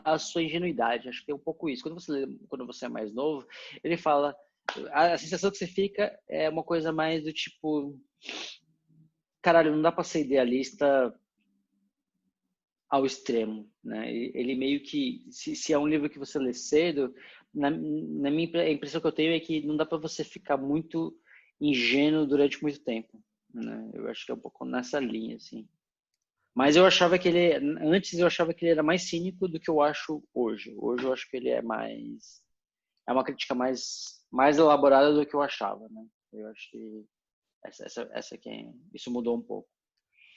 Speaker 2: a sua ingenuidade. Acho que é um pouco isso. Quando você é mais novo, ele fala, a sensação que você fica é uma coisa mais do tipo, caralho, não dá para ser idealista ao extremo, né? Ele meio que, se é um livro que você lê cedo, a impressão que eu tenho é que não dá para você ficar muito ingênuo durante muito tempo, né? Eu acho que é um pouco nessa linha, assim. Mas antes eu achava que ele era mais cínico do que eu acho hoje. Hoje eu acho que ele é uma crítica mais elaborada do que eu achava, né? Eu acho que isso mudou um pouco.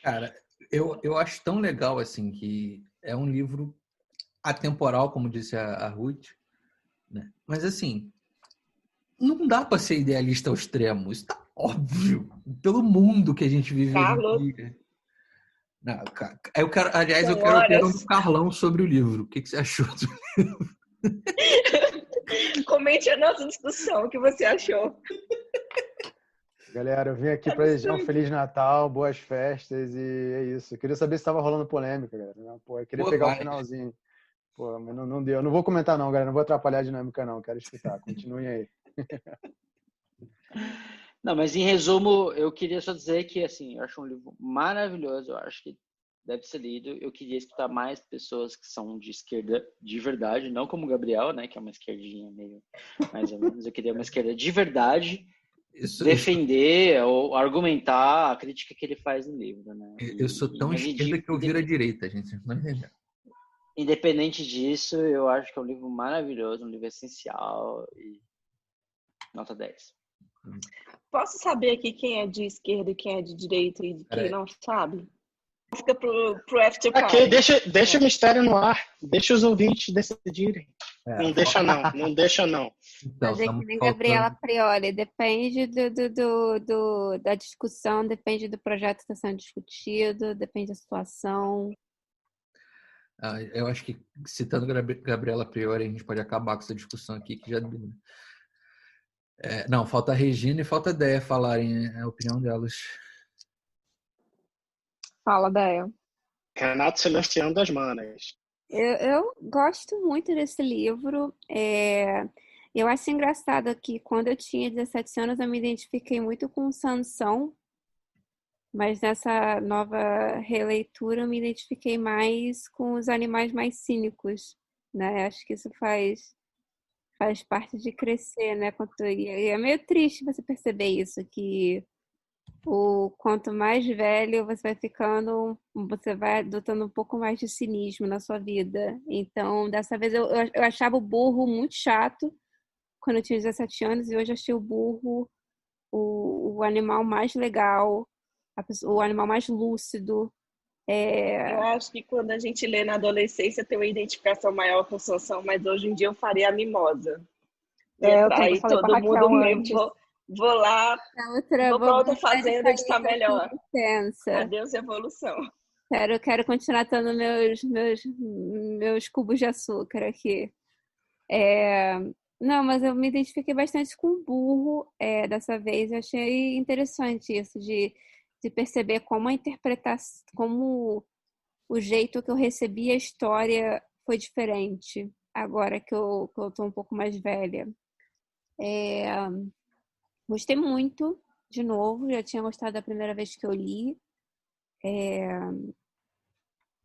Speaker 4: Cara, eu acho tão legal, assim, que é um livro atemporal, como disse a Ruth, né? Mas, assim, não dá para ser idealista ao extremo. Isso tá óbvio. Pelo mundo que a gente vive hoje em dia. Não, eu quero a opinião do Carlão sobre o livro. O que você achou do livro?
Speaker 5: Comente a nossa discussão. O que você achou?
Speaker 8: Galera, eu vim aqui para desejar um Feliz Natal, boas festas e é isso. Eu queria saber se estava rolando polêmica, galera. Eu queria pegar o finalzinho. Mas não deu. Eu não vou comentar não, galera. Não vou atrapalhar a dinâmica não. Quero escutar. Continuem aí.
Speaker 2: Não, mas em resumo, eu queria só dizer que, assim, eu acho um livro maravilhoso. Eu acho que deve ser lido. Eu queria escutar mais pessoas que são de esquerda de verdade, não como o Gabriel, né, que é uma esquerdinha meio mais ou menos. Eu queria uma esquerda de verdade. Defender ou argumentar a crítica que ele faz no livro, né?
Speaker 4: Eu sou tão esquerda que eu viro a direita, gente. Não entendeu?
Speaker 2: Independente disso, eu acho que é um livro maravilhoso, um livro essencial e nota 10.
Speaker 5: Posso saber aqui quem é de esquerda e quem é de direita e quem não sabe? Fica pro after party.
Speaker 3: Ok, deixa o mistério no ar. Deixa os ouvintes decidirem. Não deixa não.
Speaker 1: Então, fazer que nem Gabriela Prioli. Depende da discussão, depende do projeto que está sendo discutido, depende da situação.
Speaker 4: Eu acho que, citando Gabriela Prioli, a gente pode acabar com essa discussão aqui, que já deu. Não, falta a Regina e falta a Déia falarem a opinião delas.
Speaker 7: Fala, Déia.
Speaker 3: Renato Sebastião das Manas.
Speaker 1: Eu gosto muito desse livro. Eu acho engraçado que quando eu tinha 17 anos eu me identifiquei muito com Sansão, mas nessa nova releitura eu me identifiquei mais com os animais mais cínicos, né? Acho que isso faz parte de crescer, né? E é meio triste você perceber isso, que quanto mais velho você vai ficando, você vai adotando um pouco mais de cinismo na sua vida. Então, dessa vez eu achava o burro muito chato quando eu tinha 17 anos e hoje achei o burro o animal mais legal, o animal mais lúcido.
Speaker 5: Eu acho que quando a gente lê na adolescência tem uma identificação maior com Sansão, mas hoje em dia eu faria a mimosa. Aí todo mundo mesmo. Vou lá, vou para outra fazenda que está melhor. Adeus, evolução.
Speaker 1: Quero continuar tendo meus cubos de açúcar aqui. Não, mas eu me identifiquei bastante com o burro dessa vez. Eu achei interessante isso de perceber como a interpretação, como o jeito que eu recebi a história foi diferente agora que eu tô um pouco mais velha. Gostei muito, de novo, já tinha gostado da primeira vez que eu li.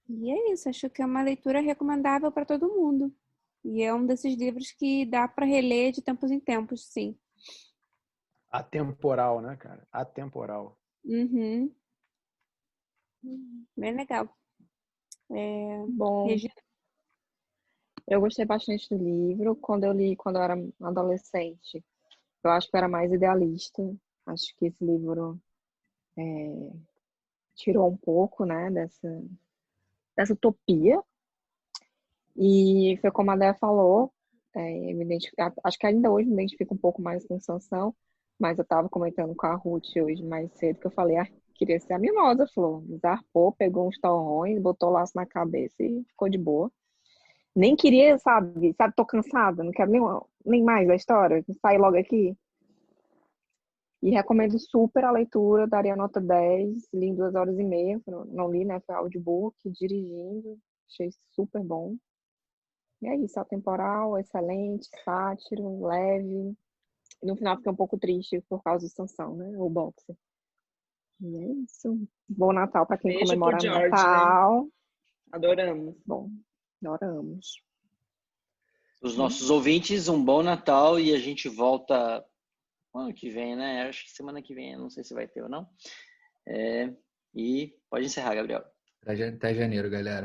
Speaker 1: E é isso, acho que é uma leitura recomendável para todo mundo. E é um desses livros que dá para reler de tempos em tempos, sim.
Speaker 8: Atemporal, né, cara? Atemporal.
Speaker 1: Uhum. Bem legal.
Speaker 7: Bom, eu gostei bastante do livro. Quando eu li, quando eu era adolescente, eu acho que eu era mais idealista. Acho que esse livro tirou um pouco, né, dessa utopia. E foi como a Déia falou, acho que ainda hoje me identifico um pouco mais com Sansão, mas eu estava comentando com a Ruth hoje mais cedo que eu falei, queria ser a mimosa, Flor. Zarpou, pegou uns torrões, botou laço na cabeça e ficou de boa. Nem queria, sabe, tô cansada, não quero nem mais da história, sair logo aqui. E recomendo super a leitura, daria nota 10, li em 2 horas e meia, não li, né? Foi audiobook, dirigindo, achei super bom. E é isso, atemporal, excelente, sátiro, leve. E no final fiquei um pouco triste por causa do Sansão, né? O boxer. E é isso. Bom Natal para quem
Speaker 5: Beijo
Speaker 7: comemora
Speaker 5: pro George,
Speaker 7: Natal.
Speaker 5: né? Adoramos.
Speaker 7: Bom, adoramos.
Speaker 2: Os nossos ouvintes, um bom Natal e a gente volta ano que vem, né? Acho que semana que vem, não sei se vai ter ou não. E pode encerrar, Gabriel.
Speaker 4: Até janeiro, galera.